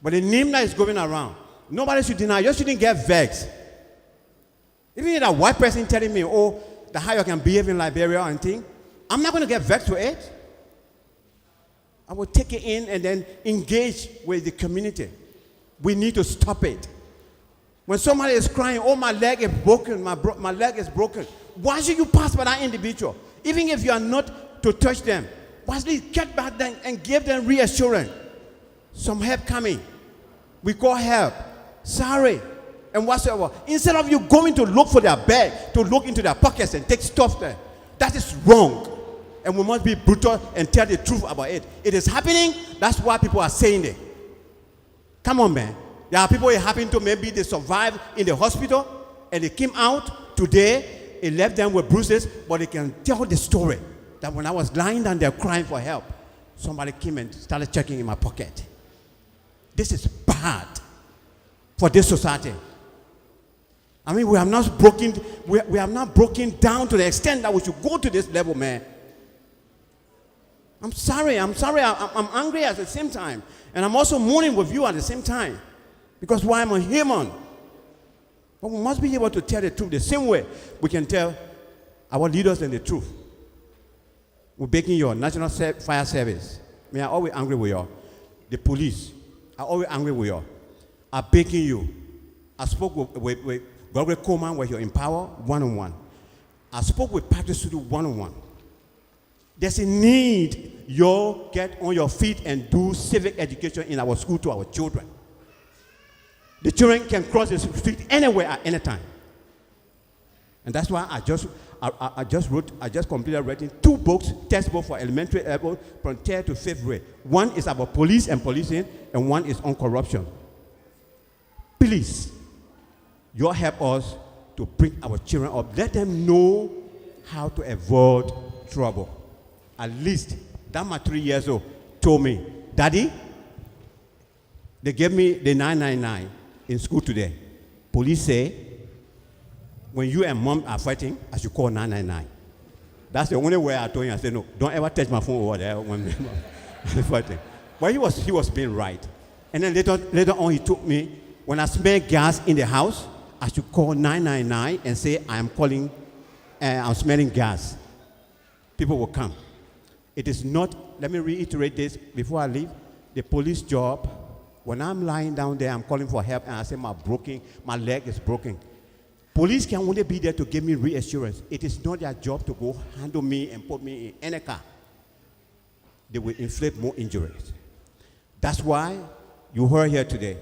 Speaker 18: But the name that is going around, nobody should deny. You shouldn't get vexed. Even if a white person telling me, oh, the how you can behave in Liberia and thing, I'm not going to get vexed with it. I will take it in and then engage with the community. We need to stop it. When somebody is crying, oh, my leg is broken, my leg is broken, why should you pass by that individual? Even if you are not to touch them, why should you get back then and give them reassurance? Some help coming. We call help. Sorry. And whatsoever. Instead of you going to look for their bag, to look into their pockets and take stuff there. That is wrong. And we must be brutal and tell the truth about it. It is happening. That's why people are saying it. Come on, man. There are people it happened to, maybe they survived in the hospital and they came out today. It left them with bruises, but they can tell the story that when I was lying down there crying for help, somebody came and started checking in my pocket. This is bad for this society. I mean, we have not broken down to the extent that we should go to this level, man. I'm sorry, I'm angry at the same time. And I'm also mourning with you at the same time. Because why I'm a human. But we must be able to tell the truth the same way we can tell our leaders the truth. We're begging your National Fire Service. I mean, I'm always angry with you. The police are always angry with you. I'm begging you. I spoke with Gregory Coleman when you're in power, one-on-one. I spoke with Patrick Sudu one-on-one. There's a need you get on your feet and do civic education in our school to our children. The children can cross the street anywhere at any time. And that's why I just completed writing 2 books, textbooks for elementary level from 3rd to 5th grade. One is about police and policing, and one is on corruption. Please, you help us to bring our children up. Let them know how to avoid trouble. At least that my 3 years old told me, Daddy, they gave me the 999 in school today. Police say, when you and mom are fighting, I should call 999. That's the only way I told him. I said, no, don't ever touch my phone over there when we're fighting. But he was being right. And then later on, he told me, when I smell gas in the house, I should call 999 and say, I'm smelling gas. People will come. It is not, let me reiterate this before I leave, the police job. When I'm lying down there, I'm calling for help, and I say my leg is broken. Police can only be there to give me reassurance. It is not their job to go handle me and put me in any car. They will inflict more injuries. That's why you heard here today.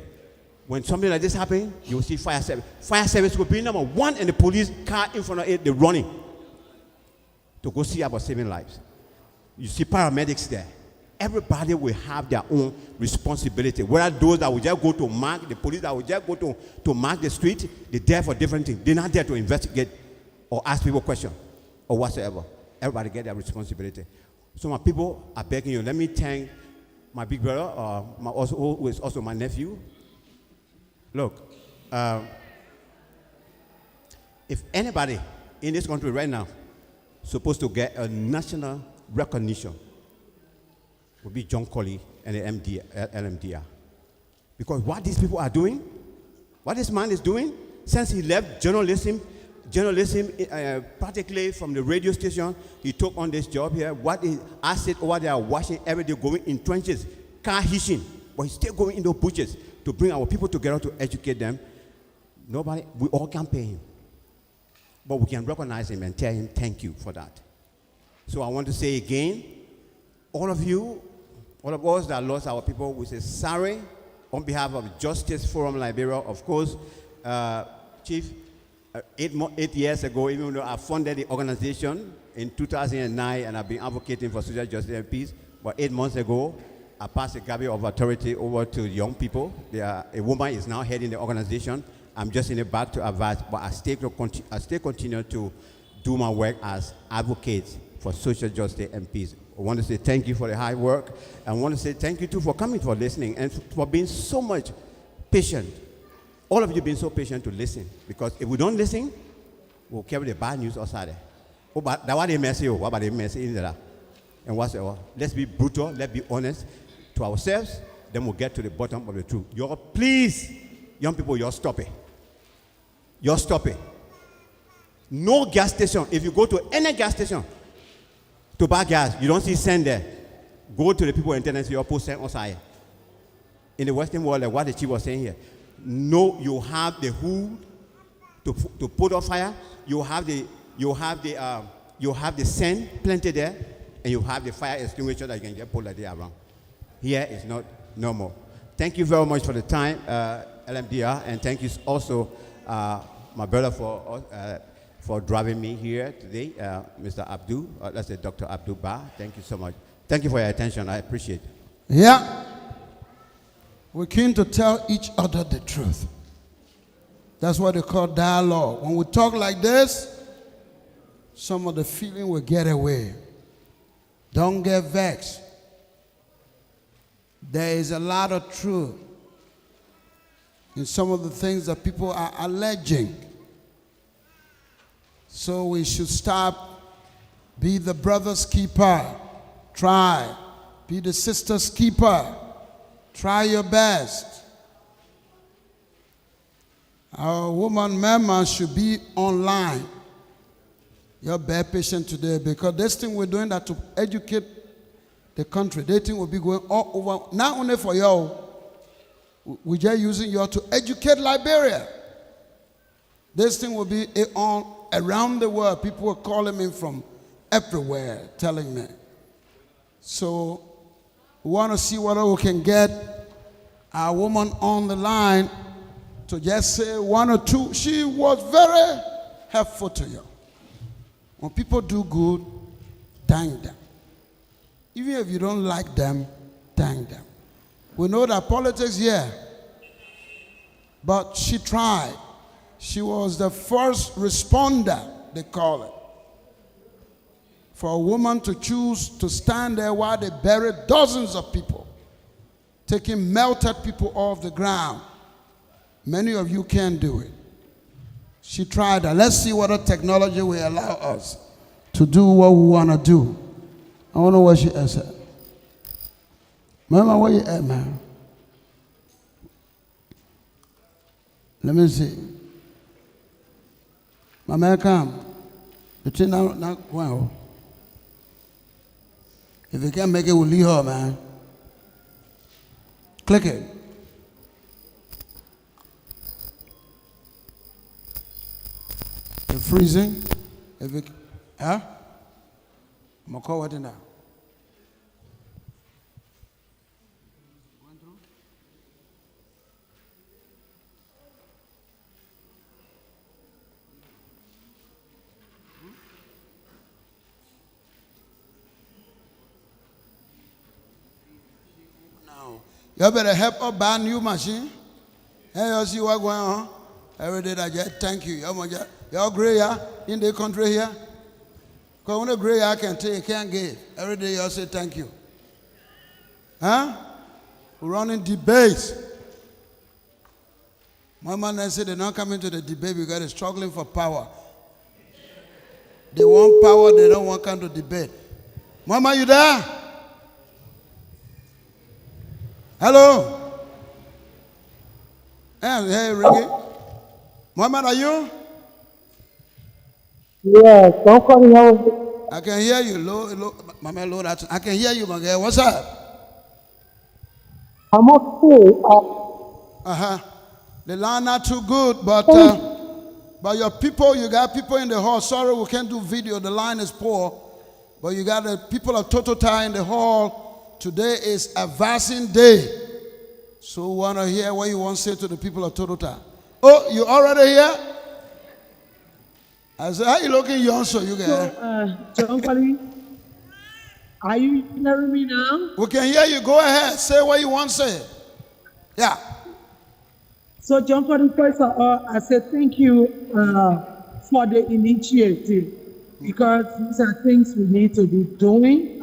Speaker 18: When something like this happens, you will see fire service. Fire service will be number 1, and the police car in front of it, they're running to go see about saving lives. You see paramedics there. Everybody will have their own responsibility. Whether those that will just go to mark, the police that will just go to mark the street, they're there for different things. They're not there to investigate or ask people questions or whatsoever. Everybody get their responsibility. So my people are begging you. Let me thank my big brother, who is also my nephew. Look, if anybody in this country right now supposed to get a national recognition, would be John Colley and the LMDR. Because what these people are doing, what this man is doing, since he left journalism particularly from the radio station, he took on this job here. I sit over there watching every day, going in trenches, car hitching, but he's still going in those bushes to bring our people together to educate them. We all can pay him. But we can recognize him and tell him thank you for that. So I want to say again, all of us that lost our people, we say sorry on behalf of Justice Forum Liberia. Of course, Chief, 8 years ago, even though I funded the organization in 2009 and I've been advocating for social justice and peace, but 8 months ago, I passed the garbage of authority over to young people. A woman is now heading the organization. I'm just in the back to advise, but I still continue to do my work as advocate for social justice and peace. I want to say thank you for the hard work. I want to say thank you too for coming, for listening, and for being so much patient. All of you have been so patient to listen, because if we don't listen, we'll carry the bad news outside there. Oh, but that what they mess you, what about they mess in there? And whatsoever. Let's be brutal, let's be honest to ourselves, then we'll get to the bottom of the truth. Please, young people, you're stop it. You're stop it. No gas station. If you go to any gas station to buy gas, you don't see send there. Go to the people in tenants, you post send outside. In the Western world, like what the chief was saying here, no, you have the hood to put on fire. You have the sand planted there, and you have the fire extinguisher that you can just pull that day around. Here is not normal. Thank you very much for the time, LMDR, and thank you also, my brother, for driving me here today, Mr. Abdul. That's Dr. Abdul Ba. Thank you so much. Thank you for your attention. I appreciate it.
Speaker 1: Yeah. We're keen to tell each other the truth. That's what they call dialogue. When we talk like this, some of the feeling will get away. Don't get vexed. There is a lot of truth in some of the things that people are alleging. So we should stop. Be the brother's keeper. Try. Be the sister's keeper. Try your best. Our woman member should be online. You're bad patient today because this thing we're doing that to educate the country. This thing will be going all over, not only for you, we're just using you to educate Liberia. This thing will be on around the world. People are calling me from everywhere, telling me. So we want to see whether we can get our woman on the line to just say one or two. She was very helpful to you. When people do good, thank them. Even if you don't like them, thank them. We know that politics here, but she tried. She was the first responder, they call it. For a woman to choose to stand there while they buried dozens of people, taking melted people off the ground. Many of you can't do it. She tried that. Let's see what the technology will allow us to do what we want to do. I don't know what she said. Mama, where you at, man? Let me see. My man, come. The thing not going on. If you can't make it, we'll leave her, man. Click it. You're freezing. If you, huh? I'm going to call what now. You better help her buy a new machine. Hey, you see what's going on? Every day I just thank you. You're gray in the country here. Because when a gray I can take, can't give. Every day you say thank you. Huh? We're running debates. My man said they're not coming to the debate because they're struggling for power. They want power, they don't want to come to debate. Mama, you there? Hello? Hey, Ricky. Muhammad, are you?
Speaker 19: Yes, don't call me out.
Speaker 1: I can hear you. Low, Mama, low that. I can hear you, my girl. What's up?
Speaker 19: I'm okay.
Speaker 1: The line not too good, but your people, you got people in the hall. Sorry, we can't do video. The line is poor. But you got the people of Totota in the hall. Today is a vasting day. So we want to hear what you want to say to the people of Totota. Oh, you already here? I said, how you looking young, so you guys?
Speaker 19: John Polly, are you hearing me now?
Speaker 1: We can hear you. Go ahead. Say what you want to say. Yeah.
Speaker 19: So, John Polly, first of all, I said thank you for the initiative because these are things we need to be doing.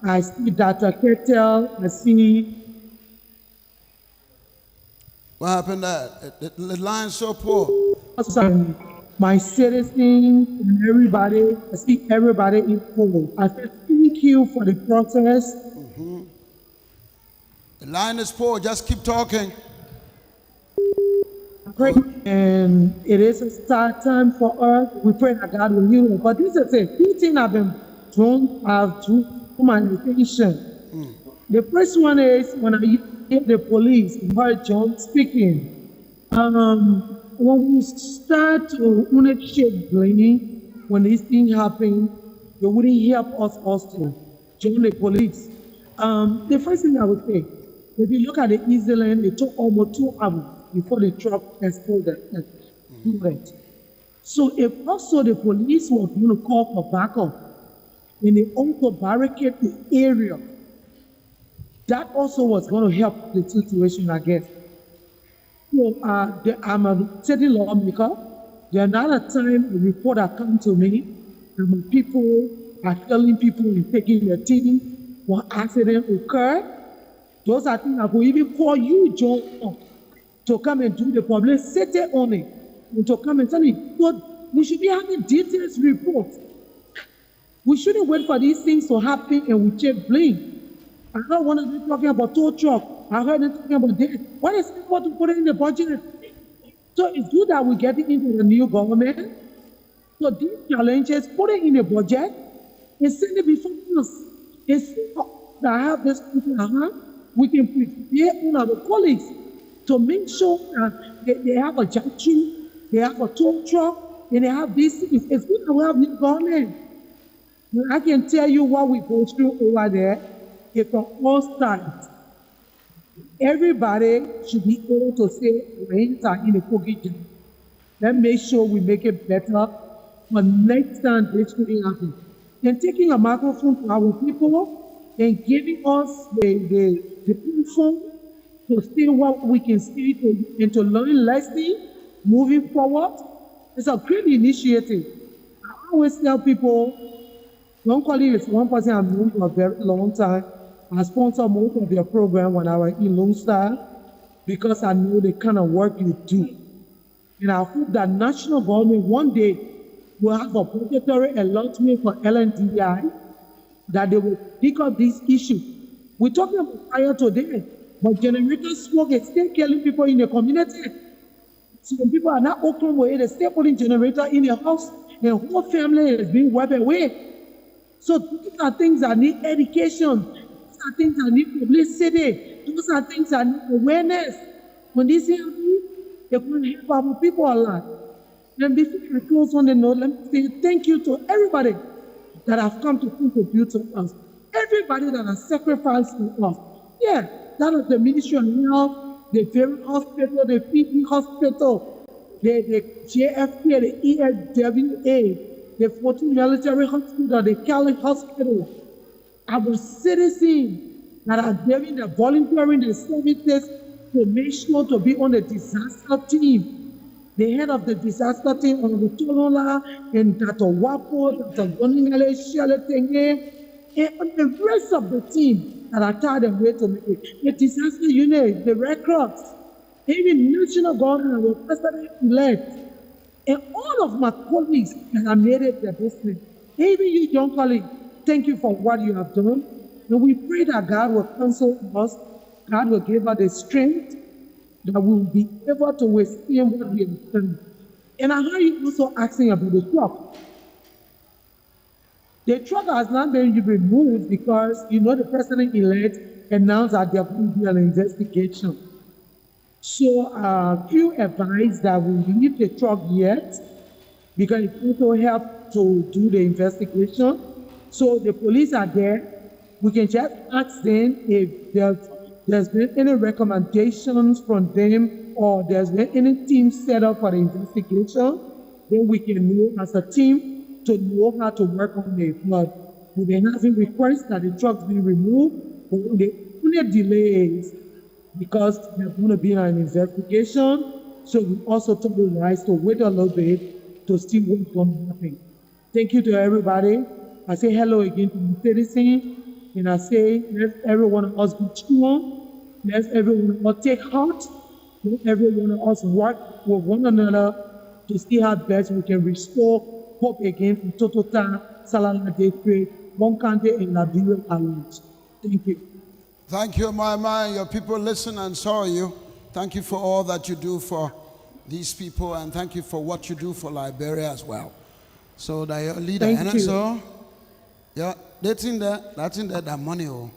Speaker 19: I see Dr. Kettle, I see.
Speaker 1: What happened there? The line's so poor.
Speaker 19: My citizens and everybody, I see everybody in full. I say thank you for the process.
Speaker 1: Mm-hmm. The line is poor, just keep talking.
Speaker 19: Great. And it is a start time for us. We pray that God will heal us. But this is a few things I've been drawn to my attention. The first one is when I hear the police, heard John speaking. When we start to ownership blaming, when this thing happened, they wouldn't help us also. John the police. The first thing I would say, if you look at the Easy Lane, it took almost 2 hours before the truck exploded. So if also the police were going to call for backup, and they also barricade the area, that also was going to help the situation, I guess. So I'm a city lawmaker. There another time a reporter come to me, and when people are killing people and taking their teeth, when accident occurred, those are things I could even call you, John, to come and do the publicity on it, and to come and tell me, but we should be having detailed reports. We shouldn't wait for these things to happen and we take blame. I heard one of them talking about tow truck. I heard them talking about this. What is it to put it in the budget? So it's good that we're getting into the new government. So these challenges, put it in the budget and send it before us. It's that have this we can prepare on our colleagues to make sure that they have a junction, they have a tow truck, and they have these things. It's good that we have new government. I can tell you what we go through over there. It's from all sides. Everybody should be able to say, rains are in the cookie jar. Let's make sure we make it better for next time this will happen. And taking a microphone to our people and giving us the info to see what we can see and to learn lessons moving forward. It's a great initiative. I always tell people, John Colley is one person I've known for a very long time. I sponsor most of their program when I was in Lone Star because I know the kind of work you do. And I hope that national government one day will have a budgetary allotment for LNDI that they will pick up this issue. We're talking about fire today, but generator smoke is still killing people in the community. So when people are not open with it, they still putting generator in their house, and the whole family is being wiped away. So these are things that need education. These are things that need publicity. Those are things that need awareness. When this happens, they're going to help our people a lot. And before I close on the note, let me say thank you to everybody that have come to contribute to us. Everybody that has sacrificed to us. Yeah, that is the Ministry of Health, the Very Hospital, the PD Hospital, the JFK, the ESWA, the 14 Military Hospital, the Cali Hospital, our citizens that are giving the volunteering the services to make sure to be on the disaster team. The head of the disaster team on the Tolola and Dr. Wapo, Dr. Goningale, Shaletenge, and the rest of the team that are tired and wait to make it. The disaster unit, the Red Cross, even national government, the president-elect, and all of my colleagues that have made it their business. Even you, young colleague, thank you for what you have done. And we pray that God will counsel us, God will give us the strength that we will be able to withstand what we have done. And I heard you also asking about the truck. The truck has not been removed because, you know, the president-elect announced that there will be an investigation. So few advise that we leave the truck yet because it also help to do the investigation. So the police are there. We can just ask them if there's been any recommendations from them or there's been any team set up for the investigation. Then we can know as a team to know how to work on it. But we've been having requests that the trucks be removed, but the only delays because there's going to be an investigation. So we also took the rights to wait a little bit to see what's going to happen. Thank you to everybody. I say hello again to the citizens, and I say let every one of us be strong. Let every one of us take heart. Let every one of us work with one another to see how best we can restore hope again in Totota, Salala District, Bonkante, and Liberia Islands. Thank you.
Speaker 1: Thank you, my. Your people listen and saw you. Thank you for all that you do for these people, and thank you for what you do for Liberia as well. So that your leader,
Speaker 19: Thank
Speaker 1: and
Speaker 19: you.
Speaker 1: so, yeah, that's in there, that money, oh.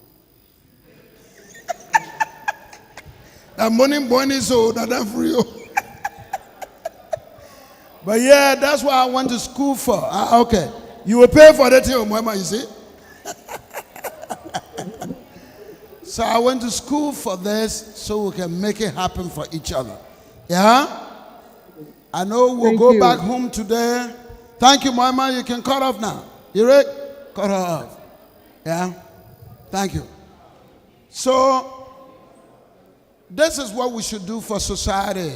Speaker 1: That money is so that free. Oh. But yeah, that's what I went to school for. Okay, you will pay for that thing, Mama, you see. So I went to school for this so we can make it happen for each other. Yeah? I know we'll go back home today. Thank you, Mama. You can cut off now. You ready? Cut her off. Yeah? Thank you. So, this is what we should do for society.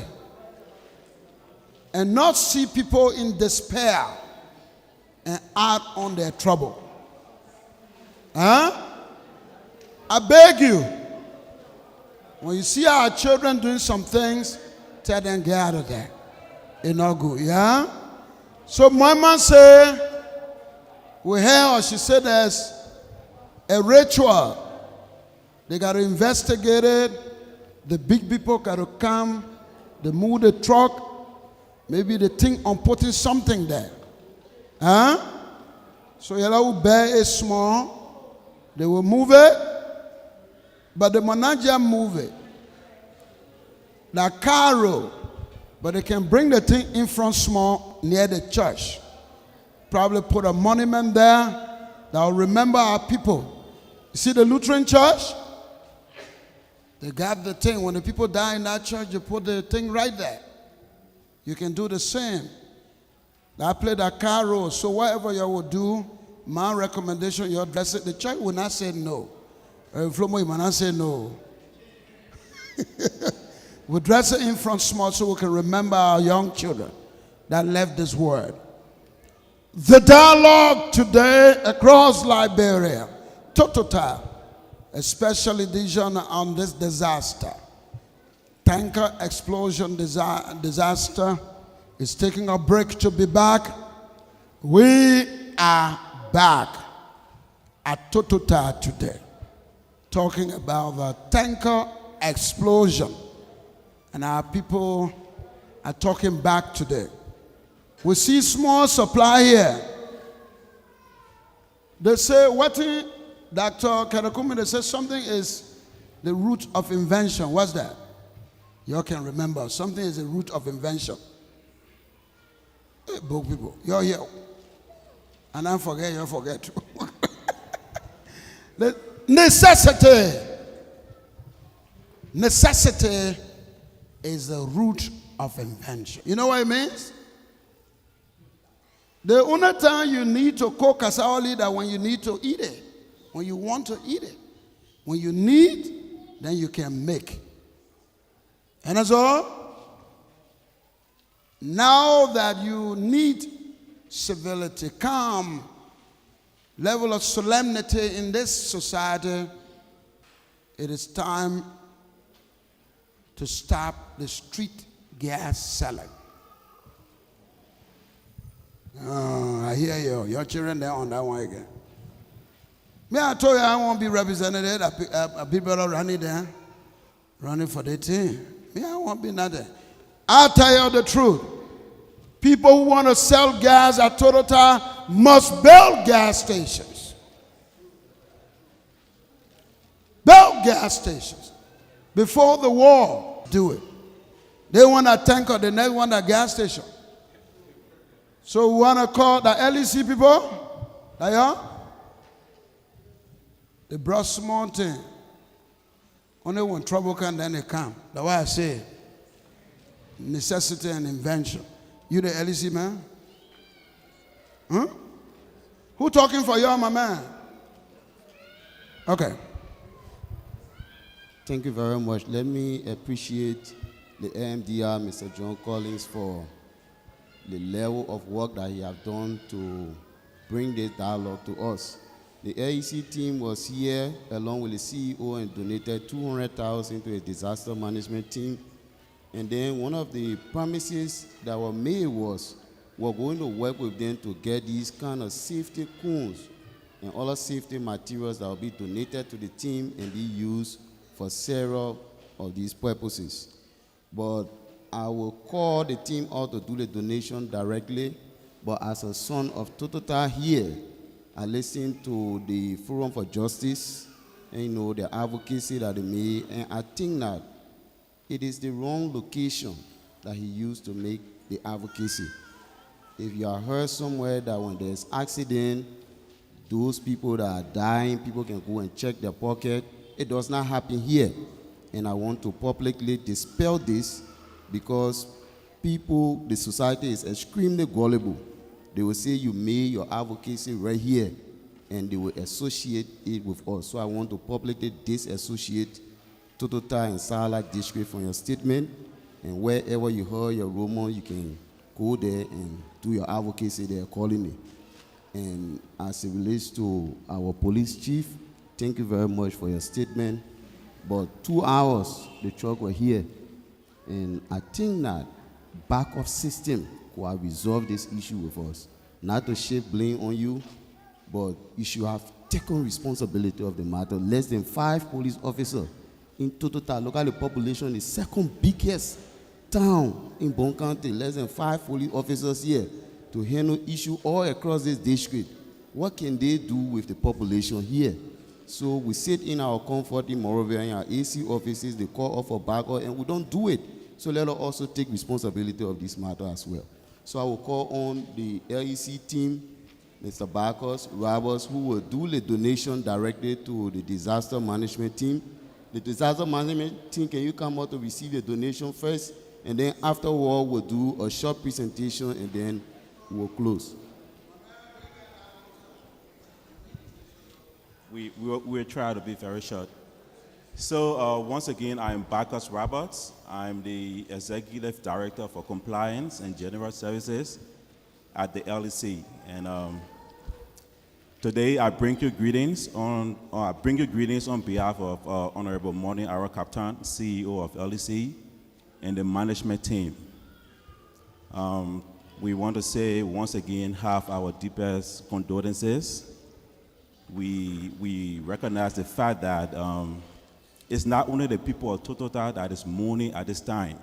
Speaker 1: And not see people in despair and add on their trouble. Huh? I beg you, when you see our children doing some things, tell them get out of there. It's not good, yeah? So Mama said, we heard her, she said there's a ritual. They got to investigate it. The big people got to come. They move the truck. Maybe they think on putting something there. Huh? So yellow bear is small. They will move it. But the manager move it. The car road. But they can bring the thing in front small near the church. Probably put a monument there that will remember our people. You see the Lutheran church? They got the thing. When the people die in that church, you put the thing right there. You can do the same. I play that car road. So whatever you will do, my recommendation, you address it. The church will not say no. Flomo, you will not say no. We dress it in front small so we can remember our young children that left this world. The dialogue today across Liberia, total, especially on this disaster. Tanker explosion disaster is taking a break to be back. We are back at Totota today, talking about the tanker explosion. And our people are talking back today. We see small supply here. They say, what in Dr. Karakumi, they say something is the root of invention. What's that? You all can remember. Something is the root of invention. Hey, book people, you're here. And I forget, you forget too. The necessity. Necessity is the root of invention. You know what it means? The only time you need to cook cassava that when you need to eat it. When you want to eat it. When you need, then you can make. And that's all. Now that you need civility, calm, level of solemnity in this society, it is time to stop the street gas selling. I hear you. Your children, they're on that one again. Me, I told you I won't be represented. People are running there. Running for the team. Me, I won't be nothing. I'll tell you the truth. People who want to sell gas at Toyota must build gas stations. Build gas stations. Before the war, do it. They want a tanker, they never want a gas station. So we want to call the LEC people. They brought small thing. Only when trouble comes, then they come. That's why I say necessity and invention. You the LEC man? Huh? Who talking for you, my man? Okay.
Speaker 20: Thank you very much. Let me appreciate the AMDR, Mr. John Collins, for the level of work that he has done to bring this dialogue to us. The AEC team was here along with the CEO and donated $200,000 to a disaster management team. And then one of the promises that were made was we're going to work with them to get these kind of safety cones and other safety materials that will be donated to the team and be used for several of these purposes. But I will call the team out to do the donation directly, but as a son of Totota here, I listened to the Forum for Justice, and the advocacy that they made, and I think that it is the wrong location that he used to make the advocacy. If you have heard somewhere that when there's accident, those people that are dying, people can go and check their pocket, it does not happen here. And I want to publicly dispel this because people, the society is extremely gullible. They will say you made your advocacy right here, and they will associate it with us. So I want to publicly disassociate Totota and Sala district from your statement, and wherever you heard your rumor, you can go there and do your advocacy there accordingly. And as it relates to our police chief, thank you very much for your statement. But 2 hours, the truck were here, and I think that backup system could have resolved this issue with us. Not to shift blame on you, but you should have taken responsibility of the matter. Less than 5 police officers in Totota. Look at the population, the second biggest town in Bon County. Less than 5 police officers here to handle issue all across this district. What can they do with the population here? So we sit in our comfort in Morovia, in our AC offices, they call off for backup, and we don't do it. So let us also take responsibility of this matter as well. So I will call on the LEC team, Mr. Barkos, Roberts, who will do the donation directly to the disaster management team. The disaster management team, can you come out to receive the donation first? And then afterward, we'll do a short presentation, and then we'll close.
Speaker 21: We'll try to be very short. So once again, I'm Barkos Roberts. I'm the Executive Director for Compliance and General Services at the LEC. And today I bring you greetings on behalf of Honorable Morning Ara Captain, CEO of LEC, and the management team. We want to say once again, have our deepest condolences. We recognize the fact that it's not only the people of Totota that is mourning at this time.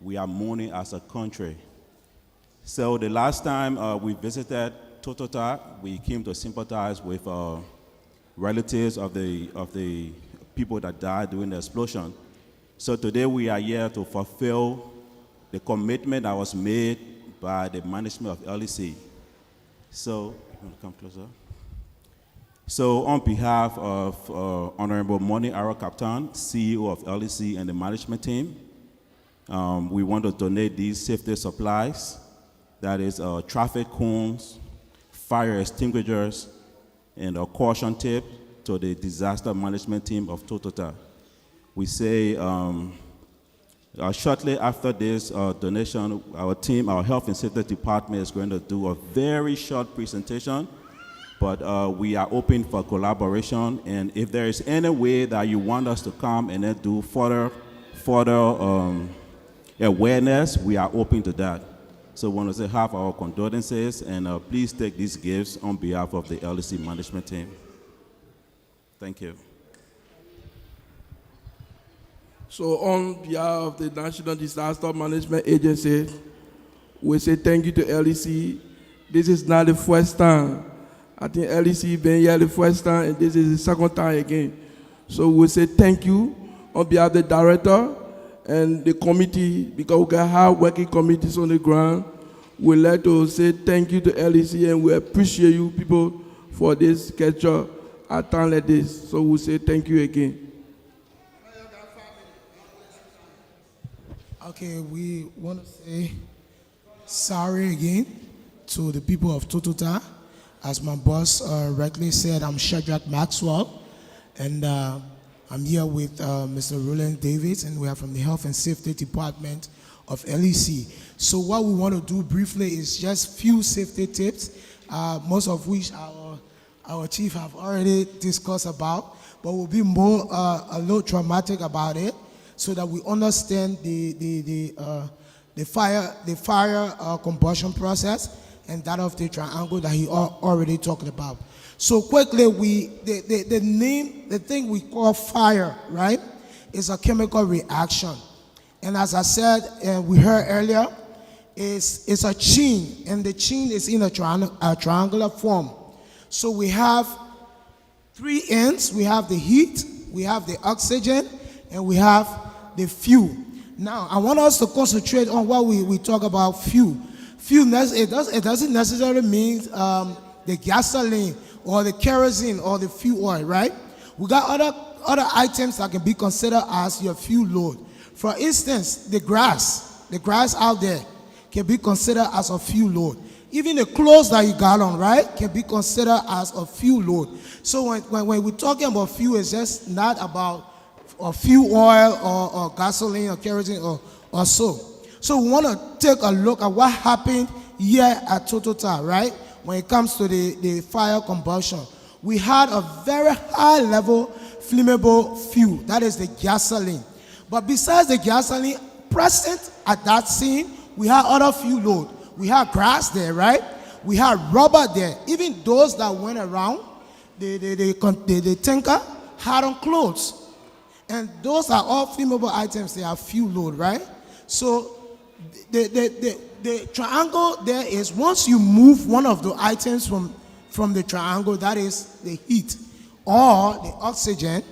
Speaker 21: We are mourning as a country. So the last time we visited Totota, we came to sympathize with relatives of the people that died during the explosion. So today we are here to fulfill the commitment that was made by the management of LEC. So, you want to come closer? So on behalf of Honorable Moni Ara Captain, CEO of LEC and the management team, we want to donate these safety supplies. That is traffic cones, fire extinguishers, and a caution tape to the disaster management team of Totota. We say shortly after this donation, our team, our health and safety department is going to do a very short presentation. But we are open for collaboration, and if there is any way that you want us to come and then do further awareness, we are open to that. So we want to say have our condolences, and please take these gifts on behalf of the LEC management team. Thank you.
Speaker 17: So on behalf of the National Disaster Management Agency, we say thank you to LEC. This is not the first time. I think LEC been here the first time, and this is the second time again. So we say thank you on behalf of the director and the committee, because we got hard working committees on the ground. We'd like to say thank you to LEC, and we appreciate you people for this schedule at a time like this. So we say thank you again.
Speaker 22: Okay, we want to say sorry again to the people of Totota. As my boss rightly said, I'm Shadrach Maxwell, and I'm here with Mr. Roland Davis, and we are from the Health and Safety Department of LEC. So what we want to do briefly is just few safety tips, most of which our chief have already discussed about, but we'll be more a little dramatic about it, so that we understand the fire combustion process and that of the triangle that he already talked about. So quickly, the thing we call fire, right, is a chemical reaction. And as I said, we heard earlier, it's a chain, and the chain is in a triangular form. So we have 3 ends. We have the heat, we have the oxygen, and we have the fuel. Now, I want us to concentrate on what we talk about fuel. Fuel, it doesn't necessarily mean the gasoline or the kerosene or the fuel oil, right? We got other items that can be considered as your fuel load. For instance, the grass out there can be considered as a fuel load. Even the clothes that you got on, right, can be considered as a fuel load. So when we're talking about fuel, it's just not about a fuel oil or gasoline or kerosene or so. So we want to take a look at what happened here at Totota, right, when it comes to the fire combustion. We had a very high level flammable fuel, that is the gasoline. But besides the gasoline, present at that scene, we had other fuel load. We had grass there, right? We had rubber there. Even those that went around, the tanker had on clothes. And those are all flammable items. They are fuel load, right? So the triangle there is, once you move one of the items from the triangle, that is the heat or the oxygen,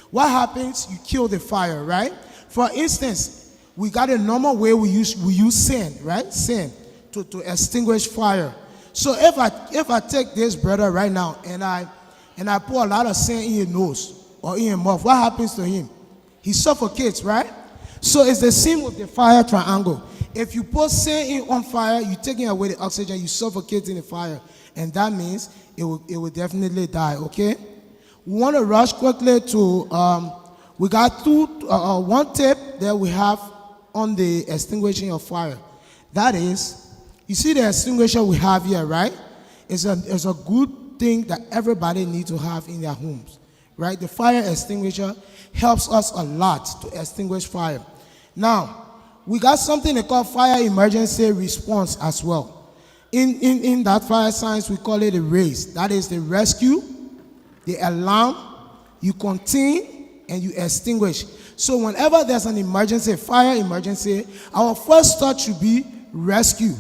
Speaker 22: what happens? You kill the fire, right? For instance, we got a normal way we use sand, right? Sand to extinguish fire. So if I take this brother right now and I pour a lot of sand in your nose or in your mouth, what happens to him? He suffocates, right? So it's the same with the fire triangle. If you put sand on fire, you're taking away the oxygen, you suffocate in the fire, and that means it will definitely die. Okay? We want to rush quickly to we got one tip that we have on the extinguishing of fire. That is, you see the extinguisher we have here, right? It's a good thing that everybody needs to have in their homes, right? The fire extinguisher helps us a lot to extinguish fire. Now, we got something they call fire emergency response as well. In that fire science, we call it a RACE. That is the rescue, the alarm, you contain, and you extinguish. So whenever there's an emergency, fire emergency, our first thought should be rescue.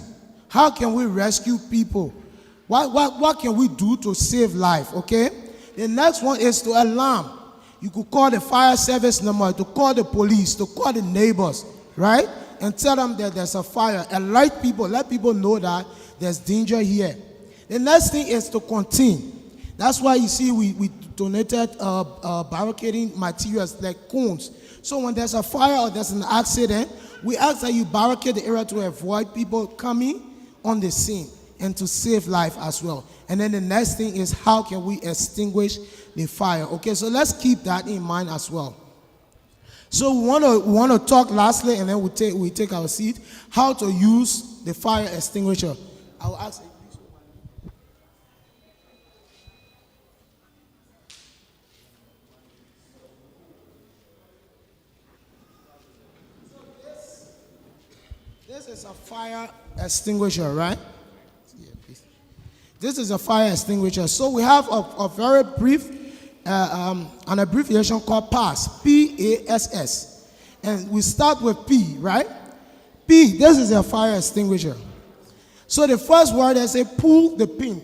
Speaker 22: How can we rescue people? What can we do to save life, okay? The next one is to alarm. You could call the fire service number, to call the police, to call the neighbors, right? And tell them that there's a fire. Alert people, let people know that there's danger here. The next thing is to contain. That's why you see we donated barricading materials like cones. So when there's a fire or there's an accident, we ask that you barricade the area to avoid people coming on the scene and to save life as well. And then the next thing is, how can we extinguish the fire? Okay, so let's keep that in mind as well. So we want to talk lastly, and then we take our seat, how to use the fire extinguisher. I'll ask. This is a fire extinguisher, right? This is a fire extinguisher. So we have a very brief, an abbreviation called PASS, P-A-S-S. And we start with P, right? P, this is a fire extinguisher. So the first word is say pull the pin.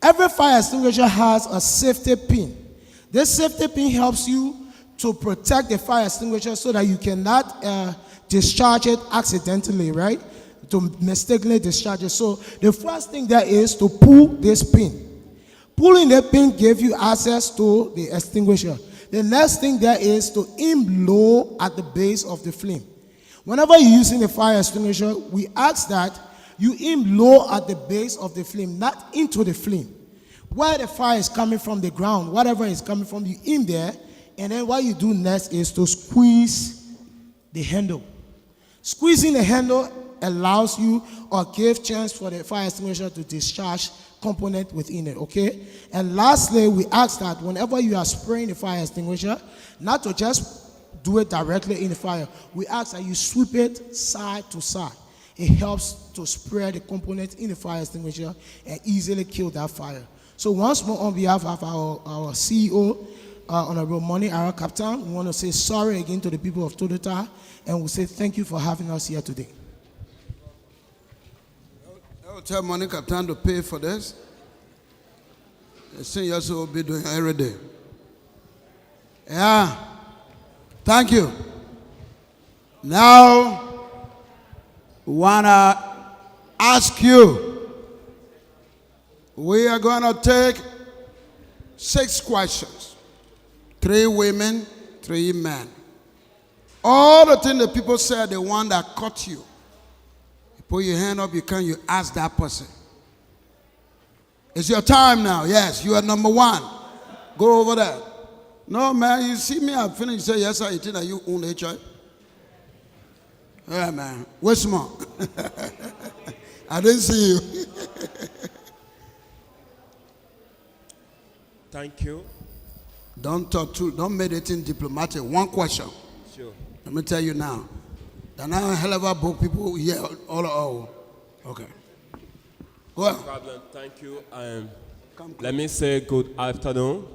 Speaker 22: Every fire extinguisher has a safety pin. This safety pin helps you to protect the fire extinguisher so that you cannot discharge it accidentally, right? To mistakenly discharge it. So the first thing there is to pull this pin. Pulling the pin gives you access to the extinguisher. The next thing there is to aim low at the base of the flame. Whenever you're using the fire extinguisher, we ask that you aim low at the base of the flame, not into the flame. Where the fire is coming from, the ground, whatever is coming from, you aim there, and then what you do next is to squeeze the handle. Squeezing the handle allows you or gives chance for the fire extinguisher to discharge component within it, okay? And lastly, we ask that whenever you are spraying the fire extinguisher, not to just do it directly in the fire. We ask that you sweep it side to side. It helps to spray the component in the fire extinguisher and easily kill that fire. So once more, on behalf of our CEO, Honorable Money, our captain. We want to say sorry again to the people of Totota, and we say thank you for having us here today.
Speaker 1: I will tell Money Captain to pay for this. The seniors will be doing every day. Yeah. Thank you. Now, we want to ask you. We are going to take 6 questions. 3 women, 3 men. All the things the people said, the one that caught you. You put your hand up, you ask that person. It's your time now. Yes, you are number 1. Go over there. No, man, you see me, I finished. You say, yes, sir, you think that you own HIV? Yeah, man. What's more? I didn't see you.
Speaker 2: Thank you.
Speaker 1: Don't talk too, don't make it in diplomatic. 1 question.
Speaker 2: Sure.
Speaker 1: Let me tell you now. There are now a hell of a book people here all. Okay. Go ahead.
Speaker 2: No problem. Thank you. Let me say good afternoon.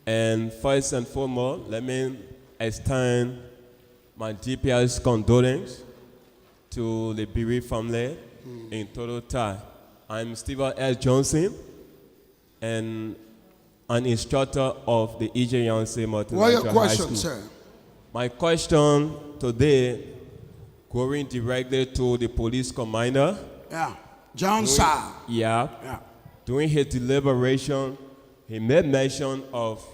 Speaker 2: And first and foremost, let me extend my deepest condolences to the bereaved family in Totota. I'm Stephen S. Johnson, and an instructor of the E.J. Yancey Multinational
Speaker 1: What your
Speaker 2: High
Speaker 1: question,
Speaker 2: School.
Speaker 1: sir?
Speaker 2: My question today, going directly to the police commander.
Speaker 1: Yeah, John Sir.
Speaker 2: Yeah. During his deliberation, he made mention of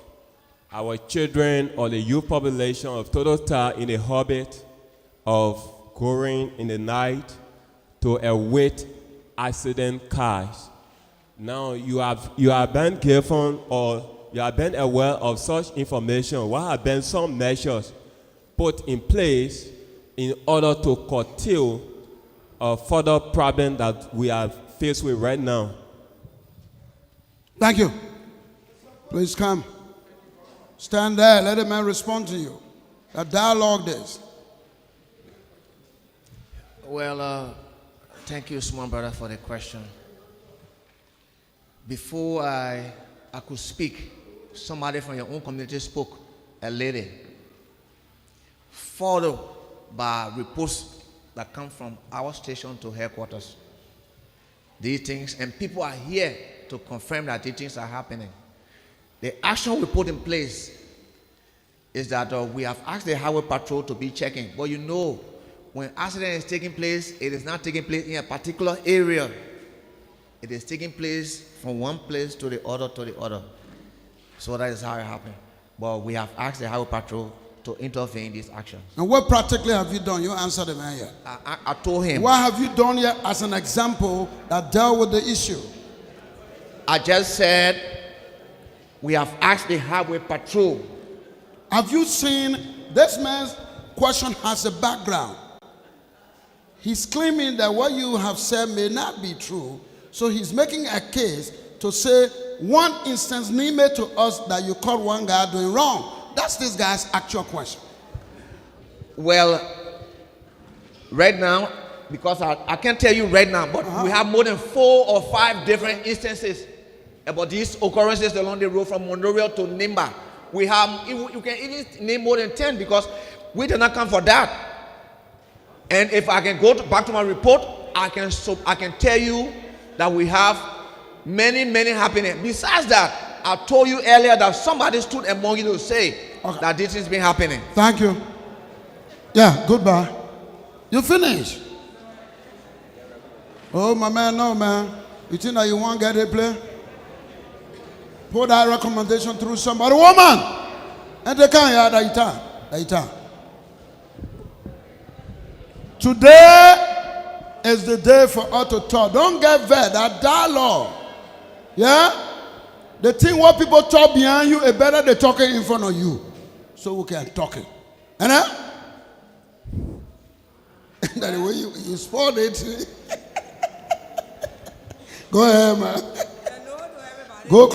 Speaker 2: our children or the youth population of Totota in a habit of going in the night to await accident cars. Now you have been given or you have been aware of such information. What have been some measures put in place in order to curtail a further problem that we are faced with right now?
Speaker 1: Thank you. Please come. Stand there. Let the man respond to you. A dialogue this.
Speaker 15: Well, thank you, small brother, for the question. Before I could speak, somebody from your own community spoke, a lady, followed by reports that come from our station to headquarters. These things, and people are here to confirm that these things are happening. The action we put in place is that we have asked the highway patrol to be checking. But you know, when accident is taking place, it is not taking place in a particular area. It is taking place from one place to the other. So that is how it happened. But we have asked the highway patrol to intervene in these actions.
Speaker 1: And what practically have you done? You answer the man here.
Speaker 15: I told him.
Speaker 1: What have you done here as an example that dealt with the issue?
Speaker 15: I just said we have asked the highway patrol.
Speaker 1: Have you seen this man's question has a background? He's claiming that what you have said may not be true. So he's making a case to say one instance name to us that you caught one guy doing wrong. That's this guy's actual question.
Speaker 15: Well, right now, because I can't tell you right now, but we have more than 4 or 5 different instances about these occurrences along the road from Monrovia to Nimba. We have, you can even name more than 10 because we did not come for that. And if I can go back to my report, I can tell you that we have many happening. Besides that, I told you earlier that somebody stood among you to say that this has been happening.
Speaker 1: Thank you. Yeah, goodbye. You finish. Oh, my man, no, man. You think that you want to get a play? Put that recommendation through somebody. Woman! And they can't hear that. Today is the day for us to talk. Don't get vexed. That dialogue. Yeah? The thing what people talk behind you, it better they talk it in front of you. So we can talk it. And that the way you spoiled it. Go ahead, man.
Speaker 4: Hello to everybody.
Speaker 1: Go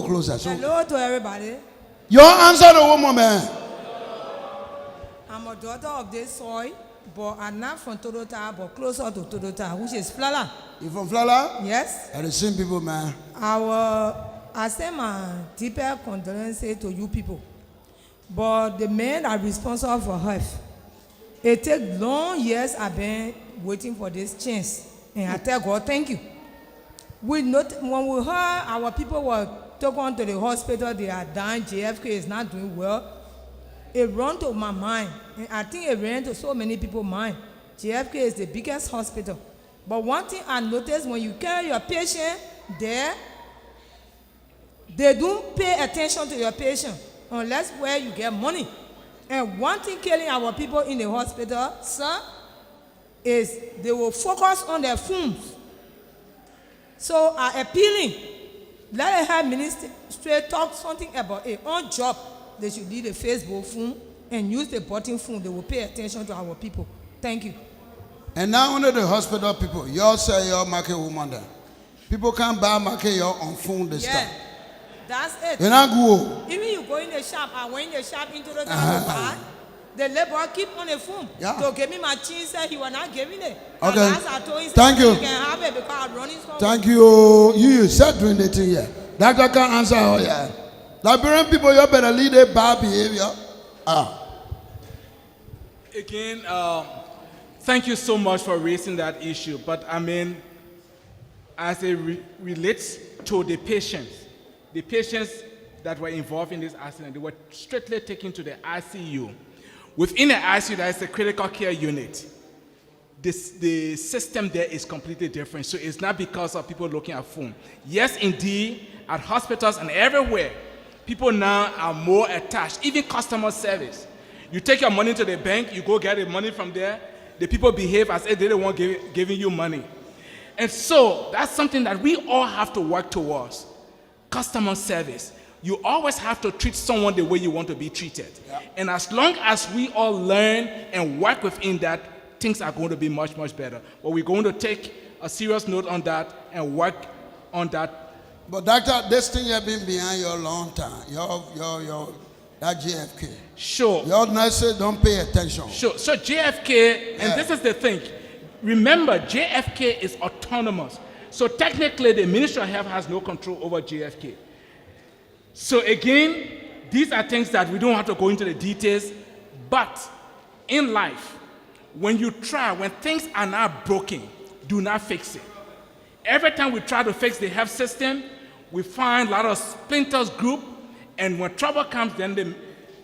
Speaker 1: closer. So,
Speaker 4: hello to everybody.
Speaker 1: your answer the woman, man.
Speaker 4: I'm a daughter of this soil, but I'm not from Totota, but closer to Totota, which is Flala.
Speaker 1: You from Flala?
Speaker 4: Yes.
Speaker 1: Are the same people, man.
Speaker 4: Our I send my deepest condolences to you people. But the men are responsible for health. It takes long years I've been waiting for this chance. And I tell God, thank you. When we heard our people were taken to the hospital, they are dying, JFK is not doing well, it ran to my mind. And I think it ran to so many people's mind. JFK is the biggest hospital. But one thing I noticed, when you carry your patient there, they don't pay attention to your patient unless where you get money. And one thing killing our people in the hospital, sir, is they will focus on their phones. So I'm appealing, let the health ministry talk something about it. On job, they should leave the Facebook phone and use the button phone. They will pay attention to our people. Thank you.
Speaker 1: And now under the hospital people, y'all say y'all market woman there. People can't buy market y'all on phone this stuff.
Speaker 4: That's it.
Speaker 1: You're not good.
Speaker 4: Even you go in the shop, I went in the shop into the town to buy. The laborer keep on the phone.
Speaker 1: Yeah.
Speaker 4: To give me my cheese, he was not giving it.
Speaker 1: Okay.
Speaker 4: And last I told him,
Speaker 1: Thank you.
Speaker 4: You can have it because I'm running somewhere.
Speaker 1: Thank you. You said doing the thing here. Doctor can't answer. Oh yeah. Liberian people, you better lead a bad behavior.
Speaker 13: Again, thank you so much for raising that issue. But I mean, as it relates to the patients that were involved in this accident, they were straightly taken to the ICU. Within the ICU, there is a critical care unit. The system there is completely different. So it's not because of people looking at phone. Yes, indeed, at hospitals and everywhere, people now are more attached, even customer service. You take your money to the bank, you go get the money from there, the people behave as if they don't want giving you money. And so that's something that we all have to work towards. Customer service. You always have to treat someone the way you want to be treated. Yeah. And as long as we all learn and work within that, things are going to be much, much better. But we're going to take a serious note on that and work on that.
Speaker 1: But doctor, this thing has been behind you a long time. That JFK.
Speaker 13: Sure.
Speaker 1: Your nurses don't pay attention.
Speaker 13: Sure. So JFK, and this is the thing. Remember, JFK is autonomous. So technically, the Ministry of Health has no control over JFK. So again, these are things that we don't have to go into the details. But in life, when things are not broken, do not fix it. Every time we try to fix the health system, we find a lot of splinters group, and when trouble comes, then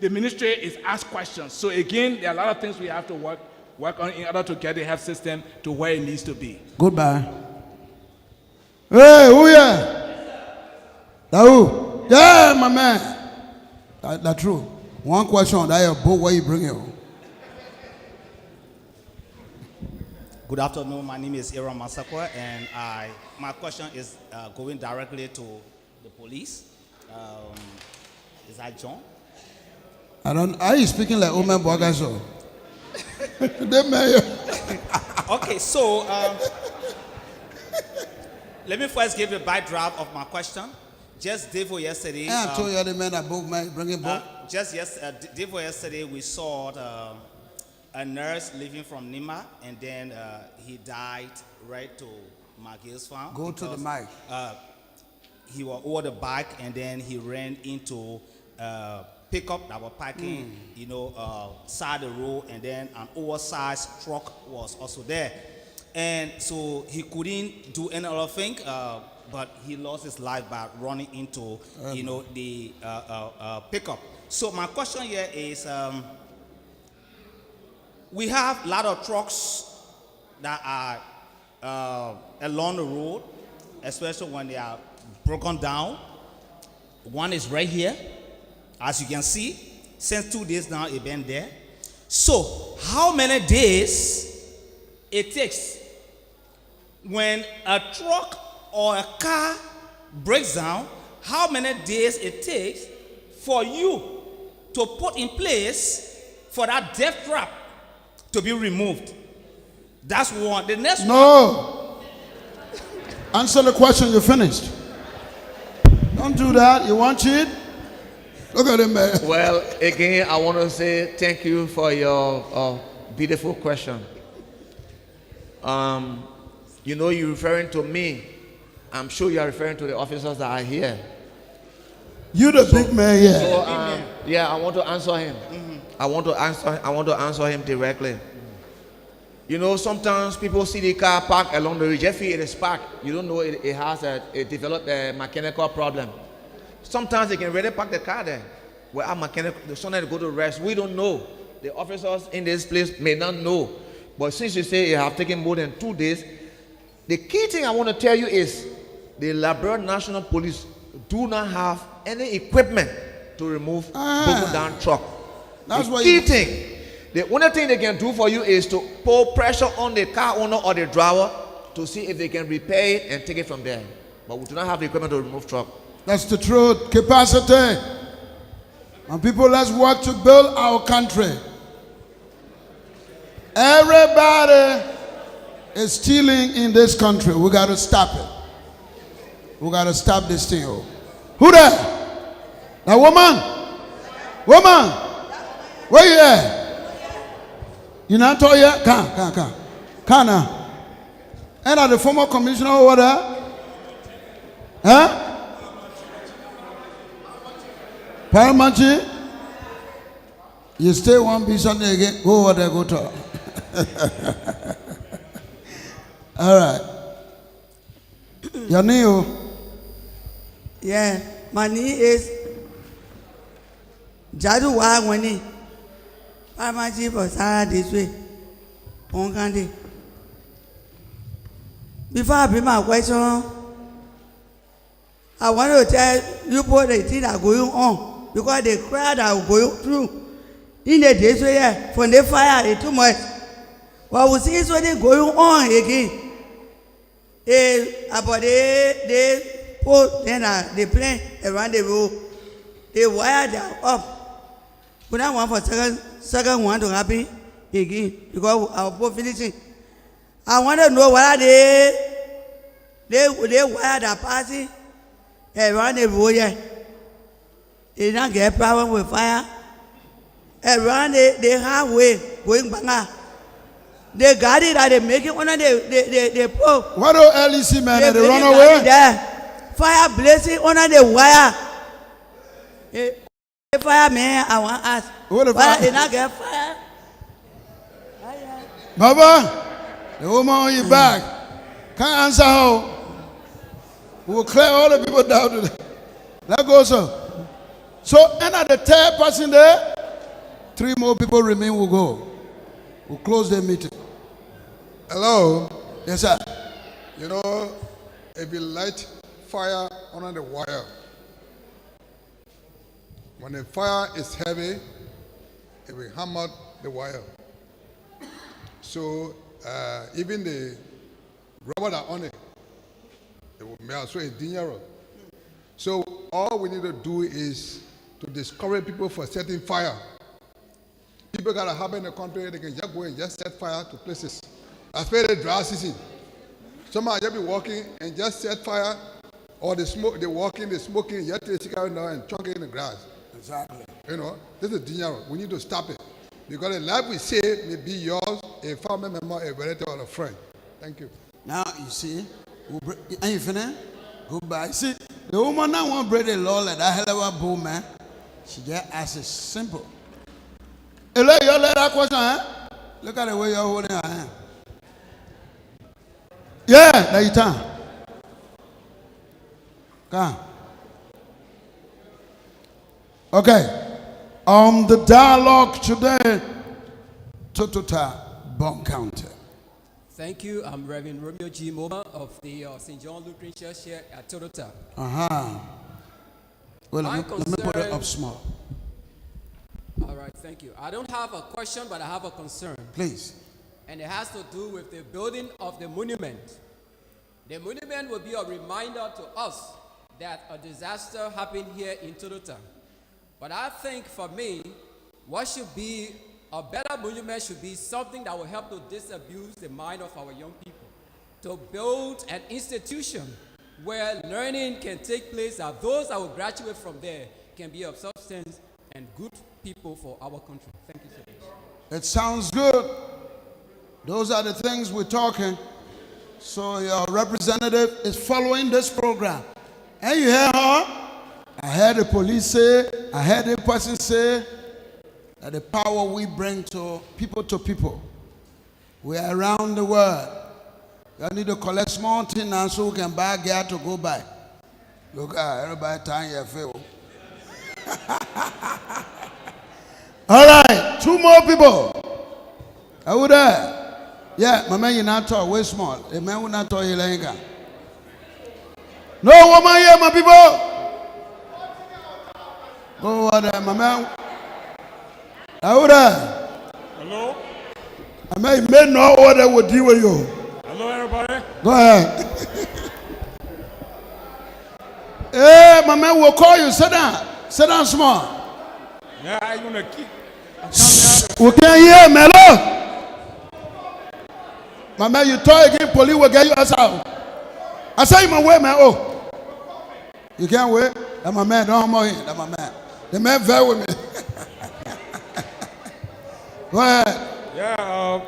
Speaker 13: the ministry is asked questions. So again, there are a lot of things we have to work on in order to get the health system to where it needs to be.
Speaker 1: Goodbye. Hey, who here? That who? Yeah, my man. That's true. One question on that your book, where you bring it?
Speaker 5: Good afternoon. My name is Aaron Masakwa, and my question is going directly to the police. Is that John?
Speaker 1: I don't. Are you speaking like Omen Bogaso? The mayor.
Speaker 5: Okay, so let me first give a backdrop of my question. Just day for yesterday.
Speaker 1: I told you the man that book might bring it book.
Speaker 5: Day for yesterday, we saw a nurse leaving from Nima, and then he died right to McGill's farm.
Speaker 1: Go to the mic.
Speaker 5: He was over the bike, and then he ran into pickup that was parking, side the road, and then an oversized truck was also there. And so he couldn't do any other thing, but he lost his life by running into, the pickup. So my question here is, we have a lot of trucks that are along the road, especially when they are broken down. One is right here, as you can see. Since 2 days now, it's been there. So how many days it takes when a truck or a car breaks down? How many days it takes for you to put in place for that death trap to be removed? That's one. The next one.
Speaker 1: No. Answer the question. You finished. Don't do that. You want cheat? Look at him, man.
Speaker 14: Well, again, I want to say thank you for your beautiful question. You're referring to me. I'm sure you're referring to the officers that are here.
Speaker 3: You the big man here.
Speaker 14: So, yeah, I want to answer him. I want to answer him directly. You know, sometimes people see the car parked along the road. Just feel it is parked. You don't know it has developed a mechanical problem. Sometimes they can really park the car there. Where our mechanic, the son to go to rest. We don't know. The officers in this place may not know. But since you say it have taken more than 2 days, the key thing I want to tell you is the Liberia National Police do not have any equipment to remove broken down truck. That's the key thing. The only thing they can do for you is to put pressure on the car owner or the driver to see if they can repair it and take it from there. But we do not have the equipment to remove truck.
Speaker 1: That's the truth. Capacity. And people, let's work to build our country. Everybody is stealing in this country. We got to stop it. We got to stop this thing. Who there? That woman? Woman? Where you at? You not told yet? Come now. And are the former commissioner over there? Huh? Paramachi? You stay one piece on there again. Go over there, go talk. All right. Your name?
Speaker 7: Yeah, my name is Jadu Wagwani. Paramachi for Sarah this way. On Candy. Before I bring my question, I want to tell you both the things that are going on because the crowd are going through in the days where from the fire it's too much. But we see something going on again. About they put then they plane around the road. They wire them up. We don't want for second one to happen again because our poor finishing. I want to know whether they wire the passing around the road yet. They don't get problem with fire. Around the highway going back. They got it that they make it one of the pole.
Speaker 1: What do LEC man? They run away?
Speaker 7: There. Fire blazing under the wire. The fireman, I want to ask. Why they not get fire?
Speaker 1: Baba, the woman on your back. Can't answer how. We will clear all the people down to the. Let go, sir. So, and at the third person there, 3 more people remain. Will go. We'll close the meeting.
Speaker 16: Hello?
Speaker 1: Yes, sir.
Speaker 16: You know, if you light fire under the wire, when the fire is heavy, it will hammer the wire. So even the rubber that on it will melt. So it's dangerous. So all we need to do is to discourage people from setting fire. People got a habit in the country, they can just go and just set fire to places. Especially the dry season. Somebody just be walking and just set fire, or they smoke, they walking, they smoking, just take a cigarette now and chunk it in the grass.
Speaker 1: Exactly.
Speaker 16: You know, this is dangerous. We need to stop it. Because the life we save may be yours, a family member, a relative, or a friend. Thank you.
Speaker 1: Now, you see, and you finish? Goodbye. See, the woman now won't break the law like that hell of a bull, man. She just asks it simple. Hey, look, you let that question, huh? Look at the way you're holding her hand. Yeah, there you turn. Come. Okay. The dialogue today, Totota, Bon County.
Speaker 8: Thank you. I'm Reverend Romeo G. Moma of the St. John Lutheran Church here at Totota.
Speaker 1: Well, let me put it up small.
Speaker 8: All right, thank you. I don't have a question, but I have a concern.
Speaker 1: Please.
Speaker 8: And it has to do with the building of the monument. The monument will be a reminder to us that a disaster happened here in Totota. But I think for me, what should be a better monument should be something that will help to disabuse the mind of our young people. To build an institution where learning can take place, that those that will graduate from there can be of substance and good people for our country. Thank you so much.
Speaker 1: It sounds good. Those are the things we're talking. So your representative is following this program. And you hear her? I heard the police say, I heard the person say that the power we bring to people, we are around the world. You need to collect small things now so we can buy a gear to go by. Look, everybody time you feel. All right, 2 more people. Are you there? Yeah, my man, you're not tall, way small. The man will not tall you like that. No woman here, my people. Go over there, my man. Are you there?
Speaker 9: Hello?
Speaker 1: I may know what I would deal with you.
Speaker 9: Hello, everybody.
Speaker 1: Go ahead. Hey, my man will call you. Sit down. Sit down small.
Speaker 9: Yeah, I'm going to keep.
Speaker 1: We can't hear, Melo. My man, you talk again, police will get you out. I say you my way, man. Oh. You can't wait. That's my man. Don't more in. That's my man. The man very with me. Go ahead.
Speaker 9: Yeah,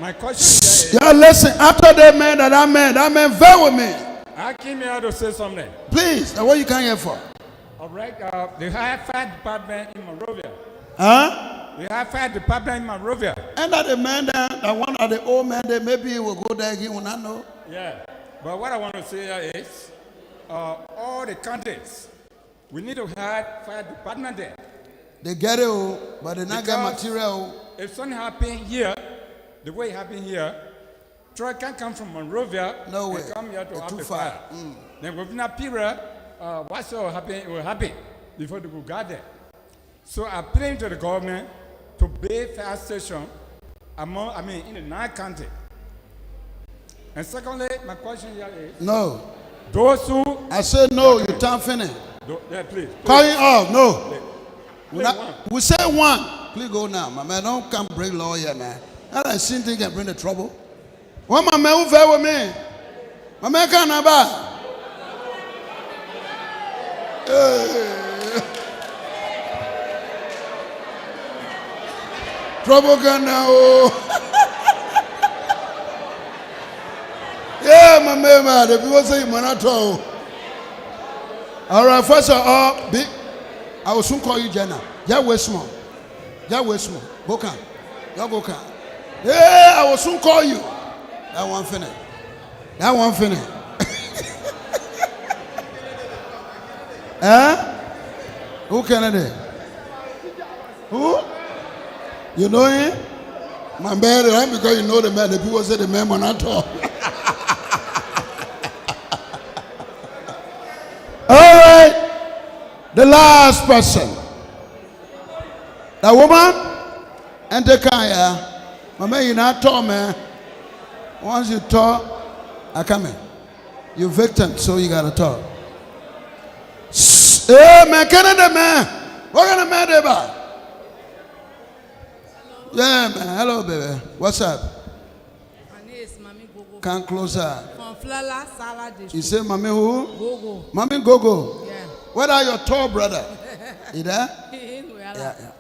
Speaker 9: my question is.
Speaker 1: Yeah, listen. After that man very with me.
Speaker 9: I came here to say something.
Speaker 1: Please, that's what you came here for.
Speaker 9: All right, the high fire department in Monrovia.
Speaker 1: Huh?
Speaker 9: The high fire department in Monrovia.
Speaker 1: And that the man there, that one of the old men there, maybe he will go there again, will not know.
Speaker 9: Yeah, but what I want to say here is, all the counties, we need to have fire department there.
Speaker 1: They get it, but they not get material.
Speaker 9: If something happen here, the way it happened here, truck can come from Monrovia
Speaker 1: no way.
Speaker 9: And come here to have
Speaker 1: too
Speaker 9: the
Speaker 1: far.
Speaker 9: fire. Then within a period, what's will happen before they go get there. So I appealing to the government to build fire station in the 9 counties. And secondly, my question here is
Speaker 1: no.
Speaker 9: Those who
Speaker 1: I said no, you can't finish.
Speaker 9: Yeah, please.
Speaker 1: Call it off, no.
Speaker 9: Please,
Speaker 1: We say one. Please go now. My man, don't come bring law here, man. That I seen thing can bring the trouble. One my man who fell with me. My man can't have trouble can now. Yeah, my man, the people say man at all. All right, first of all, big. I will soon call you Jenna. Yeah, wait small. Yeah, wait small. Go can. Yeah, go can. Yeah, I will soon call you. That one finish. That one finish. Who can it? Who? You know him? My man, right? Because you know the man. The people say the man will not talk. All right. The last person. The woman and the kaya. My man, you not talk, man. Once you talk, I come in. You're victim, so you gotta talk. Hey, man, Canada, man. What kind of man they about? Yeah, man. Hello, baby. What's up?
Speaker 10: My name is Mami Gogo.
Speaker 1: Come closer.
Speaker 10: From Flala, Sala District.
Speaker 1: You say Mami who?
Speaker 10: Gogo.
Speaker 1: Mami Gogo.
Speaker 10: Yeah.
Speaker 1: Where are your tall brother? You there?
Speaker 10: Yeah.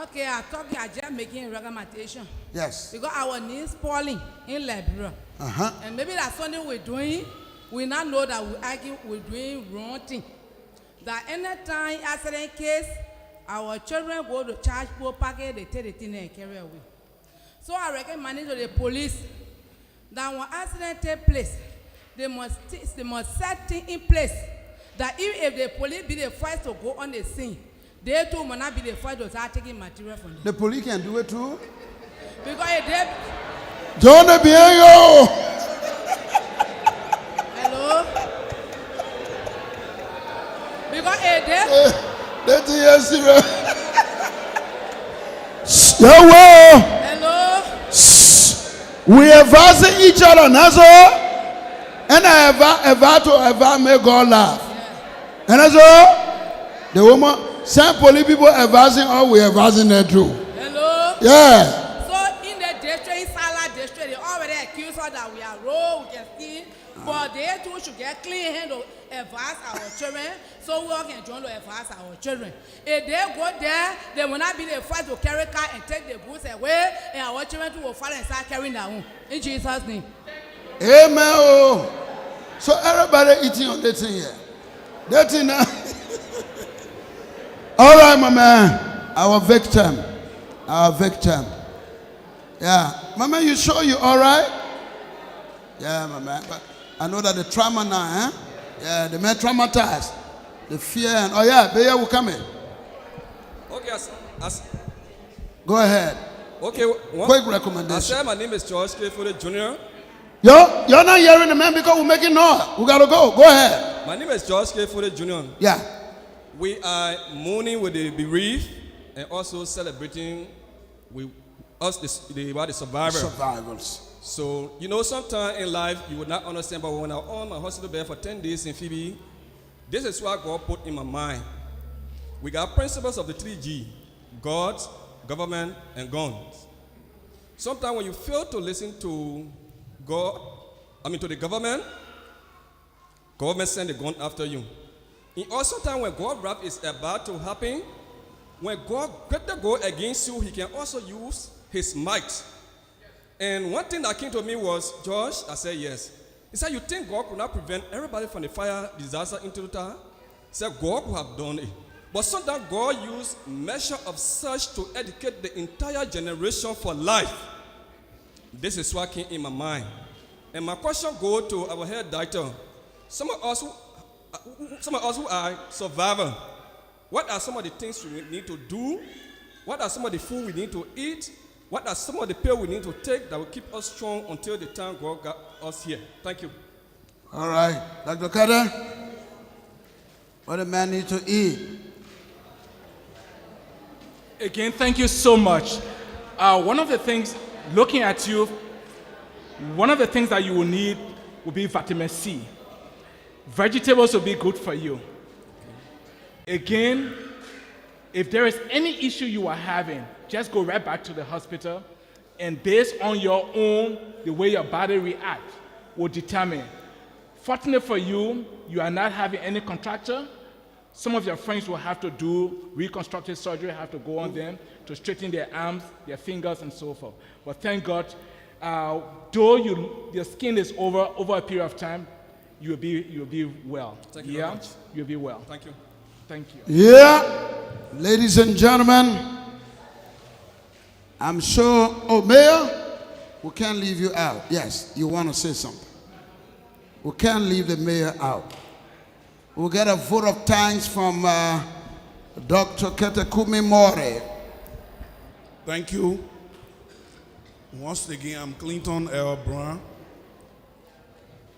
Speaker 10: Okay, I just making a recommendation.
Speaker 1: Yes.
Speaker 10: Because our needs falling in Liberia. And maybe that's something we're doing. We not know that we're doing wrong thing. That anytime accident case, our children go to charge poor packet, they take the thing and carry away. So I recommend to the police that when accident take place, they must set things in place. That if the police be the first to go on the scene, they too will not be the first to start taking material from them.
Speaker 1: The police can do it too?
Speaker 10: Because if they...
Speaker 1: Don't be you.
Speaker 10: Hello? Because if they...
Speaker 1: That's yes, Hello? We advising each other, that's all. And I ever make God laugh. And that's all. The woman, some police people advising all we advising them too.
Speaker 10: Hello?
Speaker 1: Yeah.
Speaker 10: So in the district, in Salah district, they already accuse us that we are raw, we can steal. But they too should get clean hand to advise our children, so we all can join to advise our children. If they go there, they will not be the first to carry car and take the goods away, and our children too will follow and start carrying their own. In Jesus' name.
Speaker 1: Amen. So everybody eating on that thing here. That thing now. All right, my man. Our victim. Our victim. Yeah. My man, you sure you all right? Yeah, my man. But I know that the trauma now, eh? Yeah, the man traumatized. The fear and, oh yeah, Beya will come in.
Speaker 11: Okay,
Speaker 1: Go ahead.
Speaker 11: okay.
Speaker 1: Quick recommendation.
Speaker 11: I said my name is George K. Fuller Jr.
Speaker 1: You're not hearing the man because we're making noise. We gotta go. Go ahead.
Speaker 11: My name is George K. Fuller Jr.
Speaker 1: Yeah.
Speaker 11: We are mourning with the bereaved and also celebrating with us, the survivors.
Speaker 1: Survivors.
Speaker 11: So, you know, sometimes in life you would not understand, but when I was on my hospital bed for 10 days in Phoebe, this is what God put in my mind. We got principles of the 3G: God, government, and guns. Sometimes when you fail to listen to to the government send the gun after you. In also time when God wrath is about to happen, when God greater go against you, he can also use his might. And one thing that came to me was, George, I said yes. He said, you think God could not prevent everybody from the fire disaster in Total? He said, God could have done it. But sometimes God used measure of such to educate the entire generation for life. This is what came in my mind. And my question goes to our head doctor. Some of us who are survivors, what are some of the things we need to do? What are some of the food we need to eat? What are some of the pills we need to take that will keep us strong until the time God got us here? Thank you.
Speaker 1: All right. Dr. Carter, what the man need to eat?
Speaker 13: Again, thank you so much. One of the things, looking at you, one of the things that you will need will be vitamin C. Vegetables will be good for you. Again, if there is any issue you are having, just go right back to the hospital, and based on your own, the way your body reacts will determine. Fortunate for you, you are not having any contracture. Some of your friends will have to do reconstructive surgery, have to go on them to straighten their arms, their fingers, and so forth. But thank God, though your skin is over a period of time, you'll be well.
Speaker 11: Thank you very much.
Speaker 13: You'll be well.
Speaker 11: Thank you.
Speaker 13: Thank you.
Speaker 1: Yeah. Ladies and gentlemen, I'm sure, Mayor, we can't leave you out. Yes, you want to say something. We can't leave the mayor out. We'll get a vote of thanks from Dr. Ketekumi More.
Speaker 3: Thank you. Once again, I'm Clinton L. Brown,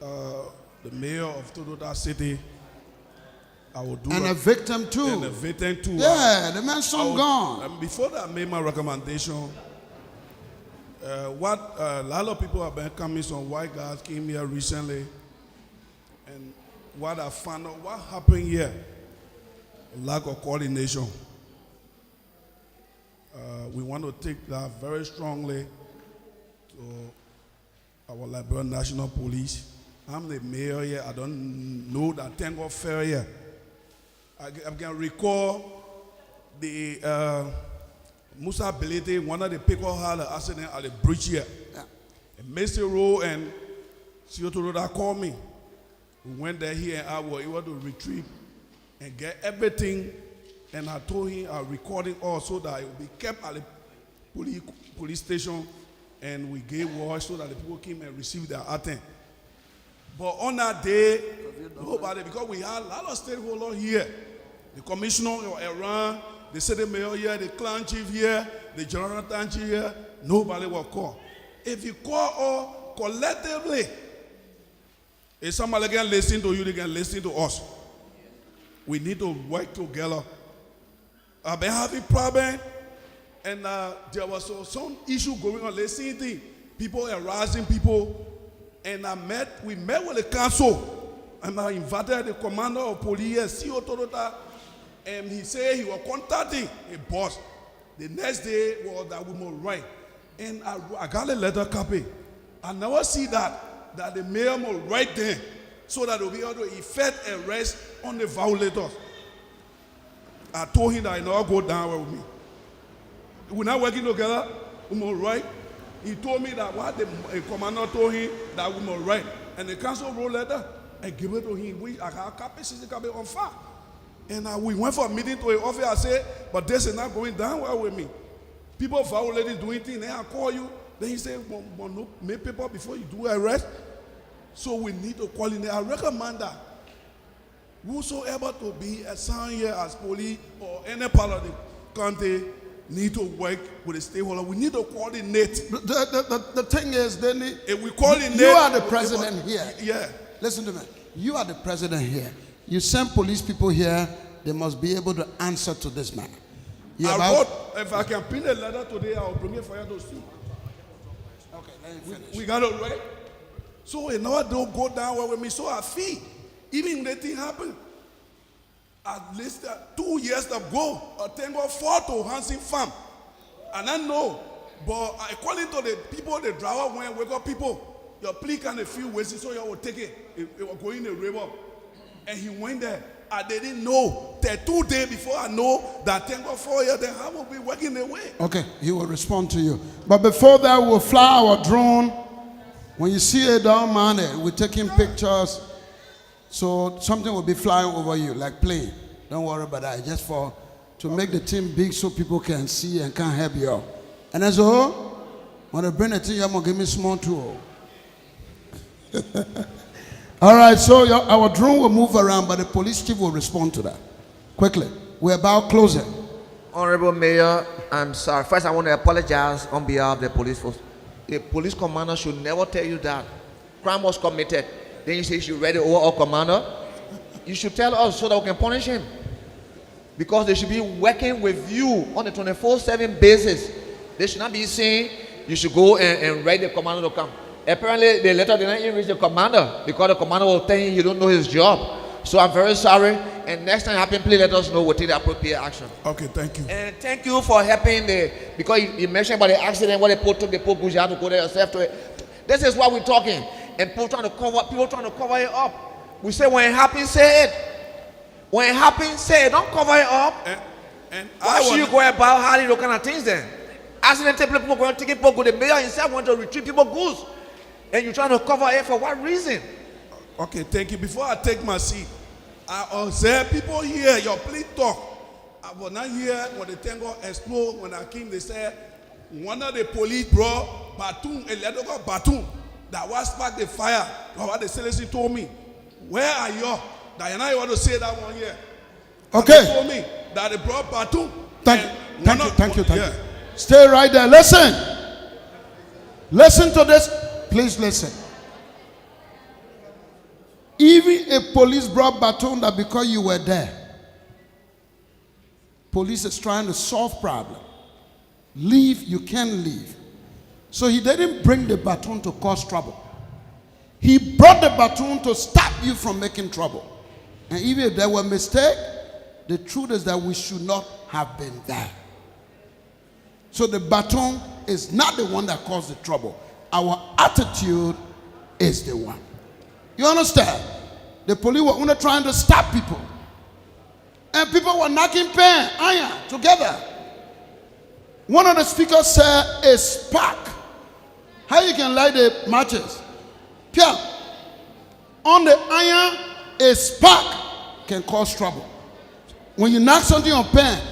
Speaker 3: the mayor of Total City. I will do
Speaker 1: and a victim too.
Speaker 3: And a victim too.
Speaker 1: Yeah, the man's son gone.
Speaker 3: Before that, I made my recommendation. A lot of people have been coming, some white guys came here recently. And what I found out, what happened here, lack of coordination. We want to take that very strongly to our Liberia National Police. I'm the mayor here. I don't know that thing of fair here. I can recall the Musa Belete, one of the people had an accident at the bridge here. Yeah. Mr. Rowe and Sioto Roda called me. We went there here and I was able to retrieve and get everything. And I told him I'm recording all so that it will be kept at the police station. And we gave word so that the people came and received their attend. But on that day, nobody, because we had a lot of stakeholders here. The commissioner of Iran, the city mayor here, the clan chief here, the general chief here, nobody will call. If you call all collectively, if somebody can listen to you, they can listen to us. We need to work together. I've been having problems, and there was some issue going on. Let's see the people harassing people, and we met with the council, and I invited the commander of police, CEO Toyota, and he said he was contacting a boss. The next day was that we must write, and I got a letter copy. I never see that the mayor must write them so that they'll be able to effect arrest on the violators. I told him that he never go down with me. We're not working together, we must write. He told me that what the commander told him that we must write. And the council wrote letter and give it to him. I have a copy, 60 copy on file. And we went for a meeting to an office. I said, but this is not going down well with me. People violating, doing things, then I call you. Then he said, but no, make paper before you do arrest. So we need to call in. I recommend that whosoever to be assigned here as police or any part of the country need to work with the stakeholder. We need to coordinate.
Speaker 1: The thing is, then
Speaker 3: if we coordinate,
Speaker 1: you are the president here.
Speaker 3: Yeah.
Speaker 1: Listen to me. You are the president here. You send police people here, they must be able to answer to this man.
Speaker 3: If I can print a letter today, I'll bring it for you to see.
Speaker 1: Okay, let me finish.
Speaker 3: We got to write. So it never don't go down well with me. So I feel, even the thing happened, at least 2 years ago, a tango fought to Hansen farm. And I know, but according to the people, the driver went, wake up people, your plea can a few ways, so you will take it. It was going in the river. And he went there. I didn't know that 2 days before I know that tango 4 years, then I will be working away.
Speaker 1: Okay, he will respond to you. But before that, we'll fly our drone. When you see it down, man, we're taking pictures. So something will be flying over you, like plane. Don't worry about that. Just to make the team big so people can see and can help you out. And as a whole, when I bring it to you, I'm going to give me a small tour. All right, so our drone will move around, but the police chief will respond to that. Quickly. We're about closing.
Speaker 14: Honorable Mayor, I'm sorry. First, I want to apologize on behalf of the police force. A police commander should never tell you that crime was committed. Then you say you should read the overall commander. You should tell us so that we can punish him. Because they should be working with you on a 24/7 basis. They should not be saying you should go and write the commander to come. Apparently, the letter did not even reach the commander because the commander will tell him he don't know his job. So I'm very sorry. And next time happen, please let us know. We'll take the appropriate action.
Speaker 3: Okay, thank you.
Speaker 14: And thank you for helping because you mentioned about the accident where they took the poor goose. You have to go there yourself to it. This is what we're talking. And people trying to cover it up. We say when it happens, say it. When it happens, say it. Don't cover it up.
Speaker 3: And
Speaker 14: why should you go about hiding those kind of things then? Accident people going to take people go. The mayor himself want to retrieve people goose. And you're trying to cover it for what reason?
Speaker 3: Okay, thank you. Before I take my seat, I observe people here, your plea talk. I was not here when the tango explode. When I came, they said one of the police brought baton, electrical baton that was spark the fire. What the citizen told me. Where are you? Diana, you want to say that one here?
Speaker 1: Okay.
Speaker 3: They told me that they brought baton.
Speaker 1: Thank you. Stay right there. Listen to this. Please listen. Even a police brought baton that because you were there, police is trying to solve problem. Leave, you can't leave. So he didn't bring the baton to cause trouble. He brought the baton to stop you from making trouble. And even if there were mistakes, the truth is that we should not have been there. So the baton is not the one that caused the trouble. Our attitude is the one. You understand? The police were only trying to stop people. And people were knocking pen, iron together. One of the speakers said a spark. How you can light the matches? Pia. On the iron, a spark can cause trouble. When you knock something on pen,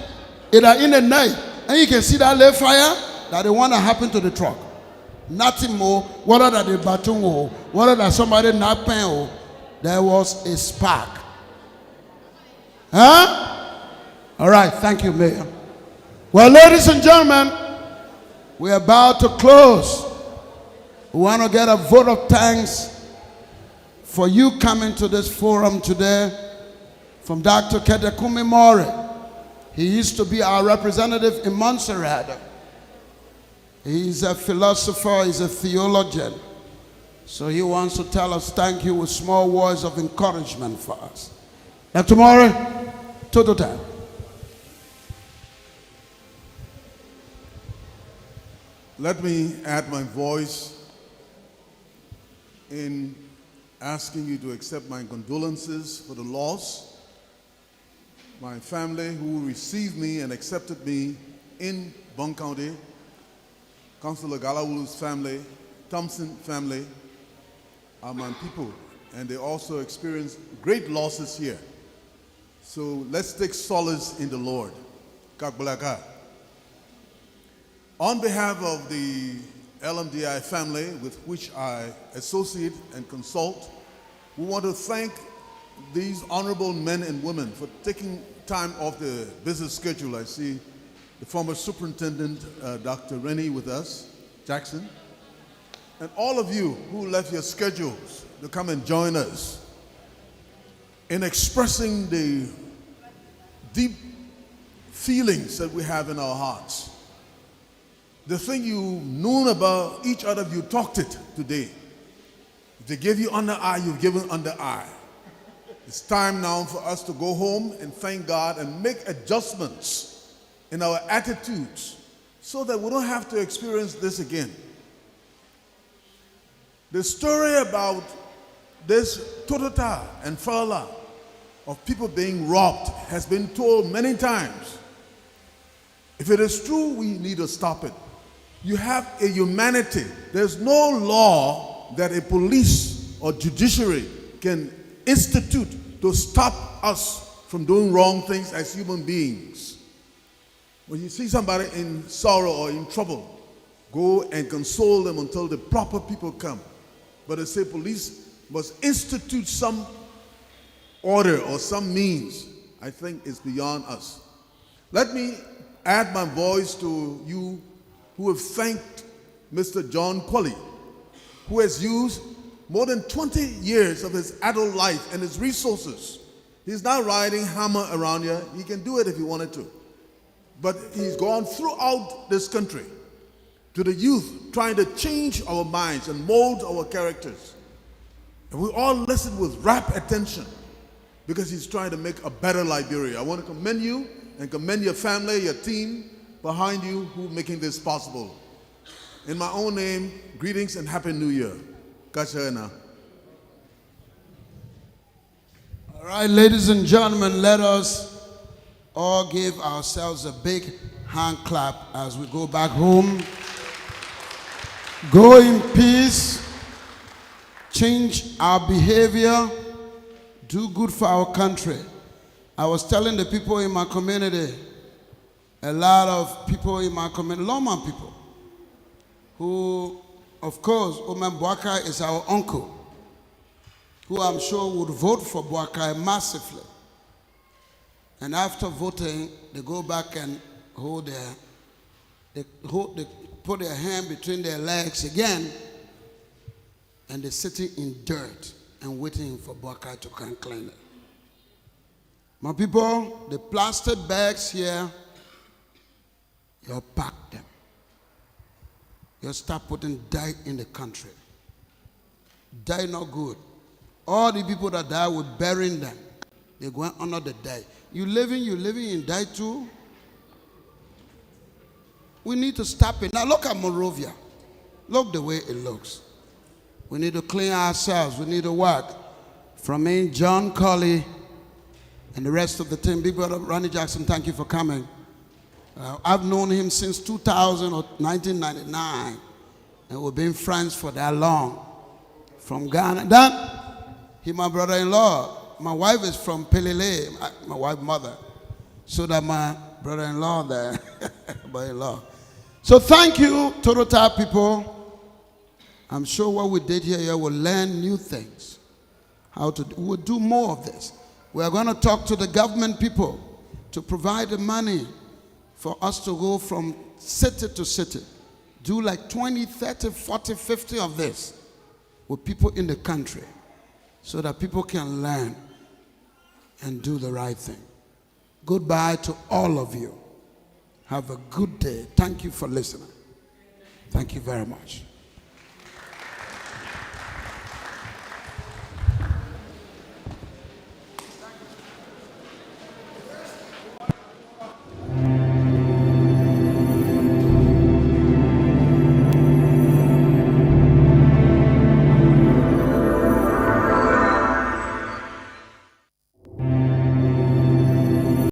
Speaker 1: it are in the night, and you can see that left fire, that the one that happened to the truck. Nothing more, whether that the baton or whether that somebody knocked pen or there was a spark. Huh? All right, thank you, Mayor. Well, ladies and gentlemen, we're about to close. We want to get a vote of thanks for you coming to this forum today from Dr. Ketekumi Mori. He used to be our representative in Montserrat. He's a philosopher, he's a theologian. So he wants to tell us thank you with small words of encouragement for us. Dr. Mori, total time.
Speaker 6: Let me add my voice in asking you to accept my condolences for the loss. My family who received me and accepted me in Bong County, Councillor Galawulu's family, Thompson family, are my people, and they also experienced great losses here. So let's take solace in the Lord. Kakbalaka. On behalf of the LMDI family with which I associate and consult, we want to thank these honorable men and women for taking time off the busy schedule. I see the former superintendent, Dr. Rennie, with us, Jackson, and all of you who left your schedules to come and join us in expressing the deep feelings that we have in our hearts. The thing you known about each other, you talked it today. If they gave you under eye, you've given under eye. It's time now for us to go home and thank God and make adjustments in our attitudes so that we don't have to experience this again. The story about this Totota and Fala of people being robbed has been told many times. If it is true, we need to stop it. You have a humanity. There's no law that a police or judiciary can institute to stop us from doing wrong things as human beings. When you see somebody in sorrow or in trouble, go and console them until the proper people come. But they say police must institute some order or some means. I think it's beyond us. Let me add my voice to you who have thanked Mr. John Colley, who has used more than 20 years of his adult life and his resources. He's not riding hammer around here. He can do it if he wanted to. But he's gone throughout this country to the youth, trying to change our minds and mold our characters. And we all listen with rapt attention because he's trying to make a better Liberia. I want to commend you and commend your family, your team behind you who are making this possible. In my own name, greetings and Happy New Year. Kachana.
Speaker 12: All right, ladies and gentlemen, let us all give ourselves a big hand clap as we go back home. Go in peace, change our behavior, do good for our country. I was telling the people in my community, a lot of people in my community, Loma people, who, of course, Oman Boakai is our uncle, who I'm sure would vote for Boakai massively. And after voting, they go back and they put their hand between their legs again, and they're sitting in dirt and waiting for Boakai to come clean it. My people, the plastic bags here, you pack them. You start putting dye in the country. Dye not good. All the people that die, we're burying them. They're going under the dye. You living in dye too? We need to stop it. Now look at Monrovia. Look the way it looks. We need to clean ourselves. We need to work. From me, John Colley, and the rest of the team. Big brother Ronnie Jackson, thank you for coming. I've known him since 2000 or 1999, and we've been friends for that long. From Ghana. Then, he my brother-in-law. My wife is from Pelele, my wife's mother. So that my brother-in-law there, brother-in-law. So thank you, Totota people. I'm sure what we did here, you will learn new things. We'll do more of this. We are going to talk to the government people to provide the money for us to go from city to city. Do like 20, 30, 40, 50 of this with people in the country so that people can learn and do the right thing. Goodbye to all of you. Have a good day. Thank you for listening. Thank you very much.